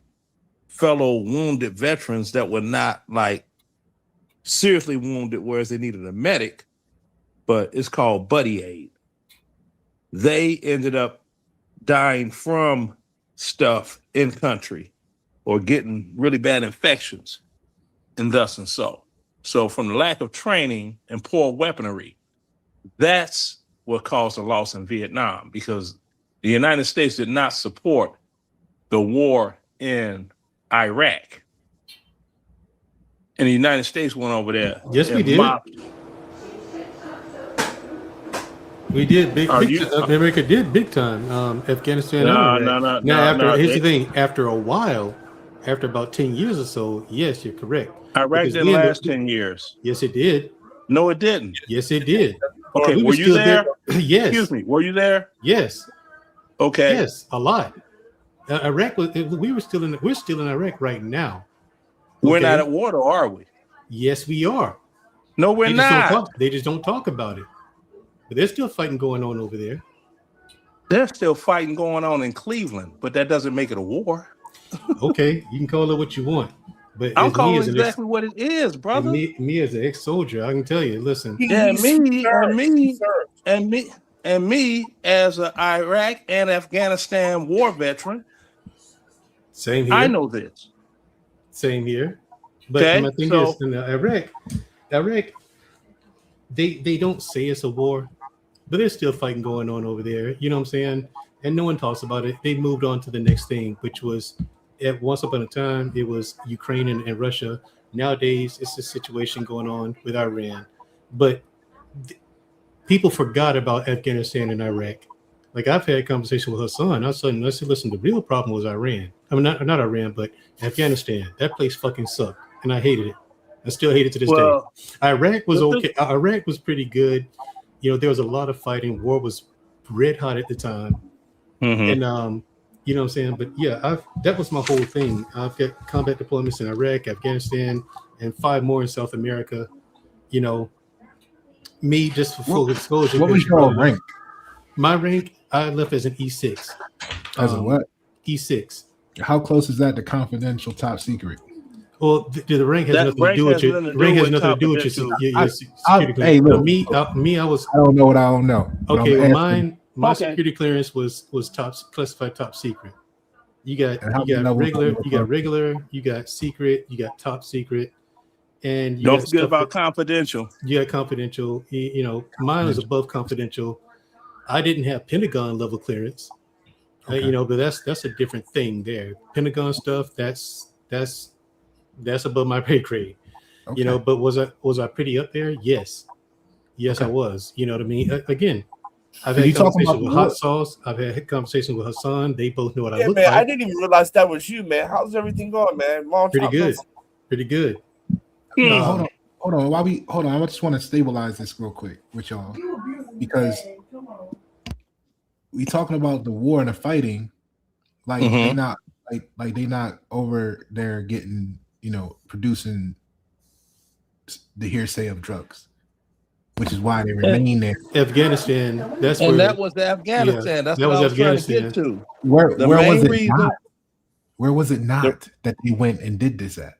fellow wounded veterans that were not like seriously wounded, whereas they needed a medic, but it's called buddy aid. They ended up dying from stuff in country or getting really bad infections and thus and so. So from the lack of training and poor weaponry, that's what caused the loss in Vietnam, because the United States did not support the war in Iraq. And the United States went over there. Yes, we did. We did big America did big time. Afghanistan. No. Here's the thing. After a while, after about 10 years or so, yes, you're correct. Iraq didn't last 10 years. Yes, it did. No, it didn't. Yes, it did. Okay, were you there? Yes. Excuse me, were you there? Yes. Okay. Yes, a lot. Iraq was. We're still in Iraq right now. We're not at war, though, are we? Yes, we are. No, we're not. They just don't talk about it. But there's still fighting going on over there. There's still fighting going on in Cleveland, but that doesn't make it a war. Okay, you can call it what you want. But I'm calling exactly what it is, brother. Me as an ex-soldier, I can tell you. Listen, and me as an Iraq and Afghanistan war veteran. Same here. I know this. Same here. But my thing is, in Iraq, they don't say it's a war, but there's still fighting going on over there. You know what I'm saying? And no one talks about it. They moved on to the next thing, which was, once upon a time, it was Ukraine and Russia. Nowadays, it's a situation going on with Iran. But people forgot about Afghanistan and Iraq. Like, I've had a conversation with Hassan. I said, listen, the real problem was Iran. I mean, not Iran, but Afghanistan. That place fucking sucked, and I hated it. I still hate it to this day. Iraq was okay. Iraq was pretty good. You know, there was a lot of fighting. War was red hot at the time. Mm-hmm. And you know what I'm saying? But yeah, that was my whole thing. I've got combat deployments in Iraq, Afghanistan, and 5 more in South America. You know, me, just for full disclosure. What was your rank? My rank, I left as an E6. As a what? E6. How close is that to confidential top secret? Well, the rank has nothing to do with your rank. Has nothing to do with your security. Hey, look, I was. I don't know what I don't know. Okay, well, my security clearance was classified top secret. You got regular, you got secret, you got top secret, and you don't forget about confidential. You got confidential. You know, mine was above confidential. I didn't have Pentagon level clearance. Okay. You know, but that's a different thing there. Pentagon stuff, that's above my pay grade. Okay. You know, but was I pretty up there? Yes, okay. I was. You know what I mean? Again, I've had conversations with Hot Sauce. I've had conversations with Hassan. They both know what I look man, like. I didn't even realize that was you, man. How's everything going, man? Pretty good. Hold on. I just want to stabilize this real quick with y'all, because we talking about the war and the fighting, like they not like they not over there getting, you know, producing the hearsay of drugs, which is why they remain there. Afghanistan. That was Afghanistan. Yeah, that's what I was Afghanistan. Trying to get to. Where was it not? Where was it not that they went and did this at?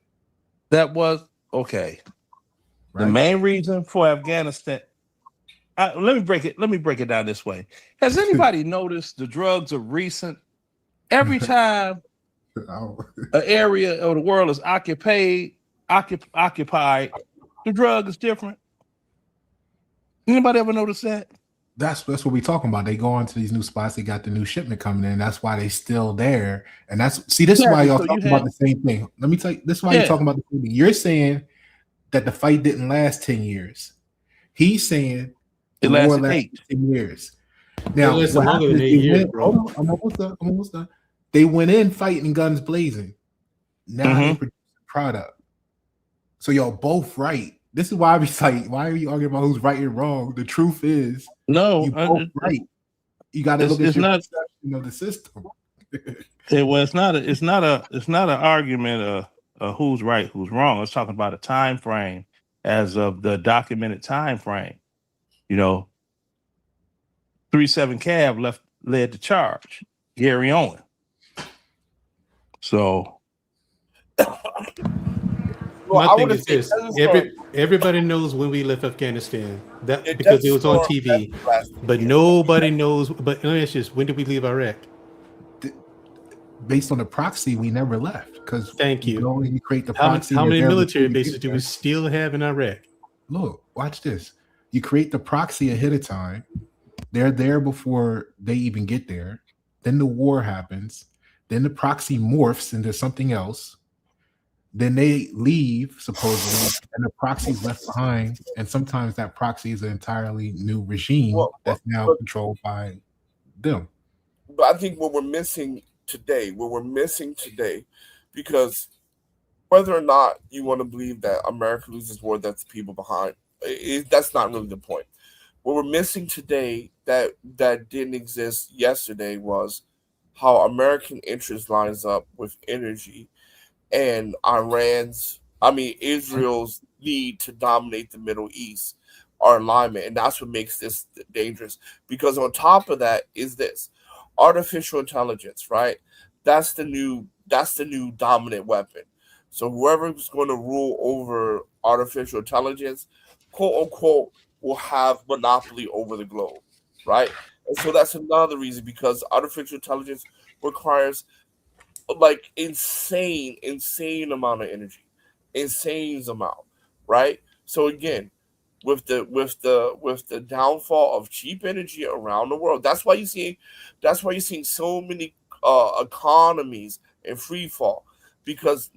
That was okay. right? The main reason for Afghanistan. Let me break it down this way. Has anybody noticed the drugs of recent? Every time Oh, an area of the world is occupied, the drug is different. Anybody ever notice that? that's what we talking about. They go into these new spots. They got the new shipment coming in. That's why they still there. And this is why Exactly. y'all So you talking had- about the same thing. Let me tell you, this is why you're Yeah. talking about the same thing. You're saying that the fight didn't last 10 years. He's saying It the war lasted lasted 8. 10 years. Now, lasted what longer happened than is 8 they years, went, bro. hold on, I'm almost done. They went in fighting guns blazing. Now they produce a product. So y'all both right. This is why I be like, why are you arguing about who's right and wrong? The truth is, No, you both right. You got to look at it's your not- perception of the system. it's not an argument of who's right, who's wrong. It's talking about a time frame as of the documented time frame. 37 Cav led the charge, Gary Owen. So Well, My I thing wanna is say this: Desert Storm- everybody knows when we left Afghanistan, that Yeah, because it Desert was on Storm TV. definitely lasted a But year. nobody knows. But let me ask you this: when did we leave Iraq? Based on the proxy, we never left because Thank you. go and you create the How proxy. many they're there military before you bases get do we there. still have in Iraq? Look, watch this. You create the proxy ahead of time. They're there before they even get there. Then the war happens. Then the proxy morphs into something else. Then they leave, supposedly, and the proxy's left behind. And sometimes that proxy is an entirely new regime that's now controlled by them. But I think what we're missing today, because whether or not you want to believe that America loses war, that's people behind, that's not really the point. What we're missing today that didn't exist yesterday was how American interest lines up with energy and Israel's need to dominate the Middle East are alignment. And that's what makes this dangerous. Because on top of that is this artificial intelligence, right? That's the new dominant weapon. So whoever's going to rule over artificial intelligence, quote unquote, will have monopoly over the globe, right? And so that's another reason, because artificial intelligence requires like insane amount of energy, insane amount, right? So again, with the downfall of cheap energy around the world, that's why you're seeing so many economies in free fall, because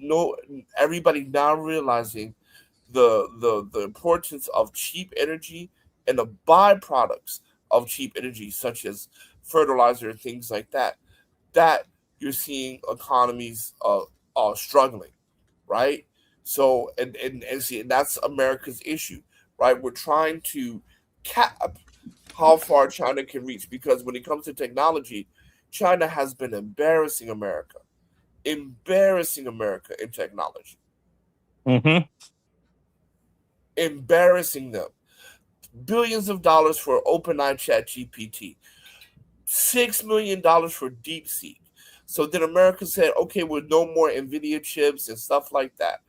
everybody now realizing the importance of cheap energy and the byproducts of cheap energy, such as fertilizer and things like that. That you're seeing economies struggling, right? So and see, that's America's issue, right? We're trying to cap how far China can reach, because when it comes to technology, China has been embarrassing America in technology, embarrassing them. Billions of dollars for OpenAI ChatGPT, $6 million for DeepSeek. So then America said, okay, with no more NVIDIA chips and stuff like that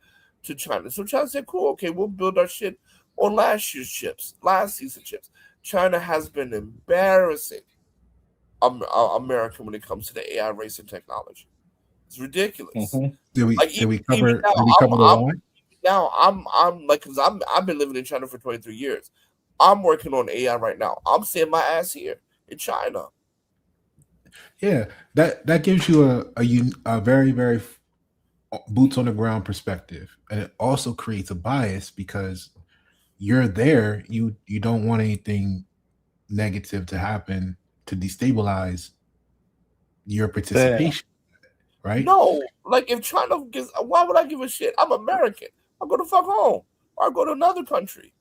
to China. So China said, cool, okay, we'll build our shit on last season's chips. China has been embarrassing America when it comes to the AI race and technology. It's ridiculous. Did we cover now, the line? Now I'm like, because I've been living in China for 23 years. I'm working on AI right now. I'm seeing my ass here in China. Yeah, that gives you a very, very boots on the ground perspective, and it also creates a bias because you're there. You don't want anything negative to happen to destabilize your participation, right? No, like if China gives, why would I give a shit? I'm American. I'll go to fuck home, or I'll go to another country.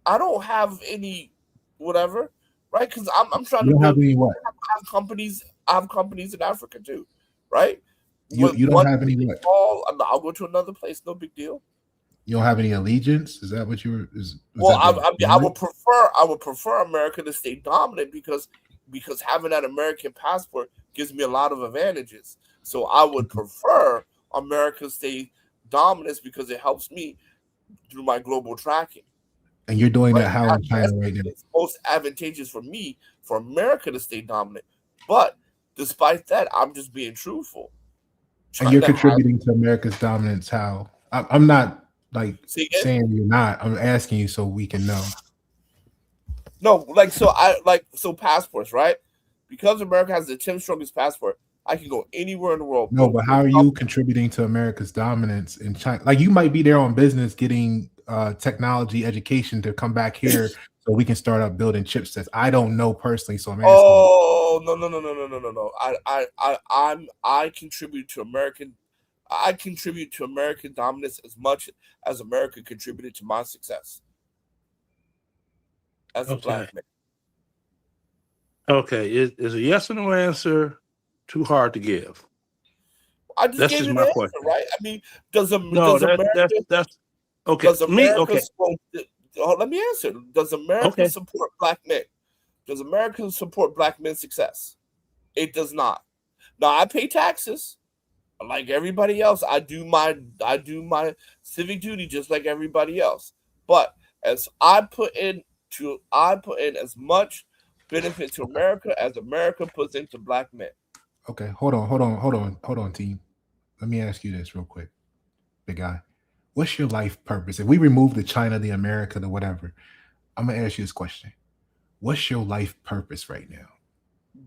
I don't have any whatever, right? Because I'm trying You to don't have build. any what? I have companies in Africa too, right? You don't have any what? I'll go to another place. No big deal. You don't have any allegiance? Is that what you were? Well, I would prefer America to stay dominant because having that American passport gives me a lot of advantages. So I would prefer America stay dominant because it helps me through my global tracking. And you're doing Right? that how in China right now? It's most advantageous for me, for America to stay dominant. But despite that, I'm just being truthful. And you're Trying to hide- contributing to America's dominance how? I'm not like Say again? saying you're not. I'm asking you so we can know. No, so passports, right? Because America has the 10th strongest passport, I can go anywhere in the world. No, but how are you contributing to America's dominance in China? Like you might be there on business getting technology education to come back here so we can start up building chipsets. I don't know personally, so I'm asking. Oh no. I contribute to American dominance as much as America contributed to my success as a black man. Okay, is a yes or no answer too hard to give? I just That's gave just you my the answer, question. right? I mean, does No, America that's okay. does America Okay. let me answer. Does America support black men? Does America support black men's success? It does not. Now I pay taxes like everybody else. I do my civic duty just like everybody else. But as I put in as much benefit to America as America puts into black men. Okay, hold on, team. Let me ask you this real quick, big guy. What's your life purpose? If we remove the China, the America, the whatever, I'm gonna ask you this question. What's your life purpose right now?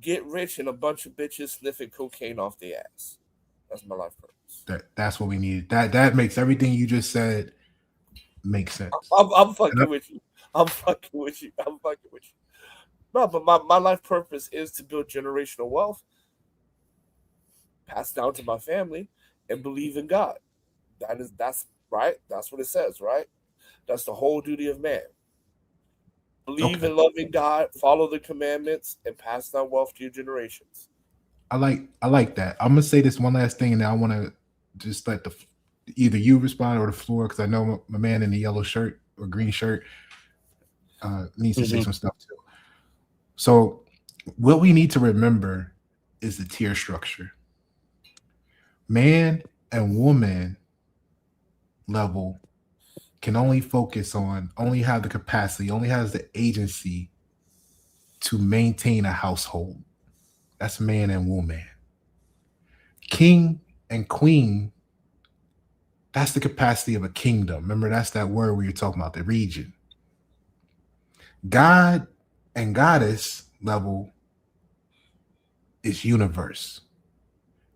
Get rich and a bunch of bitches sniffing cocaine off the ass. That's my life purpose. That's what we need. That makes everything you just said make sense. I'm fucking with you. I'm fucking with you. No, but my life purpose is to build generational wealth, pass down to my family, and believe in God. That's right. That's what it says, right? That's the whole duty of man. Believe in loving God, follow the commandments, and pass down wealth to your generations. I like that. I'm gonna say this one last thing, and then I want to just let either you respond or the floor, because I know my man in the yellow shirt or green shirt needs to say some stuff too. So what we need to remember is the tier structure. Man and woman level can only have the capacity, only has the agency to maintain a household. That's man and woman. King and queen, that's the capacity of a kingdom. Remember, that's that word we were talking about, the region. God and goddess level is universe.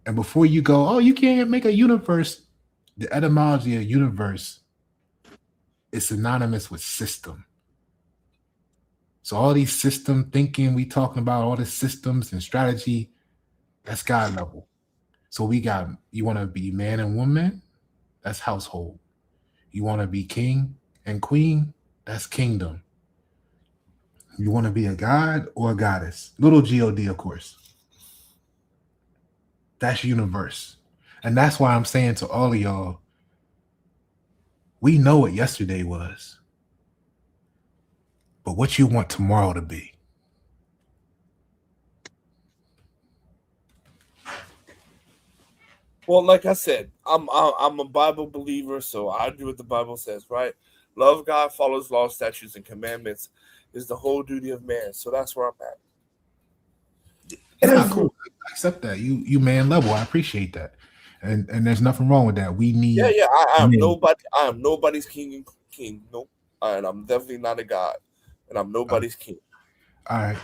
And before you go, oh, you can't make a universe, the etymology of universe is synonymous with system. So all these system thinking we talking about, all the systems and strategy, that's God level. So you want to be man and woman, that's household. You want to be king and queen, that's kingdom. You want to be a god or a goddess, little God, of course. That's universe. And that's why I'm saying to all of y'all, we know what yesterday was, but what you want tomorrow to be. Well, like I said, I'm a Bible believer, so I do what the Bible says, right? Love God, follow His laws, statutes, and commandments is the whole duty of man. So that's where I'm at. Yeah, cool. I accept that. You man level. I appreciate that. And there's nothing wrong with that. We need. Yeah. I am nobody. I am nobody's king. Nope. And I'm definitely not a god. And I'm nobody's king. All right,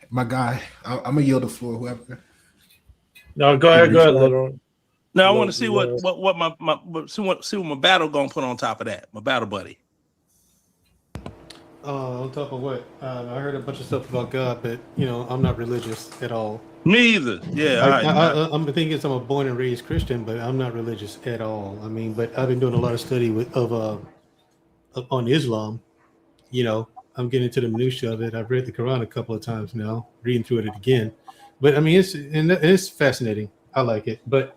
my guy. I'm gonna yield the floor. Whoever. No, go ahead, Little. Now I want to see what my battle gonna put on top of that. My battle buddy. On top of what? I heard a bunch of stuff about God, but I'm not religious at all. Me either. Yeah, I'm thinking I'm a born and raised Christian, but I'm not religious at all. I mean, but I've been doing a lot of study on Islam. I'm getting into the minutia of it. I've read the Quran a couple of times now, reading through it again. But I mean, it's fascinating. I like it, but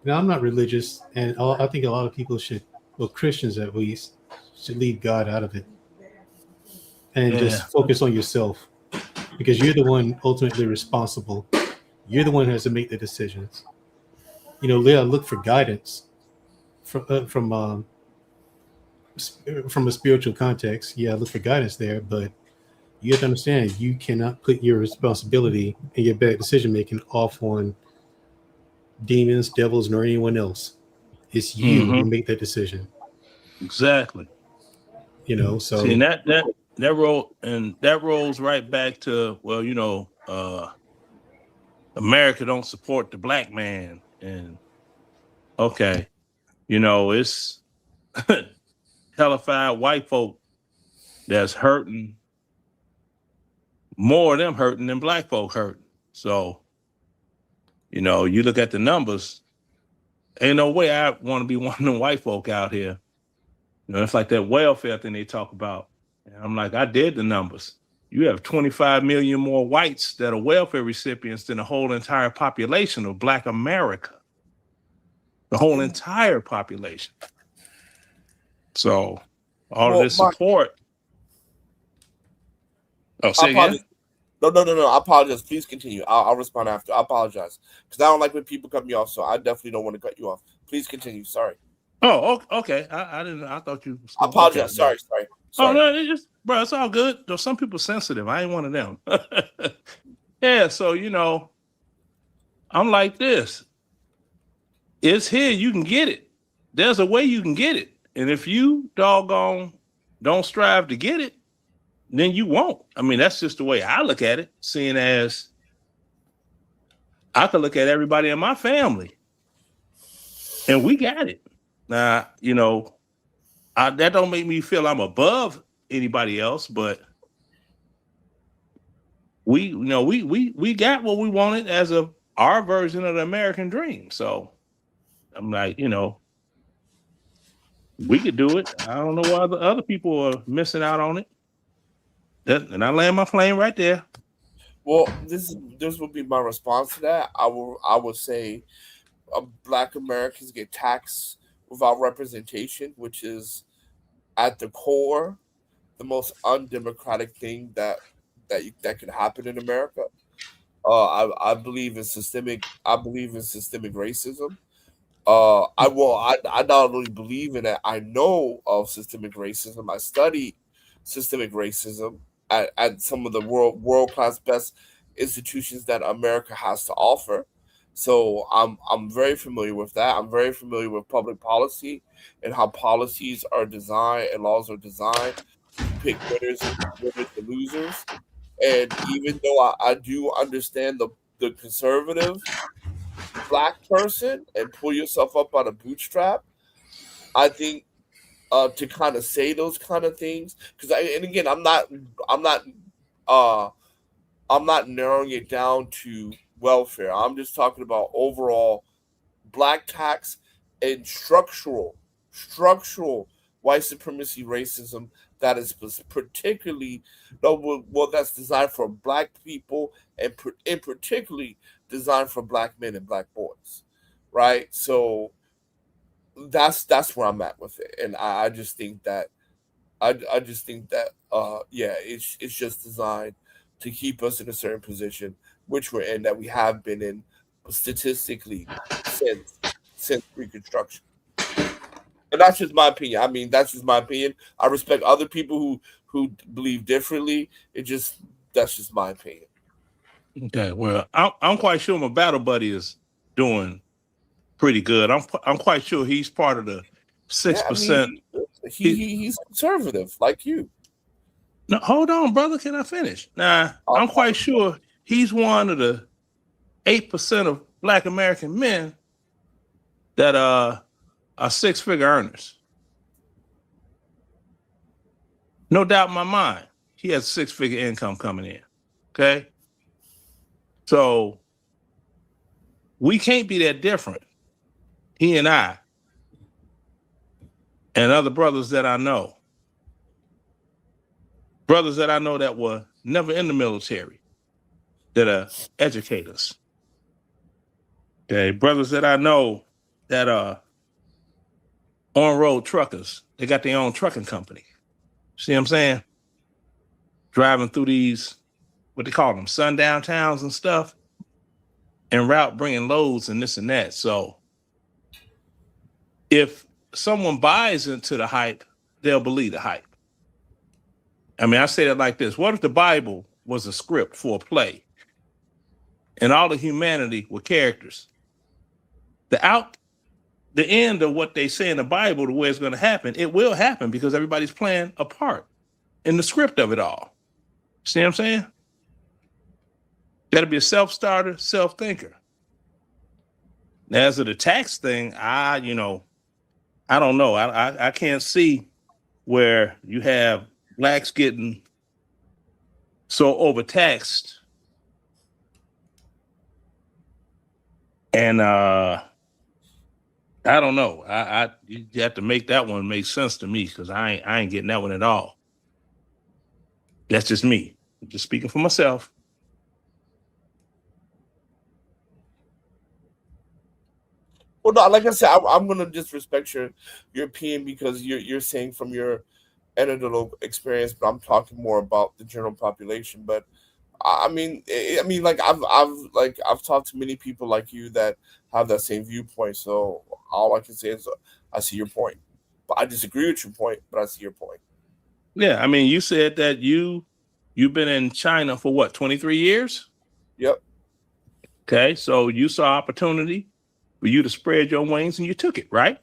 I'm not religious, and I think a lot of people Christians at least, should leave God out of it and just focus on yourself, because you're the one ultimately responsible. You're the one who has to make the decisions. Look for guidance from from a spiritual context, yeah, look for guidance there, but you have to understand you cannot put your responsibility and your bad decision making off on demons, devils, nor anyone else. It's you who make that decision. Exactly. You know, so See, and that rolls right back to, well, you know, America don't support the black man, and okay, you know, it's hellified white folk that's hurting, more of them hurting than black folk hurting. So, you know, you look at the numbers, ain't no way I want to be one of them white folk out here. You know, it's like that welfare thing they talk about. And I'm like, I did the numbers. You have 25 million more whites that are welfare recipients than the whole entire population of Black America. The whole entire population. So all of this support. Oh, say again? No. I apologize. Please continue. I'll respond after. I apologize because I don't like when people cut me off. So I definitely don't want to cut you off. Please continue. Sorry. Oh, okay. I didn't. I thought you. I apologize. Okay. Sorry. Oh no, it's just, bro. It's all good. Though some people sensitive. I ain't one of them. Yeah. So you know, I'm like this. It's here. You can get it. There's a way you can get it. And if you doggone don't strive to get it, then you won't. I mean, that's just the way I look at it, seeing as I could look at everybody in my family and we got it. Now, you know, that don't make me feel I'm above anybody else, but we got what we wanted as our version of the American dream. So I'm like, you know, we could do it. I don't know why the other people are missing out on it. And I land my plane right there. Well, this would be my response to that. I would say Black Americans get taxed without representation, which is at the core the most undemocratic thing that could happen in America. I believe in systemic racism. I not only believe in it, I know of systemic racism. I study systemic racism at some of the world class best institutions that America has to offer. So I'm very familiar with that. I'm very familiar with public policy and how policies are designed and laws are designed to pick winners and losers. And even though I do understand the conservative Black person and pull yourself up on a bootstrap, I think to kind of say those kind of things, because I'm not narrowing it down to welfare. I'm just talking about overall Black tax and structural white supremacy racism that is particularly that's designed for Black people and particularly designed for Black men and Black boys, right? So that's where I'm at with it, and I just think that it's just designed to keep us in a certain position, which we're in, that we have been in statistically since Reconstruction. And that's just my opinion. I mean, that's just my opinion. I respect other people who believe differently. That's just my opinion. Okay, well, I'm quite sure my battle buddy is doing pretty good. I'm quite sure he's part of the 6%. He's conservative like you. No, hold on, brother. Can I finish? Nah, I'm quite sure he's one of the 8% of Black American men that are 6-figure earners. No doubt in my mind, he has 6-figure income coming in. Okay. So we can't be that different. He and I and other brothers that I know. Brothers that I know that were never in the military, that are educators. Okay, brothers that I know that are on-road truckers. They got their own trucking company. See what I'm saying? Driving through these, what they call them, sundown towns and stuff, en route bringing loads and this and that. So if someone buys into the hype they'll believe the hype. I mean, I say it like this. What if the Bible was a script for a play and all of humanity were characters? The end of what they say in the Bible, the way it's going to happen, it will happen because everybody's playing a part in the script of it all. See what I'm saying? Got to be a self-starter, self-thinker. Now, as of the tax thing, I don't know. I can't see where you have blacks getting so overtaxed. And I don't know. You have to make that one make sense to me because I ain't getting that one at all. That's just me. I'm just speaking for myself. Well, no, like I said, I'm gonna just respect your opinion because you're saying from your anecdotal experience, but I'm talking more about the general population. But I mean, like I've talked to many people like you that have that same viewpoint. So all I can say is I see your point, but I disagree with your point. But I see your point. Yeah, I mean, you said that you've been in China for what, 23 years? Yep. Okay, so you saw opportunity for you to spread your wings and you took it, right?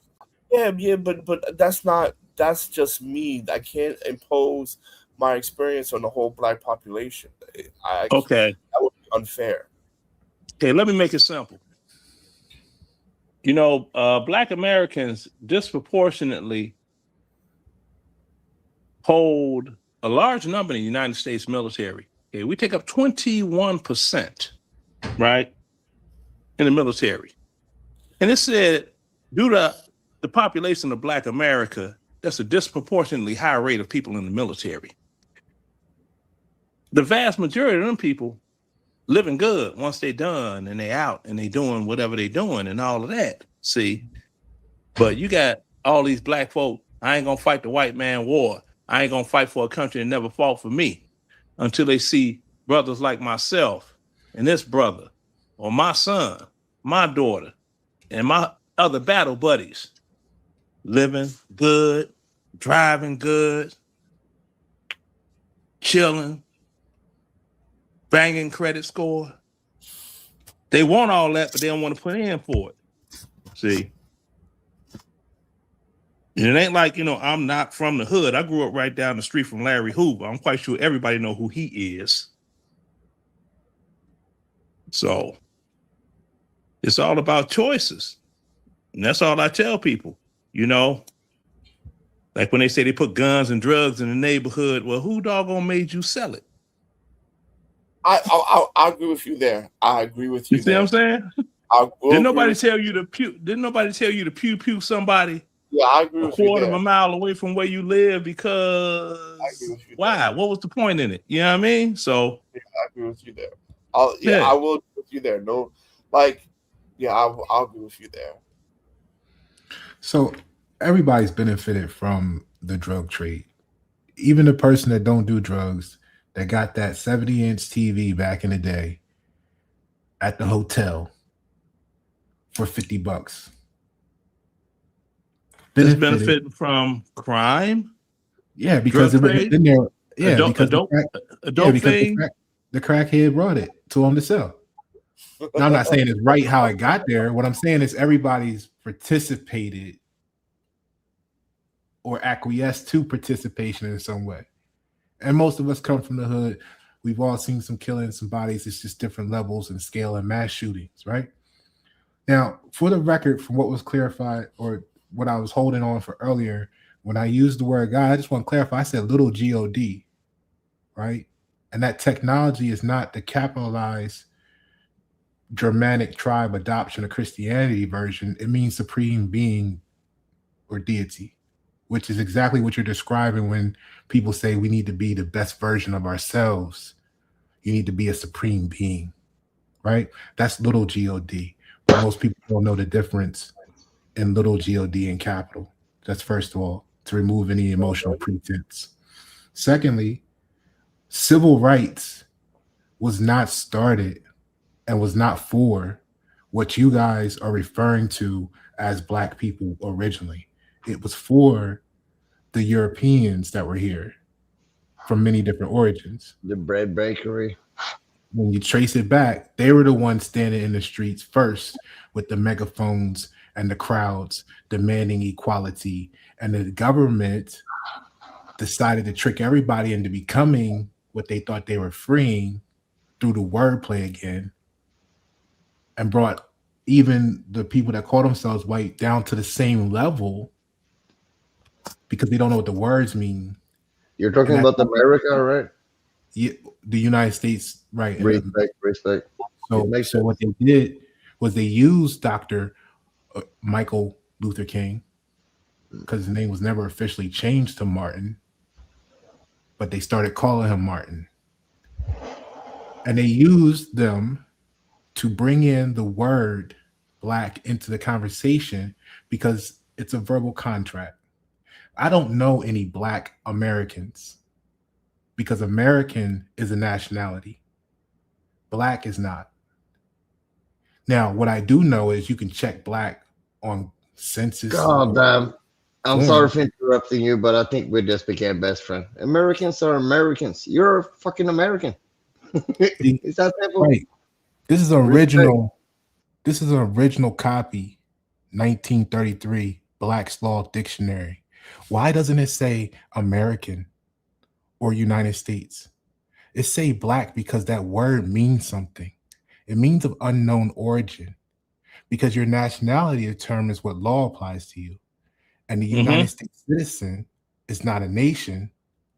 Yeah, but that's just me. I can't impose my experience on the whole black population. Okay. That would be unfair. Okay, let me make it simple. Black Americans disproportionately hold a large number in the United States military. Okay, we take up 21%, right, in the military. And it said, due to the population of Black America, that's a disproportionately high rate of people in the military. The vast majority of them people living good once they done and they out and they doing whatever they doing and all of that. See, but you got all these black folk, I ain't gonna fight the white man war. I ain't gonna fight for a country that never fought for me until they see brothers like myself and this brother or my son, my daughter, and my other battle buddies living good, driving good, chilling, banging credit score. They want all that, but they don't want to put in for it. See? And it ain't like, I'm not from the hood. I grew up right down the street from Larry Hoover. I'm quite sure everybody know who he is. So it's all about choices. And that's all I tell people, like when they say they put guns and drugs in the neighborhood, well, who doggone made you sell it? I agree with you there. I agree with you. You see what I'm saying? Didn't nobody tell you to pew somebody? Yeah, I agree with you. A quarter of a mile away from where you live because why? What was the point in it? You know what I mean? So yeah, I agree with you there. I will agree with you there. No, I'll agree with you there. So everybody's benefited from the drug trade. Even the person that don't do drugs, that got that 70-inch TV back in the day at the hotel for $50. Just benefiting from crime? Yeah, because it was in there. Yeah, because the crackhead brought it to him to sell. Now, I'm not saying it's right how it got there. What I'm saying is everybody's participated or acquiesced to participation in some way. And most of us come from the hood. We've all seen some killings, some bodies. It's just different levels and scale and mass shootings, right? Now, for the record, from what was clarified or what I was holding on for earlier, when I used the word God, I just want to clarify, I said little G-O-D, right? And that technology is not the capitalized Germanic tribe adoption of Christianity version. It means supreme being or deity, which is exactly what you're describing when people say we need to be the best version of ourselves. You need to be a supreme being, right? That's little G-O-D. But most people don't know the difference in little G-O-D and capital. That's first of all, to remove any emotional pretense. Secondly, civil rights was not started and was not for what you guys are referring to as Black people originally. It was for the Europeans that were here from many different origins. The bread bakery. When you trace it back, they were the ones standing in the streets first with the megaphones and the crowds demanding equality. And the government decided to trick everybody into becoming what they thought they were freeing through the wordplay again, and brought even the people that call themselves white down to the same level because they don't know what the words mean. You're talking about America, right? Yeah, the United States, right? Respect. So what they did was they used Dr. Michael Luther King, because his name was never officially changed to Martin, but they started calling him Martin. And they used them to bring in the word black into the conversation because it's a verbal contract. I don't know any black Americans because American is a nationality. Black is not. Now, what I do know is you can check black on census. God damn. I'm sorry for interrupting you, but I think we just became best friends. Americans are Americans. You're a fucking American. Is that simple? Right. This is original. This is an original copy, 1933 Black's Law Dictionary. Why doesn't it say American or United States? It say black because that word means something. It means of unknown origin because your nationality determines what law applies to you. And the United States citizen is not a nation,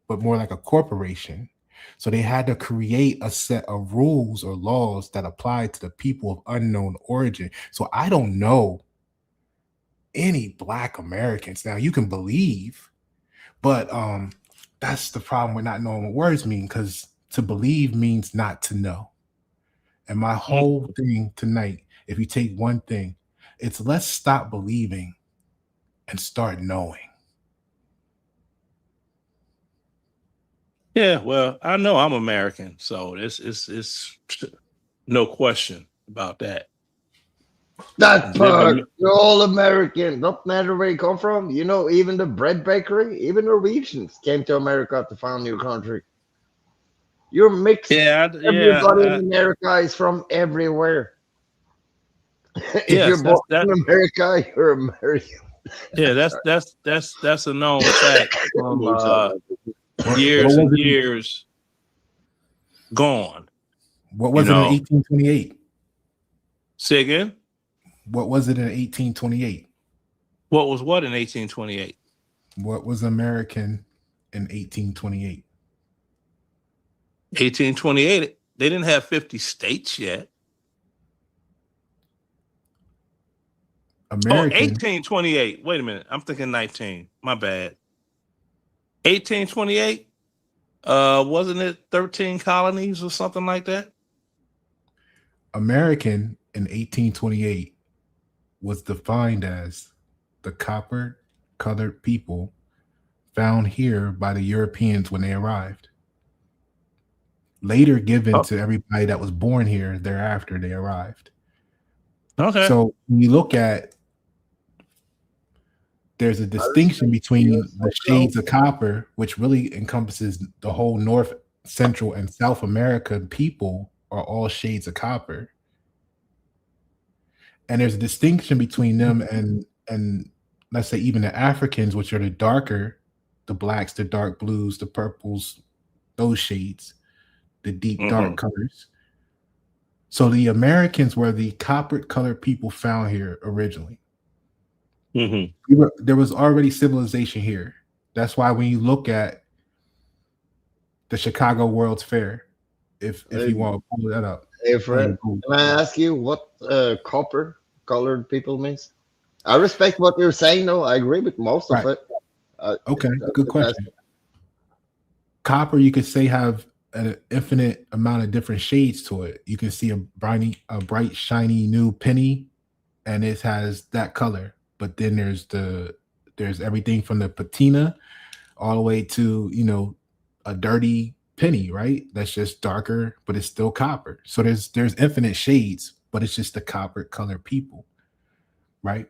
but more like a corporation. So they had to create a set of rules or laws that apply to the people of unknown origin. So I don't know any black Americans. Now you can believe, but that's the problem with not knowing what words mean, because to believe means not to know. And my whole thing tonight, if you take one thing, it's let's stop believing and start knowing. Yeah, well, I know I'm American, so it's no question about that. That part, you're all American. Not matter where you come from. You know, even the bread bakery, even Norwegians came to America to found new country. You're mixed. Everybody in America is from everywhere. If you're born in America, you're American. Yeah, that's a known fact from years and years gone. What was it in 1828? Say again? What was it in 1828? What was what in 1828? What was American in 1828? 1828, they didn't have 50 states yet. American. 1828. Wait a minute. I'm thinking 19. My bad. 1828? Wasn't it 13 colonies or something like that? American in 1828 was defined as the copper-colored people found here by the Europeans when they arrived. Later given to everybody that was born here thereafter they arrived. Okay. So when you look at, there's a distinction between the shades of copper, which really encompasses the whole North, Central, and South America people are all shades of copper. And there's a distinction between them and let's say even the Africans, which are the darker, the blacks, the dark blues, the purples, those shades, the deep dark colors. So the Americans were the copper-colored people found here originally. There was already civilization here. That's why when you look at the Chicago World's Fair, if you want to pull that up. Hey, Fred, can I ask you what copper-colored people means? I respect what you're saying, though. I agree with most of it. Okay, good question. Copper, you could say, have an infinite amount of different shades to it. You can see a bright, shiny new penny, and it has that color. But then there's everything from the patina all the way to a dirty penny, right? That's just darker, but it's still copper. So there's infinite shades, but it's just the copper colored people, right?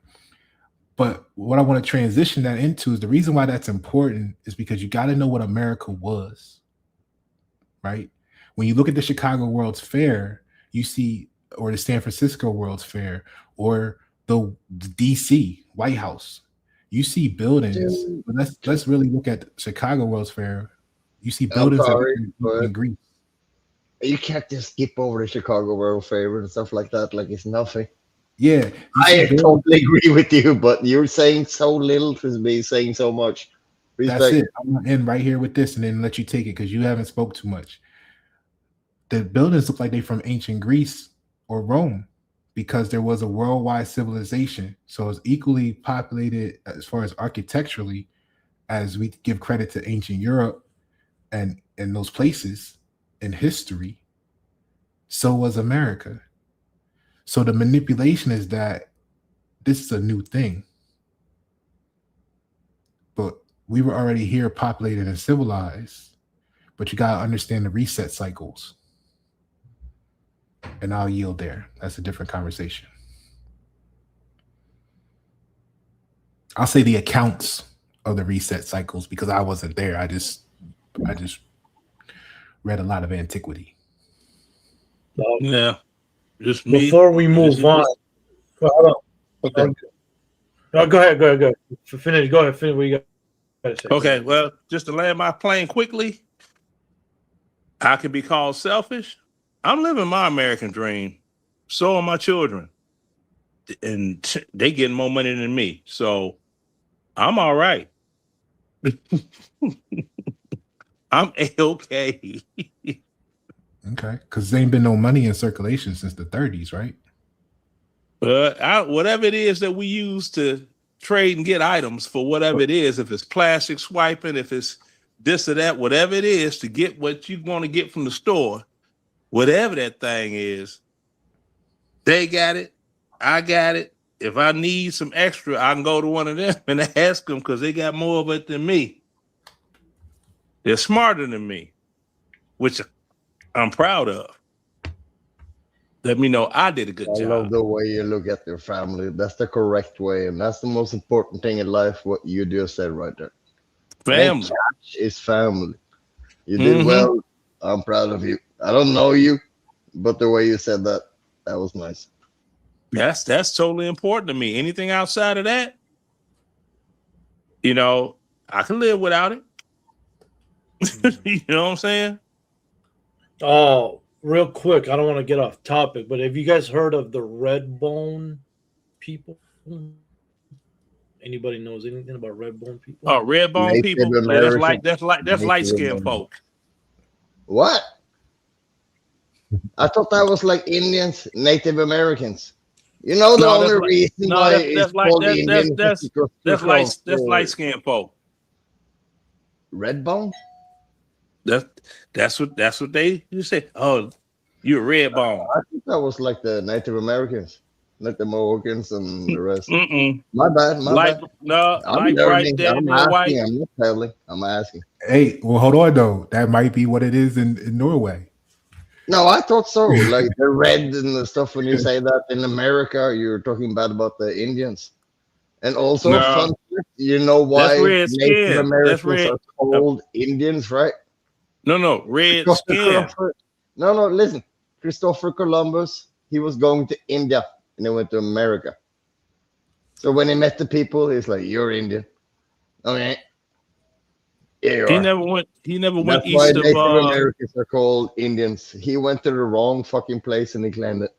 But what I want to transition that into is the reason why that's important is because you got to know what America was, right? When you look at the Chicago World's Fair, you see, or the San Francisco World's Fair, or the DC White House, you see buildings. But let's really look at Chicago World's Fair. You see buildings in Greece. You can't just skip over the Chicago World Fair and stuff like that, like it's nothing. Yeah, I totally agree with you, but you're saying so little to be saying so much. Respect. That's it. I'm gonna end right here with this and then let you take it because you haven't spoke too much. The buildings look like they're from ancient Greece or Rome because there was a worldwide civilization. So it's equally populated as far as architecturally as we give credit to ancient Europe and those places in history. So was America. So the manipulation is that this is a new thing. But we were already here populated and civilized. But you got to understand the reset cycles. And I'll yield there. That's a different conversation. I'll say the accounts of the reset cycles because I wasn't there. I just read a lot of antiquity. Yeah. Just me. Before we move on, hold on. Okay. No, go ahead. Finish. Go ahead. Finish what you got to say. Okay. Well, just to land my plane quickly, I could be called selfish. I'm living my American dream. So are my children. And they getting more money than me. So I'm all right. I'm A-okay. Okay, because there ain't been no money in circulation since the 30s, right? But whatever it is that we use to trade and get items for whatever it is, if it's plastic swiping, if it's this or that, whatever it is to get what you want to get from the store, whatever that thing is, they got it, I got it. If I need some extra, I can go to one of them and ask them because they got more of it than me. They're smarter than me, which I'm proud of. Let me know I did a good I job. love the way you look at your family. That's the correct way, and that's the most important thing in life. What you just said right there. Family cash is family. You did well. I'm proud of you. I don't know you, but the way you said that was nice. That's totally important to me. Anything outside of that, I can live without it. You know what I'm saying? Oh, real quick, I don't want to get off topic, but have you guys heard of the red bone people? Anybody knows anything about red bone people? Oh, red bone Native people. American. That's light skinned folk. What? I thought that was like Indians, Native Americans. The only reason why it's called Indian is because that's light skinned folk. Red bone? That's what they you say. Oh, you're a red bone. I think that was like the Native Americans, like the Mohawkins and the rest. Mm-mm. My bad. No, I'm like right there, I'm white. asking. I'm not telling. I'm asking. Hey, well, hold on though. That might be what it is in Norway. No, I thought so. Like the red and the stuff. When you say that in America, you're talking bad about the Indians. And also, fun fact, you know why Native Americans are called Indians, right? No, red skin. No, listen. Christopher Columbus, he was going to India and he went to America. So when he met the people, he's like, "You're Indian." Okay. Yeah, He never went That's east why of Native Americans are called Indians. He went to the wrong fucking place and he claimed it.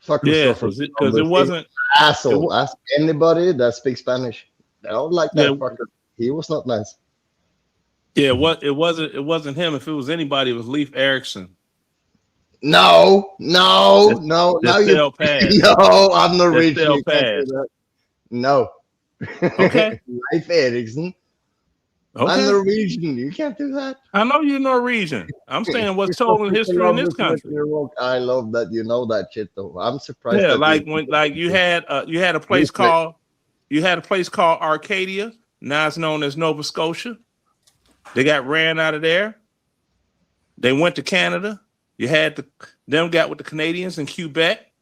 Fuck Christopher because it wasn't asshole. Ask anybody that speaks Spanish. They don't like that fucker. He was not nice. Yeah, it wasn't him. If it was anybody, it was Leif Erikson. No. No, I'm Norwegian. No. Okay. Leif Erikson. Okay. I'm Norwegian. You can't do that. I know you're Norwegian. I'm saying what's told in history in this country. I love that you know that shit though. I'm surprised. Yeah, you had a place called Arcadia. Now it's known as Nova Scotia. They got ran out of there. They went to Canada. You had them got with the Canadians in Quebec.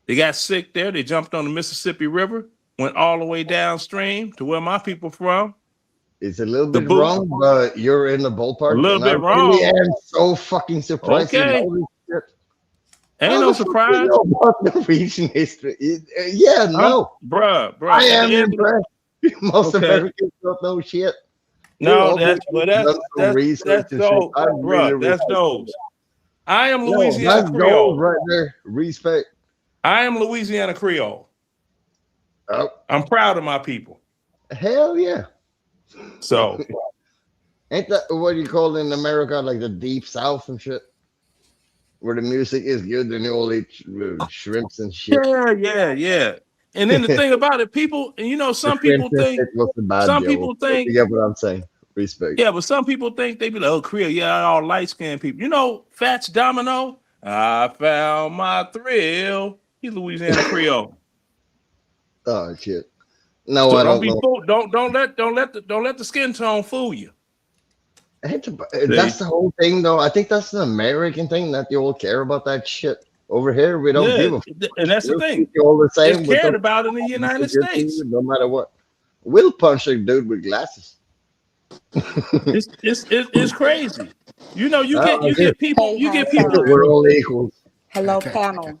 They got sick there. They jumped on the Mississippi River, went all the way downstream to where my people from. It's a little The bit boot. wrong, but you're in the ballpark. A little and bit I wrong. really am so fucking surprised. You Okay. know this shit. Ain't How no the fuck surprise. you know about Norwegian history? Yeah, no. Bruh. I at the am end- impressed. Most Okay. Americans don't know shit. No, You that's research that's and shit. those, I bruh. really That's respect those. that. I am No, Louisiana that's Creole. gold right there. Respect. I am Louisiana Creole. Oh, I'm proud of my people. hell yeah. So Ain't that what you call in America, like the deep south and shit? Where the music is good and you all eat shrimps and shit. yeah. And then the thing about it, people, and you know, some The people shrimp and think, shit was a bad some joke, people but think, you get what I'm saying. Respect. yeah, but some people think they be like, oh, Creole, yeah, all light skinned people. You know, Fats Domino, I found my thrill. He's Louisiana Creole. Oh shit. No, So I don't don't be know. fooled. Don't let the skin tone fool you. That's the whole thing, though. I think that's the American thing that you all care about that shit. Over here, we don't give a fuck. And that's the We'll thing. treat you all the same. It's we cared don't- about in the United good to States. you, no matter what. We'll punch a dude with glasses. It's crazy. You know, you Oh, get people. Hey, You get hi, people. Tom. We're all equals. Hello, Okay. panel.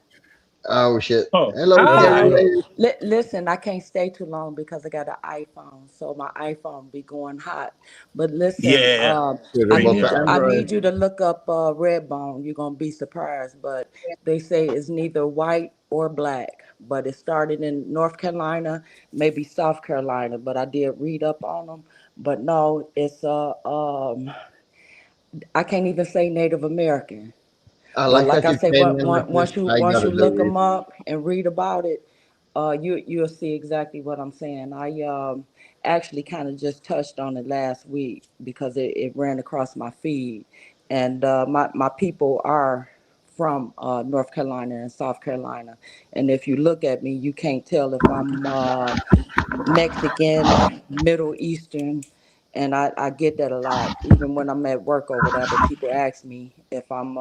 Oh shit. Oh, Hello, hi. Terry. Listen, I can't stay too long because I got an iPhone, so my iPhone be going hot. But listen, Yeah. Good I about need the I Android. need you to look up Redbone. You're gonna be surprised, but they say it's neither white or black. But it started in North Carolina, maybe South Carolina. But I did read up on them. But no, it's I can't even say Native American. I But like like that I you say, came in with once this. you I gotta look do them up and read about it, you'll see exactly what I'm saying. I actually kind of just touched on it last week because it ran across my feed, and my people are from North Carolina and South Carolina, and if you look at me, you can't tell if I'm Mexican, Middle Eastern, and I get that a lot, even when I'm at work or whatever. People ask me if I'm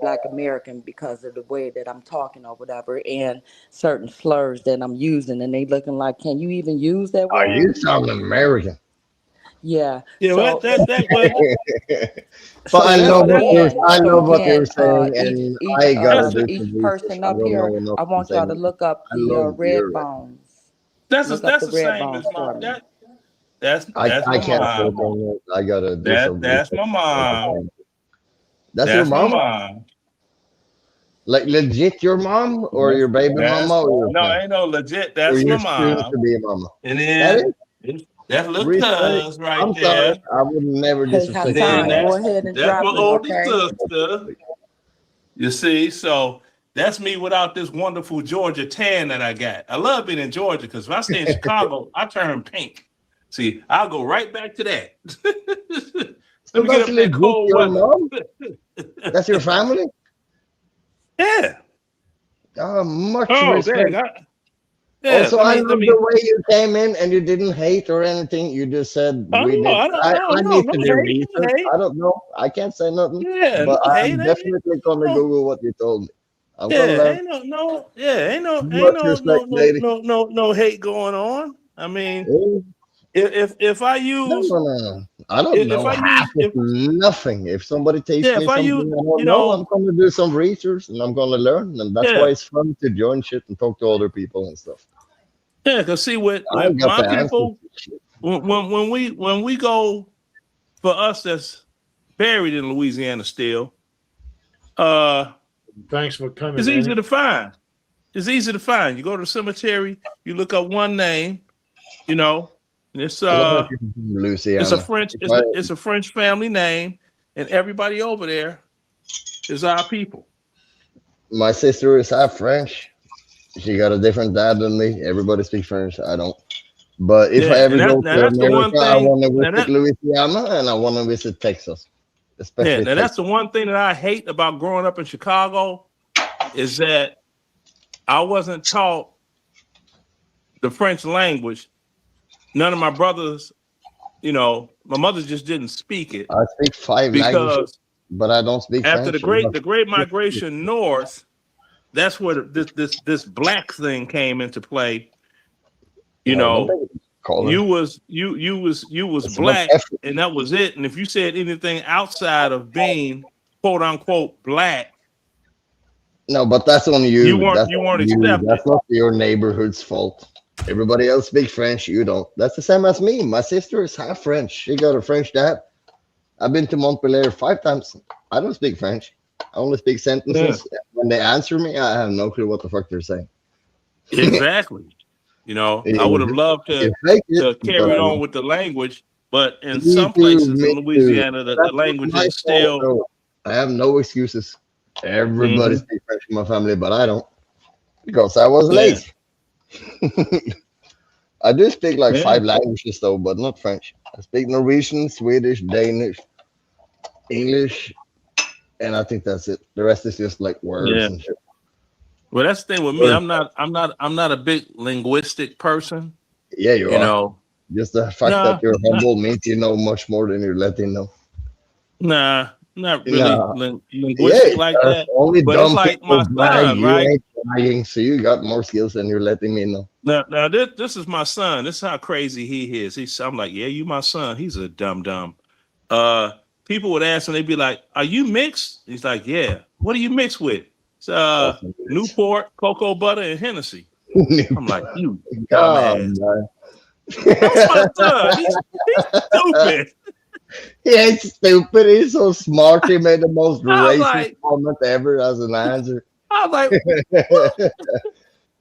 Black American because of the way that I'm talking or whatever, and certain slurs that I'm using, and they looking like, can you even use that Oh, you word? sound American. Yeah. Yeah, well, So But I know what you're. I know what you're each saying, and I gotta do some each research. person I up don't here, know enough I to want say y'all to nothing. look up I the love red your. bones. that's Look up the the red same as bones my for me. that's I my can't mom. afford that. I gotta do some That's research. my mom. That's your That's my mom? mom. Like legit your mom or your baby mama or your No, friend? ain't no legit. Or That's my your soon mom. to be mama? And That then is that's little respect. cuz right I'm there. sorry. I would never Hey, disrespect Then Hassan, your go mom. ahead and that's my drop it, oldest okay? sister. You see, so that's me without this wonderful Georgia tan that I got. I love being in Georgia because if I stay in Chicago, I turn pink. See, I'll go right back to that. So Let me get that's up that legit cold your weather. mom? That's your family? Yeah. Much Oh, respect. dang. Yeah. Also, I love the way you came in and you didn't hate or anything. You just said Oh, we no, did. I no need to do hate, research. hate. I don't know. I can't say nothing. Yeah, But no hate. I'm definitely gonna No, Google what you told me. I'm gonna yeah, learn. ain't Much respect, lady. no hate going on. I mean, if I No, use no. I don't if know I half use of nothing. If somebody takes yeah, me if I something use I don't you know, know I'm gonna do some research and I'm gonna learn. And that's why yeah it's fun to join shit and talk to other people and stuff. yeah, because see with I got my the answers people to shit. when we go for us that's buried in Louisiana still, Thanks for coming, it's man. easy to find. It's easy to find. You go to the cemetery, you look up one name, you know, and it's I love you from Louisiana. it's a French family name, and everybody over there is our people. My sister is half French. She got a different dad than me. Everybody speaks French. I don't. But if I Yeah, ever and go to that's the one America, I thing. want to Now visit Louisiana and I want to visit Texas, yeah, especially now that's Texas. the one thing that I hate about growing up in Chicago is that I wasn't taught the French language. None of my brothers, you know, my mother just didn't speak it I speak 5 languages, because but I don't speak after French. the great migration north, that's where this black thing came into play. You don't know, make it color. you was It's about black, effort. and that was it. And if you said anything outside of being quote unquote black, No, but that's on you. you weren't That's you on weren't you. accepted. That's not your neighborhood's fault. Everybody else speaks French. You don't. That's the same as me. My sister is half French. She got a French dad. I've been to Montpellier 5 times. I don't speak French. I only speak sentences. When they answer me, I have no clue what the fuck they're saying. Exactly. You know, I would have loved to carry on with the language, but in some places in Louisiana, the language is still. I have no excuses. Everybody speaks French in my family, but I don't because I was lazy. I do speak like 5 languages though, but not French. I speak Norwegian, Swedish, Danish, English, and I think that's it. The rest is just like words and shit. Well, that's the thing with me. I'm not a big linguistic person. Yeah, you are. Know, just the fact that you're humble means you know much more than you're letting know. Nah, not really linguistic like that. Only but dumb it's like my son, you right? Ain't lying, so you got more skills than you're letting me know. Now this is my son. This is how crazy he is. I'm like, yeah, you my son. He's a dumb. People would ask him, they'd be like, "Are you mixed?" He's like, "Yeah." What are you mixed with? It's Newport, cocoa butter, and Hennessy. I'm like, you dumbass. That's my son. He's stupid. He ain't stupid. He's so smart. He made the most racist comment ever as an answer. I was like,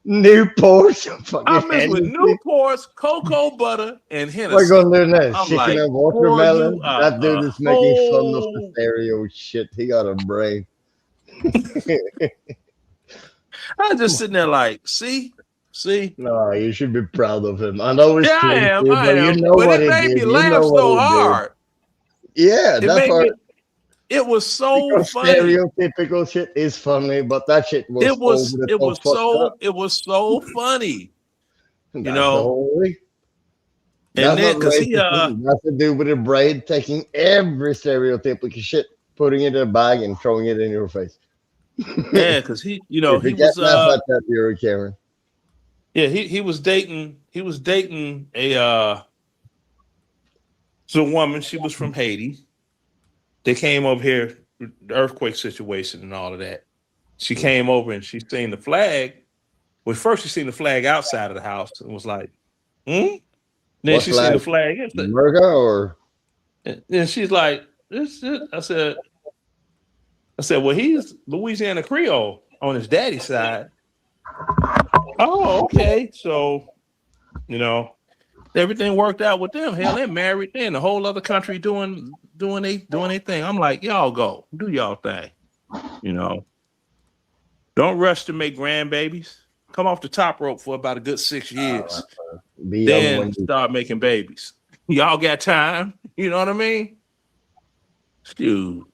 Newport. I mixed with Newport's, cocoa butter, and Hennessy. We're gonna do that. I'm Chicken like, and watermelon. That dude is making fun of the stereo shit. He got a brain. I'm just sitting there like, see. No, you should be proud of him. I know it's I am. You know but what it made me laugh so hard. Yeah, that's hard. It was so funny. Stereotypical shit is funny, but that shit was it was so funny. You know. And then because that's the dude with a braid taking every stereotypical shit, putting it in a bag and throwing it in your face. Yeah, because he was that you're Karen. Yeah, he was dating a woman. She was from Haiti. They came over here, the earthquake situation and all of that. She came over and she seen the flag. Well, first she seen the flag outside of the house and was like, Then she seen the flag. America or? And she's like, this. I said, well, he's Louisiana Creole on his daddy's side. Oh, okay. So, everything worked out with them. Hell, they're married. They're in a whole other country doing their thing. I'm like, y'all go do y'all thing. Don't rush to make grandbabies. Come off the top rope for about a good 6 years. Then start making babies. Y'all got time. You know what I mean? Dude.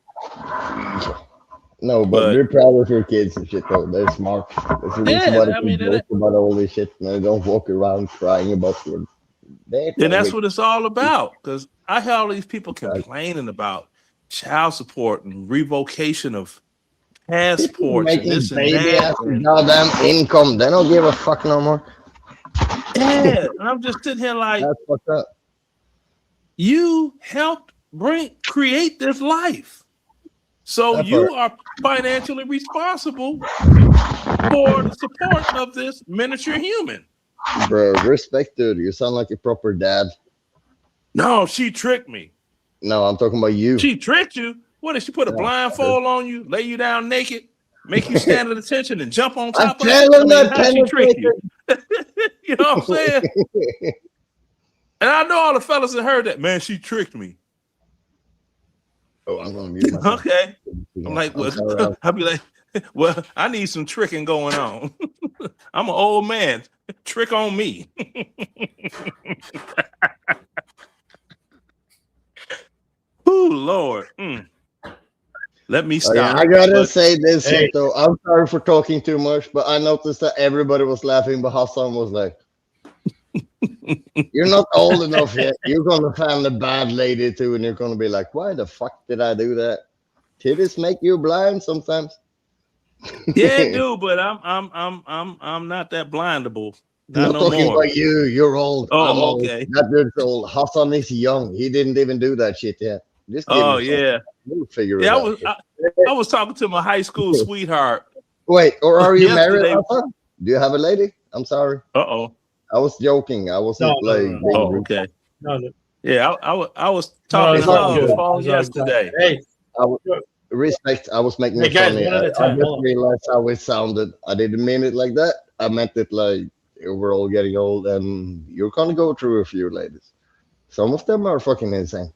No, but you're proud of your kids and shit, though. They're smart. That's the reason why they joke about all this shit and they don't walk around crying about it. And that's what it's all about. Because I hear all these people complaining about child support and revocation of passports and this and that. Goddamn income. They don't give a fuck no more. Yeah, and I'm just sitting here like, that's fucked up. You helped create this life. So you are financially responsible for the support of this miniature human. Bro, respect, dude. You sound like a proper dad. No, she tricked me. No, I'm talking about you. She tricked you? What, did she put a blindfold on you, lay you down naked, make you stand at attention and jump on top of you? How she tricked you? You know what I'm saying? And I know all the fellas that heard that. Man, she tricked me. Oh, I'm gonna mute myself. Okay. I'm like, well, I'll be like, well, I need some tricking going on. I'm an old man. Trick on me. Oh Lord. Let me stop. I gotta say this, though. I'm sorry for talking too much, but I noticed that everybody was laughing, but Hassan was like, you're not old enough yet. You're gonna find a bad lady too, and you're gonna be like, why the fuck did I do that? Titties make you blind sometimes. Yeah, dude, but I'm not that blindable. Not I'm no talking more. about you. You're old. Oh, I'm old. okay. That dude's old. Hassan is young. He didn't even do that shit yet. Just give Oh him some. yeah. We'll figure Yeah, it out. I was talking to my high school sweetheart. Wait, or are you married, Yesterday. Hassan? Do you have a lady? I'm sorry. Uh-oh. I was joking. I wasn't No, like. no. being Oh, rude. okay. No. Yeah, I was No, talking it's to her all on the good. phone It's all yesterday. good. Hey, Respect. I was making Hey, it guys, funny. one at a I time. just Hold on. realized how it sounded. I didn't mean it like that. I meant it like we're all getting old, and you're gonna go through a few ladies. Some of them are fucking insane.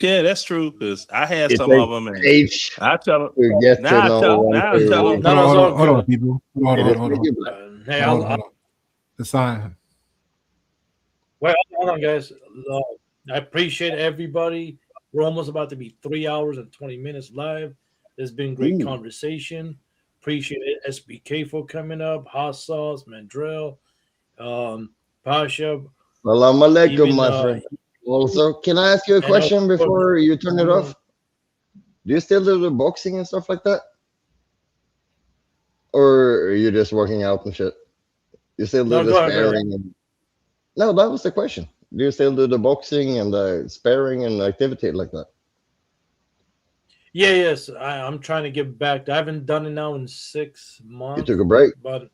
Yeah, that's true. Because I had It some of takes them, and age I tell them to get to now. I know tell one, now. I two. tell them. No, it's all Hold on, good. people. Hold It is on. really black. Hey, Hold on. Hassan, Wait, hold on, guys. I appreciate everybody. We're almost about to be 3 hours and 20 minutes live. There's been great conversation. Appreciate it. SBK for coming up. Hot Sauce, Mandrell, Pasha. Salam alaikum, Even, my friend. Also, can I ask you a question before you turn it off? Do you still do the boxing and stuff like that? Or are you just working out and shit? You still do No, the go ahead, go ahead. sparring? No, that was the question. Do you still do the boxing and the sparring and activity like that? Yes. I'm trying to get back. I haven't done it now in 6 months. You took a break? But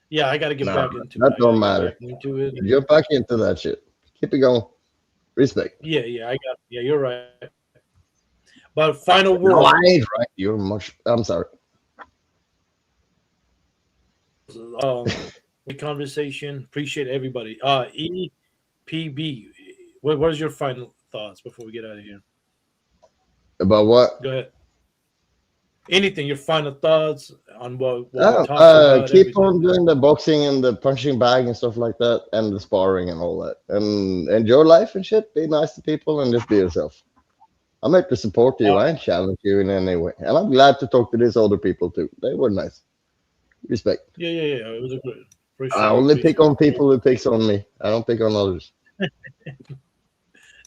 yeah, I got to get No, back into that it. don't matter. Into it. Jump back into that shit. Keep it going. Respect. Yeah, you're right. But final word. No, I ain't right. You're much. I'm sorry. Good conversation. Appreciate everybody. EPB. What is your final thoughts before we get out of here? About what? Go ahead. Anything, your final thoughts on what we talked about? Keep everything. on doing the boxing and the punching bag and stuff like that, and the sparring and all that, and enjoy life and shit. Be nice to people and just be yourself. I'm here to support you. I ain't challenge you in any way, and I'm glad to talk to these older people too. They were nice. Respect. Yeah. It was a good. I only pick on people who picks on me. I don't pick on others.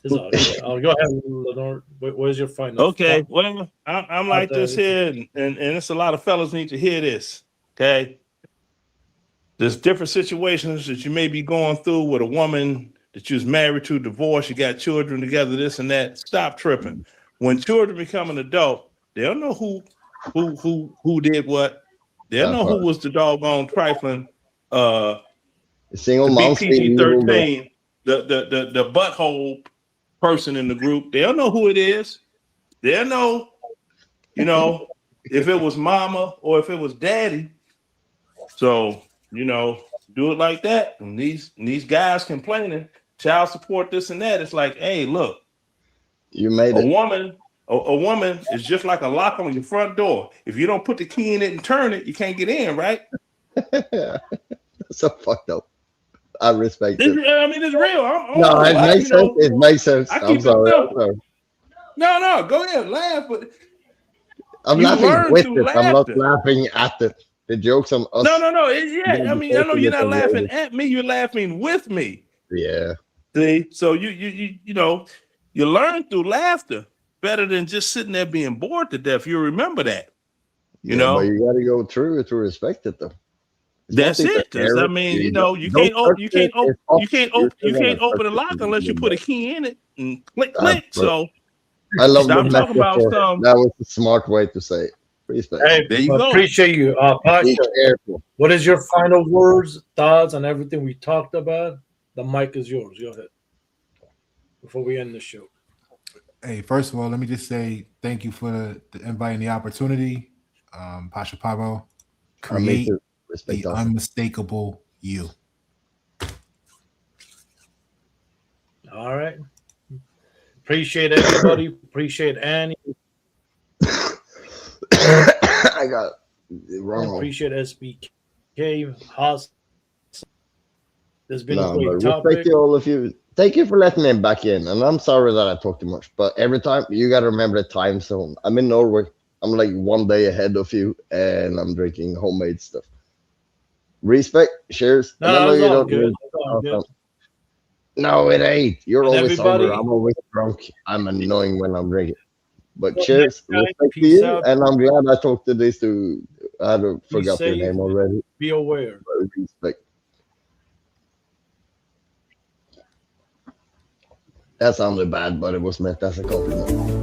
It's all good. I'll go ahead, Lenore. What is your final? Okay, thought? well, I'm like this here, and it's a lot of fellas need to hear this. Okay, there's different situations that you may be going through with a woman that you was married to, divorced, you got children together, this and that. Stop tripping. When children become an adult, they don't know who did what. They don't know who was the doggone trifling single the mom PG-13, the butthole person in the group. They don't know who it is. They don't know, if it was mama or if it was daddy. So, do it like that. And these guys complaining, child support, this and that. It's like, hey, look, you made it. A woman is just like a lock on your front door. If you don't put the key in it and turn it, you can't get in, right? So fucked up. I respect it. It's real. No, it makes sense. It makes sense. I'm sorry. No, go ahead, laugh. But I'm laughing with it. I'm not laughing at it. The joke's on us. No. I know you're not laughing at me. You're laughing with me. Yeah. See, so you learn through laughter better than just sitting there being bored to death. You remember that. But you got to go through it to respect it, though. That's it. I mean, you can't open a lock unless you put a key in it and click. So I love I'm talking about some. That was a smart way to say it. Respect. Hey, there you go. Appreciate you. Pasha, careful. what is your final words, thoughts on everything we talked about? The mic is yours. Go ahead. Before we end the show. Hey, first of all, let me just say thank you for the invite and the opportunity. Pasha Pavo, create the unmistakable you. All right. Appreciate everybody. Appreciate Annie. I got it wrong. Appreciate SBK. Haas. There's been a great respect topic. to all of you. Thank you for letting me back in. And I'm sorry that I talk too much, but every time you got to remember the time zone. I'm in Norway. I'm like 1 day ahead of you, and I'm drinking homemade stuff. Respect. Cheers. No, it's all good. Good. No, it ain't. You're And always sober. I'm always drunk. I'm annoying when I'm drinking. But cheers. Respect to you. And I'm glad I talked to these two I don't Be forgot your safe. name already. Be aware. But respect. That sounded bad, but it was meant as a compliment.